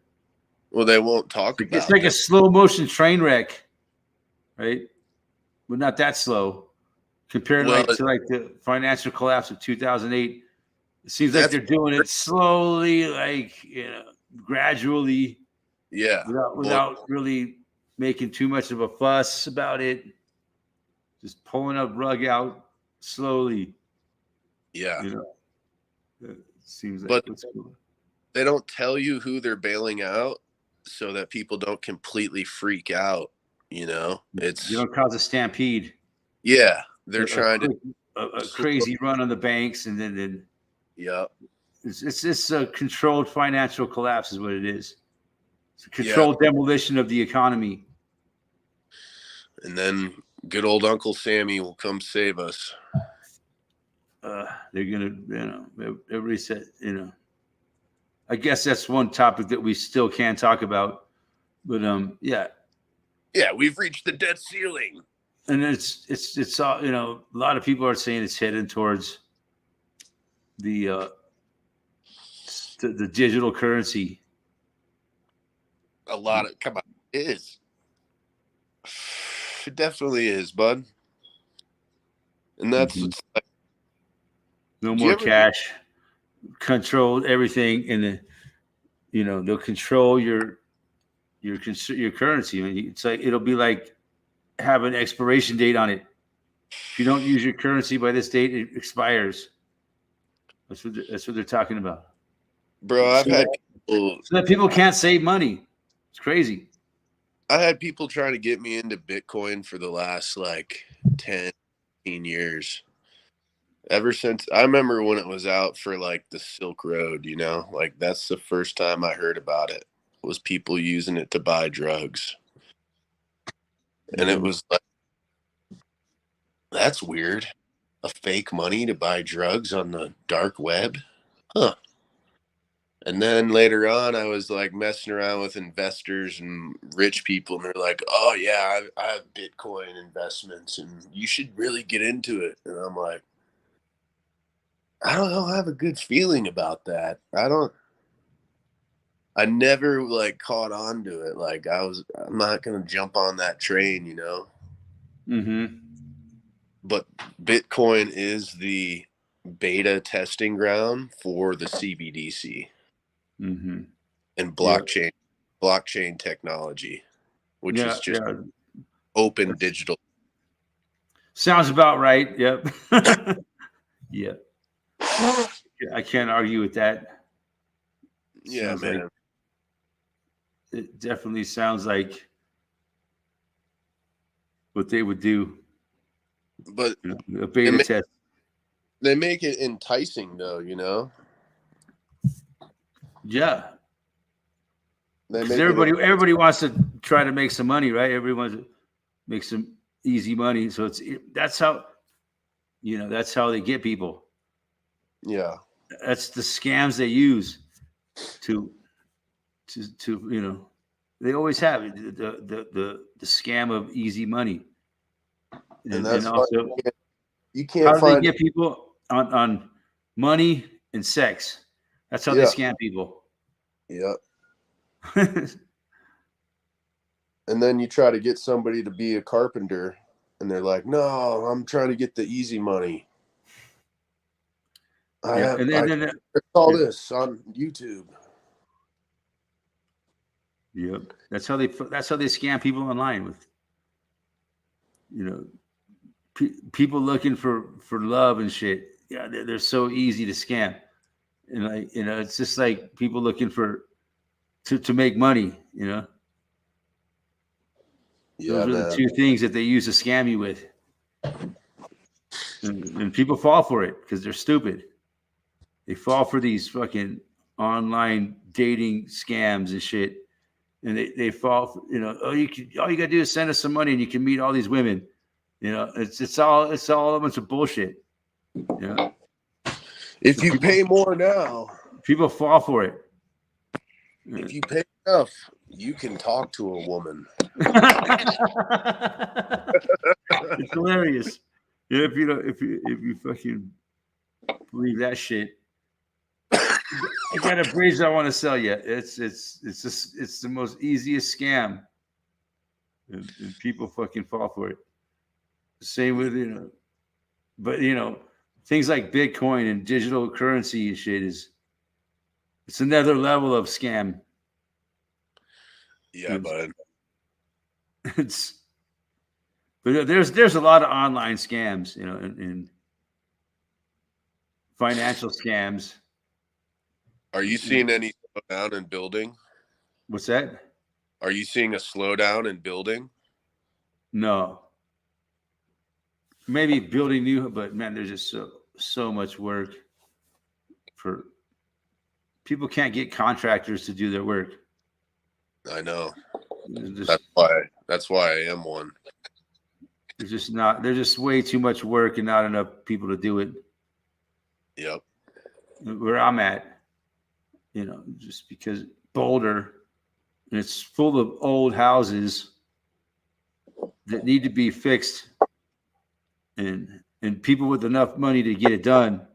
Well, they won't talk about It's like a slow motion train wreck, right? But not that slow compared to like the financial collapse of 2008. It seems like they're doing it slowly, like, gradually. Yeah. Without really making too much of a fuss about it. Just pulling a rug out slowly. Yeah. It seems like but what's cool. They don't tell you who they're bailing out so that people don't completely freak out. You don't cause a stampede. Yeah. They're trying to a crazy run on the banks, and then yeah. It's a controlled financial collapse is what it is. It's a controlled demolition of the economy. And then good old Uncle Sammy will come save us. They're gonna, everybody said, I guess that's one topic that we still can't talk about. But yeah, we've reached the debt ceiling. And it's all, a lot of people are saying it's heading towards the digital currency. Come on, it is. It definitely is, bud. And that's like, no more cash, control everything, and they'll control your currency. I mean, it's like it'll be like have an expiration date on it. If you don't use your currency by this date, it expires. That's what they're talking about, bro. I've had people so that people can't save money. It's crazy. I had people trying to get me into Bitcoin for the last like 10, 15 years. Ever since I remember when it was out for like the Silk Road, like that's the first time I heard about it, was people using it to buy drugs. And it was like, that's weird. A fake money to buy drugs on the dark web? Huh. And then later on, I was like messing around with investors and rich people, and they're like, oh, yeah, I have Bitcoin investments, and you should really get into it. And I'm like, I don't have a good feeling about that. I never like caught on to it. Like I'm not going to jump on that train, Mm-hmm. But Bitcoin is the beta testing ground for the CBDC. Mm-hmm. And blockchain technology, which is just open digital. Sounds about right. Yep. Yeah. I can't argue with that. Yeah, man. It definitely sounds like what they would do. But a beta test. They make it enticing, though. Yeah. Everybody wants to try to make some money, right? Everyone wants to make some easy money. So that's how they get people. Yeah. That's the scams they use to they always have the scam of easy money. And that's also you can't how do find they get people on money and sex. That's how they scam people. Yep. And then you try to get somebody to be a carpenter, and they're like, no, I'm trying to get the easy money. I saw this on YouTube. Yep. That's how they scam people online with, people looking for love and shit. Yeah, they're so easy to scam. And like, it's just like people looking to make money, Yeah, Those are the man. two things that they use to scam you with. And people fall for it because they're stupid. They fall for these fucking online dating scams and shit. And they fall for, all you gotta do is send us some money and you can meet all these women. It's all a bunch of bullshit. If you pay more now, People fall for it. if you pay enough, you can talk to a woman. It's hilarious. Yeah, if you fucking believe that shit. I got a bridge I want to sell you. It's the most easiest scam. And people fucking fall for it. Same with, but things like Bitcoin and digital currency and shit it's another level of scam. Yeah, bud. But there's a lot of online scams, and financial scams. Are you seeing any slowdown in building? What's that? Are you seeing a slowdown in building? No. Maybe building new, but man, there's just so much work for people can't get contractors to do their work. I know. Just, That's why I am one. there's just way too much work and not enough people to do it. Yep. Where I'm at, just because Boulder, and it's full of old houses that need to be fixed, and people with enough money to get it done,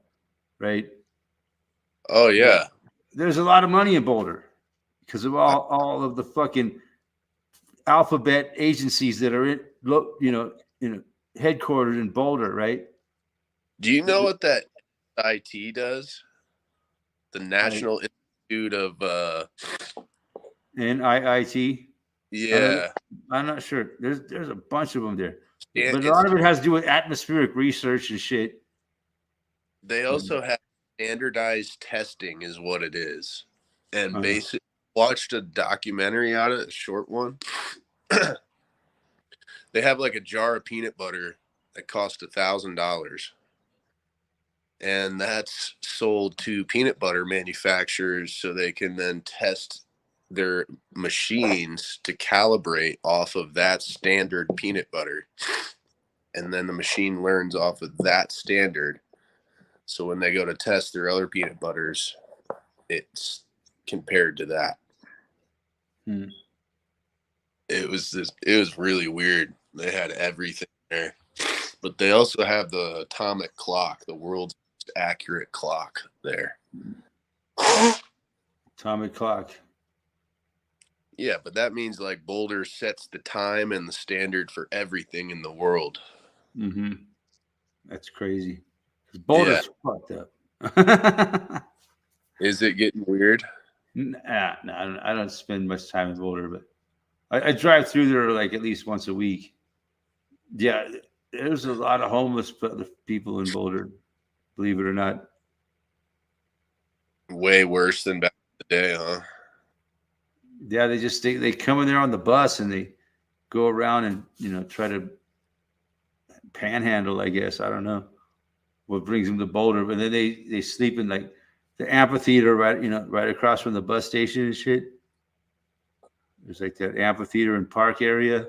right? Oh yeah. There's a lot of money in Boulder because of all of the fucking alphabet agencies that are headquartered in Boulder, right? Do you know what that IT does? The National Institute of NIIT. Yeah. I'm not sure. There's a bunch of them there, Yeah, but a lot of it has to do with atmospheric research and shit. They also have standardized testing, is what it is. And Uh-huh. basically, watched a documentary on it, a short one. They have like a jar of peanut butter that costs $1,000. And that's sold to peanut butter manufacturers so they can then test their machines to calibrate off of that standard peanut butter. And then the machine learns off of that standard. So when they go to test their other peanut butters, it's compared to that. It was really weird. They had everything there. But they also have the atomic clock, the world's most accurate clock there. Atomic clock. Yeah, but that means like Boulder sets the time and the standard for everything in the world. Mm-hmm. That's crazy. Because Boulder's fucked up. Is it getting weird? Nah, I don't spend much time in Boulder, but I drive through there like at least once a week. Yeah, there's a lot of homeless people in Boulder, believe it or not. Way worse than back in the day, huh? Yeah, they come in there on the bus and they go around and try to panhandle, I guess. I don't know what brings them to Boulder, but then they sleep in like the amphitheater right across from the bus station and shit. There's like that amphitheater and park area.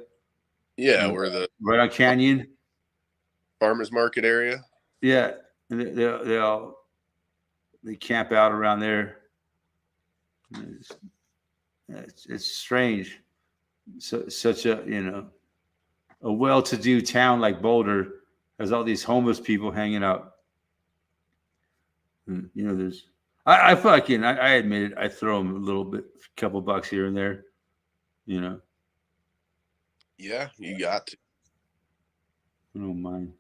Yeah, where the right on Canyon farmers market area. Yeah, and they camp out around there. It's strange. So such a a well-to-do town like Boulder has all these homeless people hanging out. And, there's I admit it. I throw them a little bit, a couple bucks here and there. Yeah, you got to. I don't mind.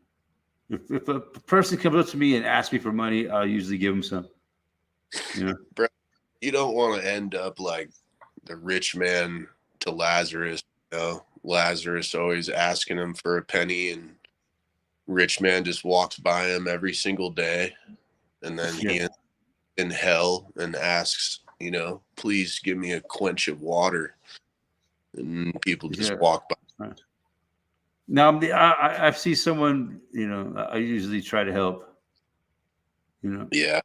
If a person comes up to me and asks me for money, I'll usually give them some. Bro, you don't want to end up like the rich man to Lazarus. Lazarus always asking him for a penny, and rich man just walks by him every single day, and then he ends up in hell and asks, you know, please give me a quench of water, and people just walk by. Now I see someone, you know, I usually try to help, you know. Yeah.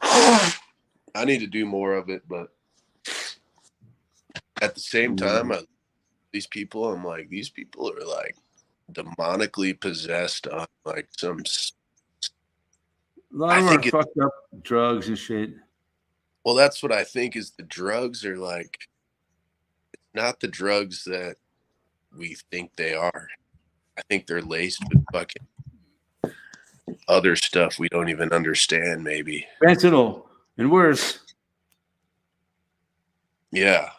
I need to do more of it, but at the same time, these people, I'm like, these people are like demonically possessed on like some. A lot of them are fucked up drugs and shit. Well, that's what I think is the drugs are like, it's not the drugs that we think they are. I think they're laced with fucking other stuff we don't even understand, maybe. Fentanyl and worse. Yeah.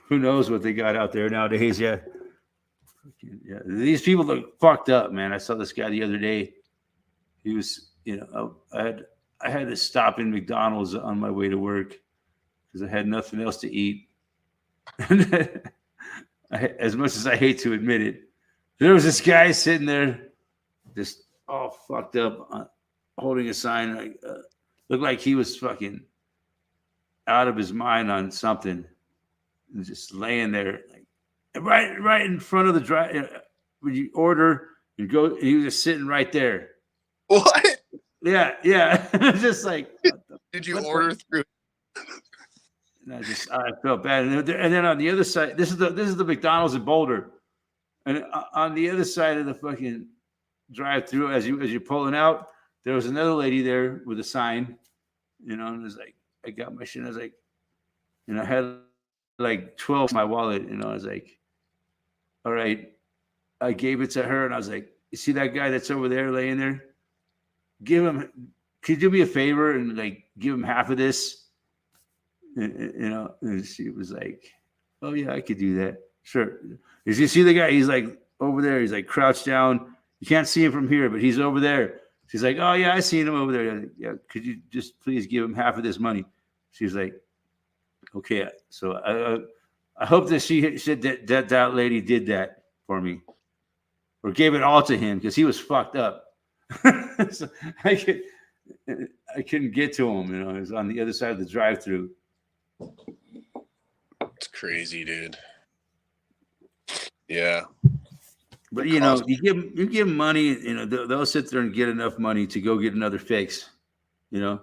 Who knows what they got out there nowadays? Yeah. Yeah. These people look fucked up, man. I saw this guy the other day. He was, you know, I had to stop in McDonald's on my way to work because I had nothing else to eat. As much as I hate to admit it, there was this guy sitting there, just all fucked up, holding a sign. Like, looked like he was fucking out of his mind on something, and just laying there, like, right in front of the drive. When you order and go, he was just sitting right there. What? Yeah. Just like, did you order through? And I felt bad. And then on the other side, this is the McDonald's in Boulder, and on the other side of the fucking drive-through, as you're pulling out, there was another lady there with a sign, you know, and it was like, I got my shit. I was like, you know, I had like 12 in my wallet, you know. I was like, all right. I gave it to her, and I was like, you see that guy that's over there laying there? Give him, could you do me a favor and like give him half of this? You know, and she was like, oh yeah, I could do that. Sure. Did you see the guy? He's like over there. He's like crouched down. You can't see him from here, but he's over there. She's like, oh yeah, I seen him over there. Like, yeah, could you just please give him half of this money? She's like, okay. So I hope that she said that lady did that for me, or gave it all to him because he was fucked up. So I couldn't get to him. You know, he was on the other side of the drive-through. It's crazy, dude. Yeah. But you know, you give them money, you know, they'll sit there and get enough money to go get another fix. You know,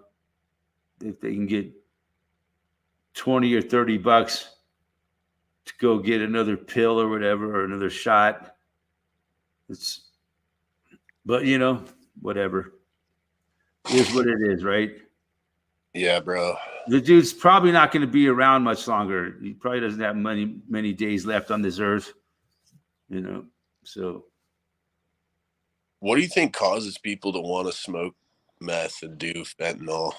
if they can get $20 or $30 to go get another pill or whatever, or another shot. But you know, whatever. It is what it is, right? Yeah, bro. The dude's probably not going to be around much longer. He probably doesn't have many days left on this earth, you know. So, what do you think causes people to want to smoke meth and do fentanyl?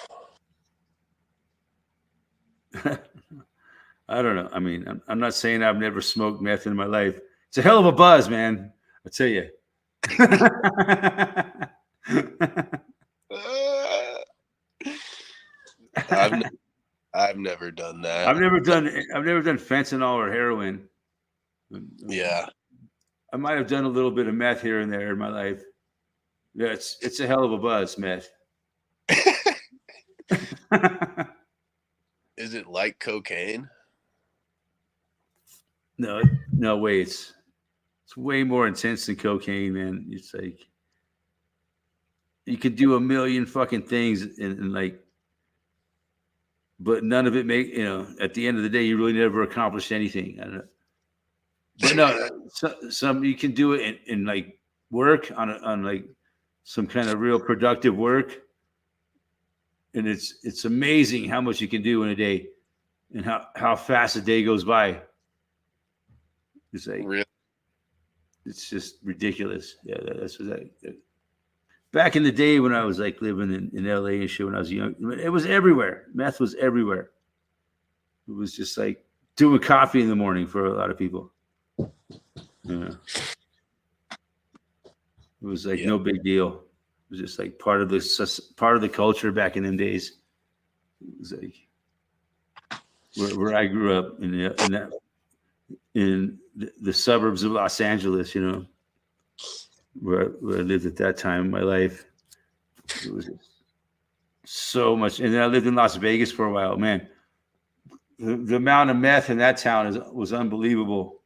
I don't know. I mean, I'm not saying I've never smoked meth in my life. It's a hell of a buzz, man. I tell you. I've never done that. I've never done fentanyl or heroin. Yeah. I might have done a little bit of meth here and there in my life. Yeah, it's a hell of a buzz, meth. Is it like cocaine? No way. It's way more intense than cocaine, man. It's like you could do a million fucking things and like, but none of it at the end of the day, you really never accomplished anything. I don't know. But no, some you can do it in like work on like some kind of real productive work. And it's amazing how much you can do in a day and how fast a day goes by. It's like, really? It's just ridiculous. Yeah, that's what back in the day when I was like living in LA and shit when I was young, it was everywhere. Meth was everywhere. It was just like doing coffee in the morning for a lot of people. Yeah. It was like no big deal. It was just like part of the culture back in them days. It was like where I grew up in the suburbs of Los Angeles, you know, where I lived at that time in my life. It was so much. And then I lived in Las Vegas for a while. Man, the amount of meth in that town was unbelievable.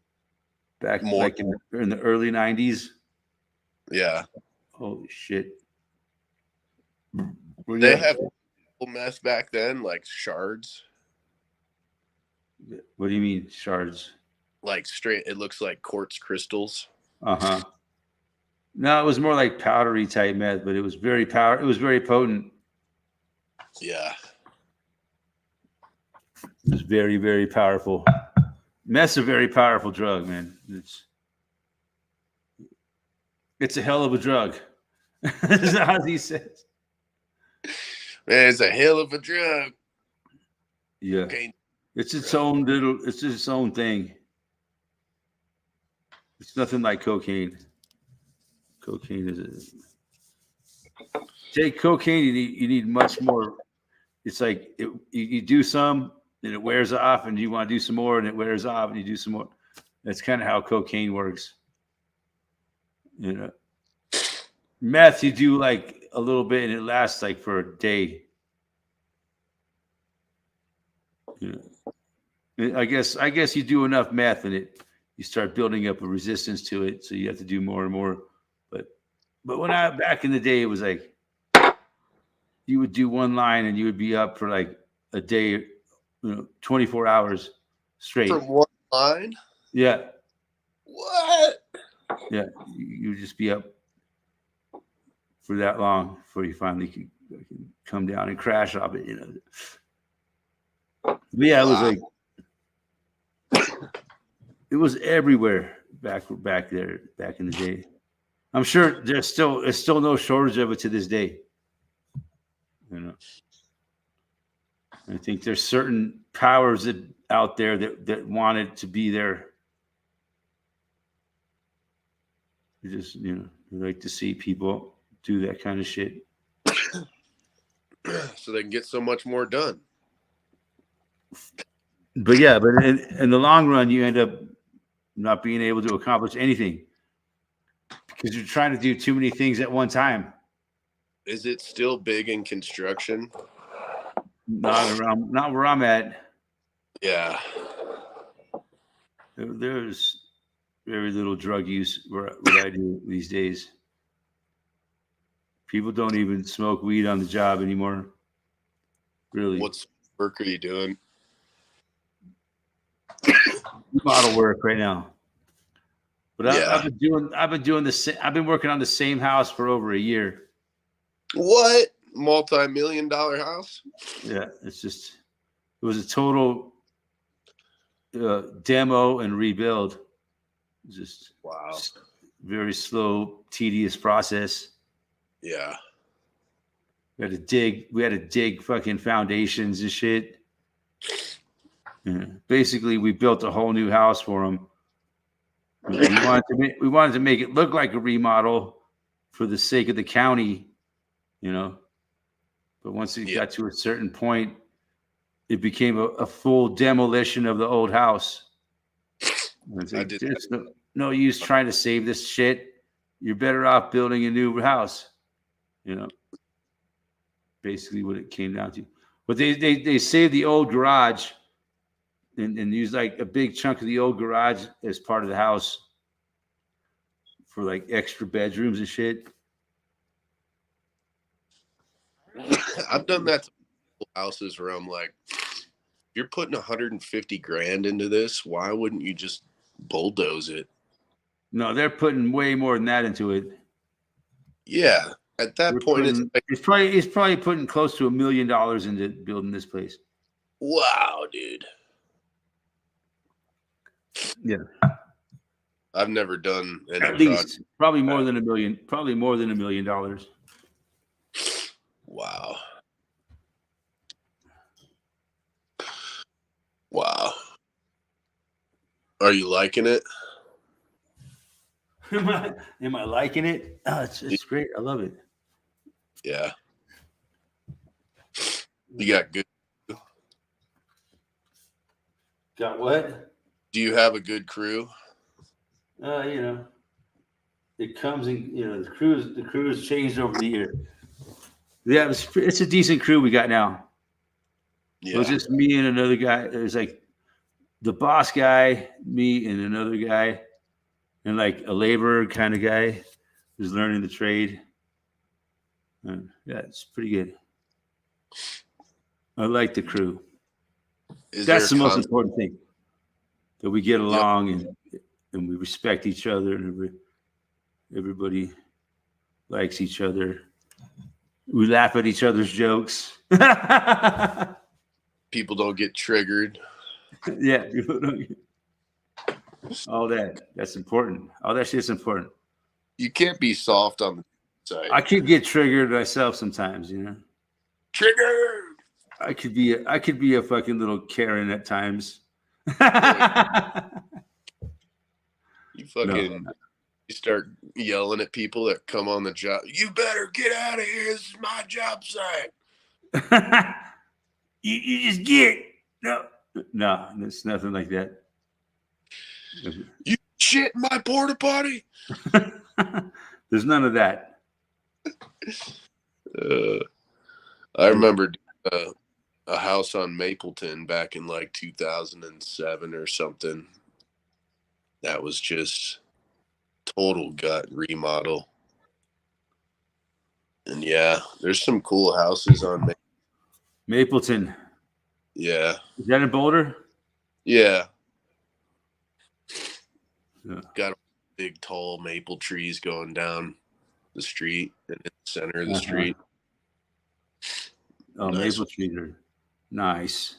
Back More. like in the early 90s. Yeah. Holy shit. They have meth back then, like shards. What do you mean shards? Like straight, it looks like quartz crystals. Uh-huh. No, it was more like powdery type meth, but it was very it was very potent. Yeah. It was very, very powerful. Meth's a very powerful drug, man. It's a hell of a drug. As he says. Man, it's a hell of a drug. Yeah. Okay. It's its own thing. It's nothing like cocaine. Cocaine is take cocaine, you need much more. It's like you do some and it wears off, and you want to do some more, and it wears off, and you do some more. That's kind of how cocaine works. You know, meth you do like a little bit, and it lasts like for a day. You know, I guess you do enough meth, and you start building up a resistance to it, so you have to do more and more. But when back in the day, it was like you would do one line and you would be up for like a day, 24 hours straight. From one line? Yeah. What? Yeah. You would just be up for that long before you finally could come down and crash off it, But yeah, it was like it was everywhere back there, back in the day. I'm sure there's still no shortage of it to this day. I think there's certain powers out there that want it to be there. You just, you like to see people do that kind of shit. So they can get so much more done. But yeah, but in the long run, you end up not being able to accomplish anything because you're trying to do too many things at one time. Is it still big in construction? Not where I'm at. Yeah. There's very little drug use where I do these days. People don't even smoke weed on the job anymore. Really. What work are you doing? Model work right now. But Yeah. I've been working on the same house for over a year. What? Multi-million-dollar house? Yeah, it was a total demo and rebuild. Just Wow. very slow, tedious process. Yeah. We had to dig fucking foundations and shit. Yeah. Basically, we built a whole new house for them. We wanted to make it look like a remodel for the sake of the county, But once it got to a certain point, it became a full demolition of the old house. There's no use trying to save this shit. You're better off building a new house, Basically, what it came down to. But they saved the old garage and used like a big chunk of the old garage as part of the house for like extra bedrooms and shit. I've done that to houses where I'm like, you're putting 150 grand into this. Why wouldn't you just bulldoze it? No, they're putting way more than that into it. Yeah. At that point, it's probably putting close to $1 million into building this place. Wow, dude. Yeah. I've never done any at least probably more than $1 million. Probably more than $1 million. Wow. Wow. Are you liking it? Am I liking it? Oh, it's great. I love it. Yeah. You got good. Got what? Do you have a good crew? It comes and the crews changed over the year. Yeah, it's a decent crew we got now. It was Yeah. just me and another guy. It was like the boss guy, me and another guy, and like a laborer kind of guy who's learning the trade. And yeah, it's pretty good. I like the crew. Is That's the there a most important thing, that we get Yep. along and we respect each other, and everybody likes each other. We laugh at each other's jokes. people don't get triggered? Yeah, all that. That's important. All that shit's important. You can't be soft on the side. I could get triggered myself sometimes, you know. Triggered. I could be a fucking little Karen at times. You fucking you start yelling at people that come on the job. You better get out of here. This is my job site. you just get no, it's nothing like that. You shit in my porta potty. There's none of that. I remember a house on Mapleton back in like 2007 or something. That was just total gut remodel. And yeah, there's some cool houses on Mapleton. Yeah. Is that in Boulder? Yeah. Yeah. Got big tall maple trees going down the street and in the center of the street. Oh, Nice. Maple Trees are nice.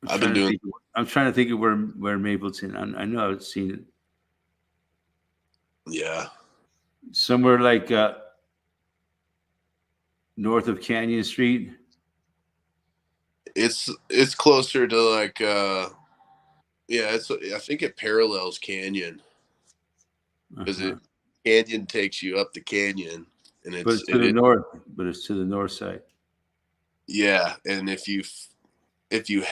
I'm trying to think of where Mapleton. I know I've seen it Yeah. somewhere like north of Canyon Street. It's closer to like I think it parallels Canyon because Canyon takes you up the canyon and But it's to the north. But it's to the north side. Yeah, and if you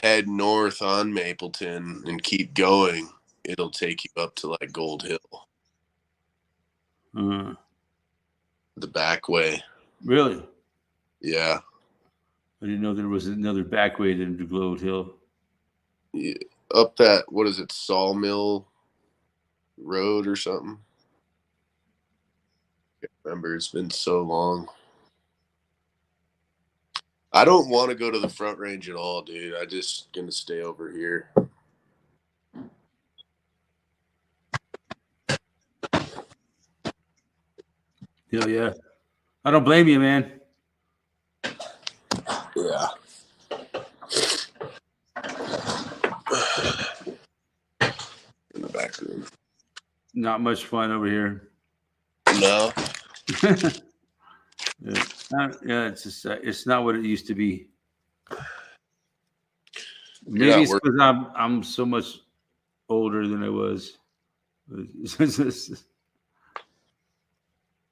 head north on Mapleton and keep going, it'll take you up to like Gold Hill, the back way. Really? Yeah. I didn't know there was another back way than the Gold Hill. Yeah. Up that, what is it, Sawmill Road or something? I can't remember. It's been so long. I don't want to go to the Front Range at all, dude. I just gonna stay over here. Hell yeah. I don't blame you, man. Yeah. In the back room. Not much fun over here. No. It's just it's not what it used to be. Maybe Yeah, it's because I'm so much older than I was.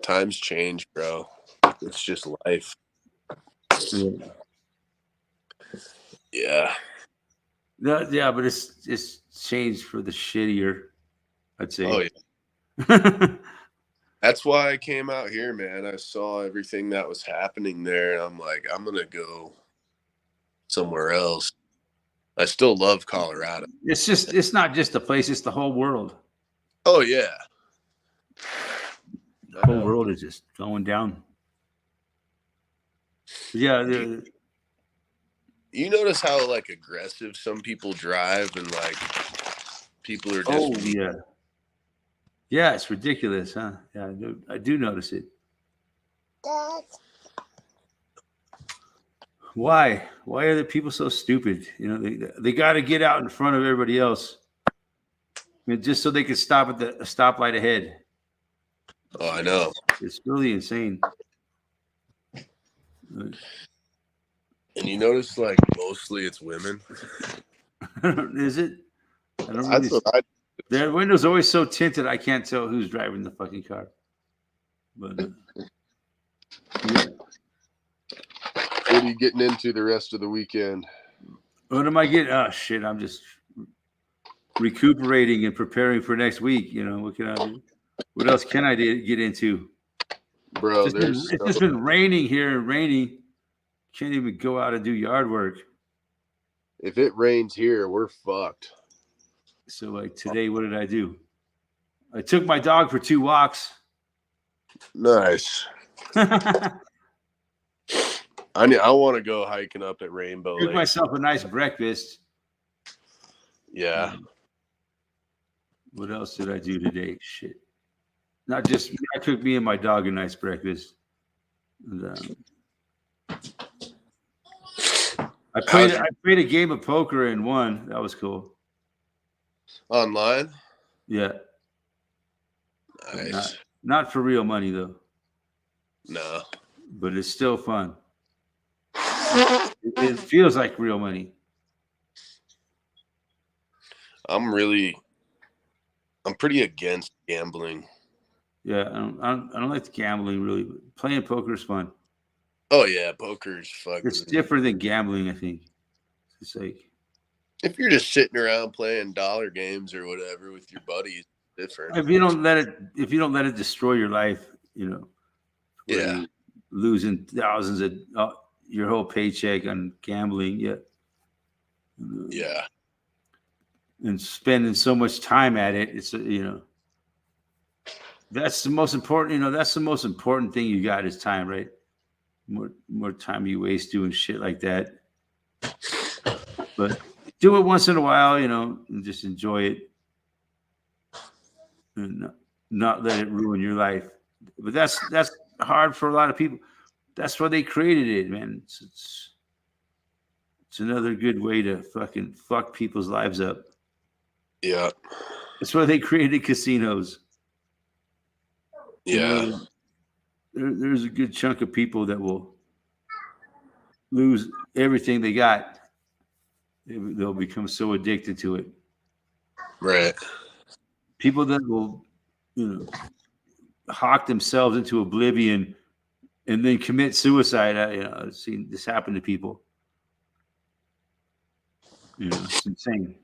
Times change, bro. It's just life. Yeah. No, yeah, but it's changed for the shittier, I'd say. Oh yeah. That's why I came out here, man. I saw everything that was happening there, and I'm like, I'm gonna go somewhere else. I still love Colorado. It's not just the place; it's the whole world. Oh yeah. The whole world is just going down. Yeah. You notice how like aggressive some people drive, and like people are just. Oh yeah. Yeah, it's ridiculous, huh? Yeah, I do notice it. Why? Why are the people so stupid? You know, they got to get out in front of everybody else, I mean, just so they can stop at the stoplight ahead. Oh, I know. It's really insane. And you notice, like, mostly it's women. Is it? I don't That's what I. Their windows are always so tinted, I can't tell who's driving the fucking car. But yeah. What are you getting into the rest of the weekend? What am I getting? Oh shit! I'm just recuperating and preparing for next week. You know, what can I do? What else can I get into? Bro, It's just been raining here and raining. Can't even go out and do yard work. if it rains here, we're fucked. So like today, what did I do? I took my dog for 2 walks. Nice. Took I want to go hiking up at Rainbow Lake. myself a nice breakfast. Yeah. What else did I do today? Shit. Not just me. I cooked me and my dog a nice breakfast. And, I played a game of poker and won. That was cool. Online? Yeah. Nice. Not for real money though. No. But it's still fun. It feels like real money. I'm pretty against gambling. Yeah, I don't like the gambling really. But playing poker is fun. Oh yeah, poker's fucking. It's different than gambling, I think. It's like If you're just sitting around playing dollar games or whatever with your buddies, it's different. if you don't let it destroy your life, you know. where Yeah. you're losing thousands of your whole paycheck on gambling, Yeah. and spending so much time at it. It's that's the most important. That's the most important thing you got is time, right? More time you waste doing shit like that. But do it once in a while, and just enjoy it, and not let it ruin your life. But that's hard for a lot of people. That's why they created it, man. It's another good way to fucking fuck people's lives up. Yeah. That's why they created casinos. Yeah. There's a good chunk of people that will lose everything they got. They'll become so addicted to it. Right. People that will, hawk themselves into oblivion and then commit suicide. I've seen this happen to people. It's insane.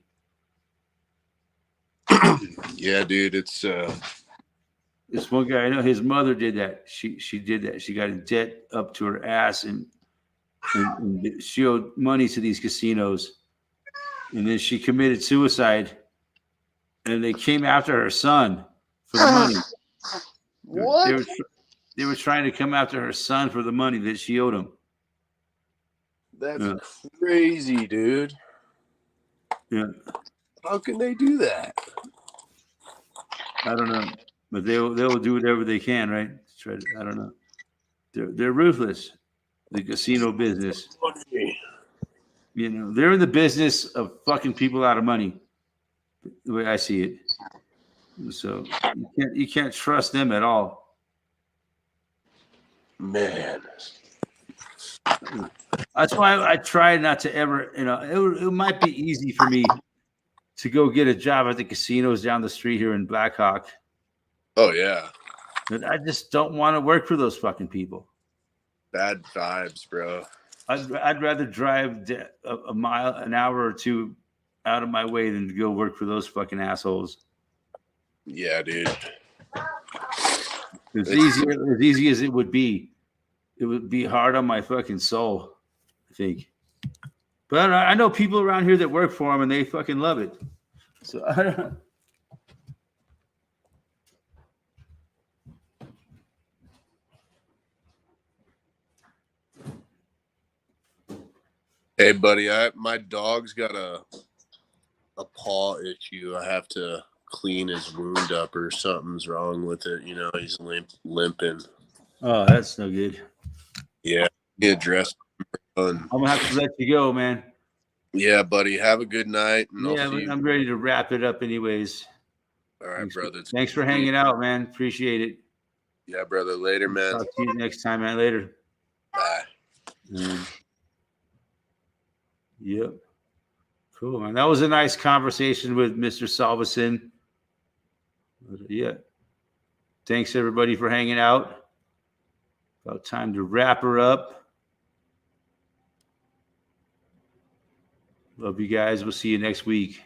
Yeah, dude. It's This one guy, I know his mother did that. She did that. She got in debt up to her ass and she owed money to these casinos. And then she committed suicide. And they came after her son for the money. what? They were trying to come after her son for the money that she owed him. That's crazy, dude. Yeah. How can they do that? I don't know. But they'll do whatever they can, right? I don't know. They're ruthless. The casino business. They're in the business of fucking people out of money. The way I see it. So you can't trust them at all. Man. That's why I try not to ever, it might be easy for me to go get a job at the casinos down the street here in Blackhawk. Oh yeah. But I just don't want to work for those fucking people. Bad vibes, bro. I'd rather drive a mile, an hour or two out of my way than to go work for those fucking assholes. Yeah, dude. As easy as it would be hard on my fucking soul, I think. But I know people around here that work for them and they fucking love it. So I don't know. Hey, buddy, my dog's got a paw issue. I have to clean his wound up or something's wrong with it. He's limping. Oh, that's no good. Yeah, get dressed. I'm gonna have to let you go, man. Yeah, buddy. Have a good night. And Yeah, I'm ready to wrap it up anyways. All right, brother. Thanks for hanging out, man. Appreciate it. Yeah, brother. Later, man. Talk to you next time, man. Later. Bye. Yep. Cool, man. That was a nice conversation with Mr. Salveson. Yeah. Thanks, everybody, for hanging out. About time to wrap her up. Love you guys. We'll see you next week.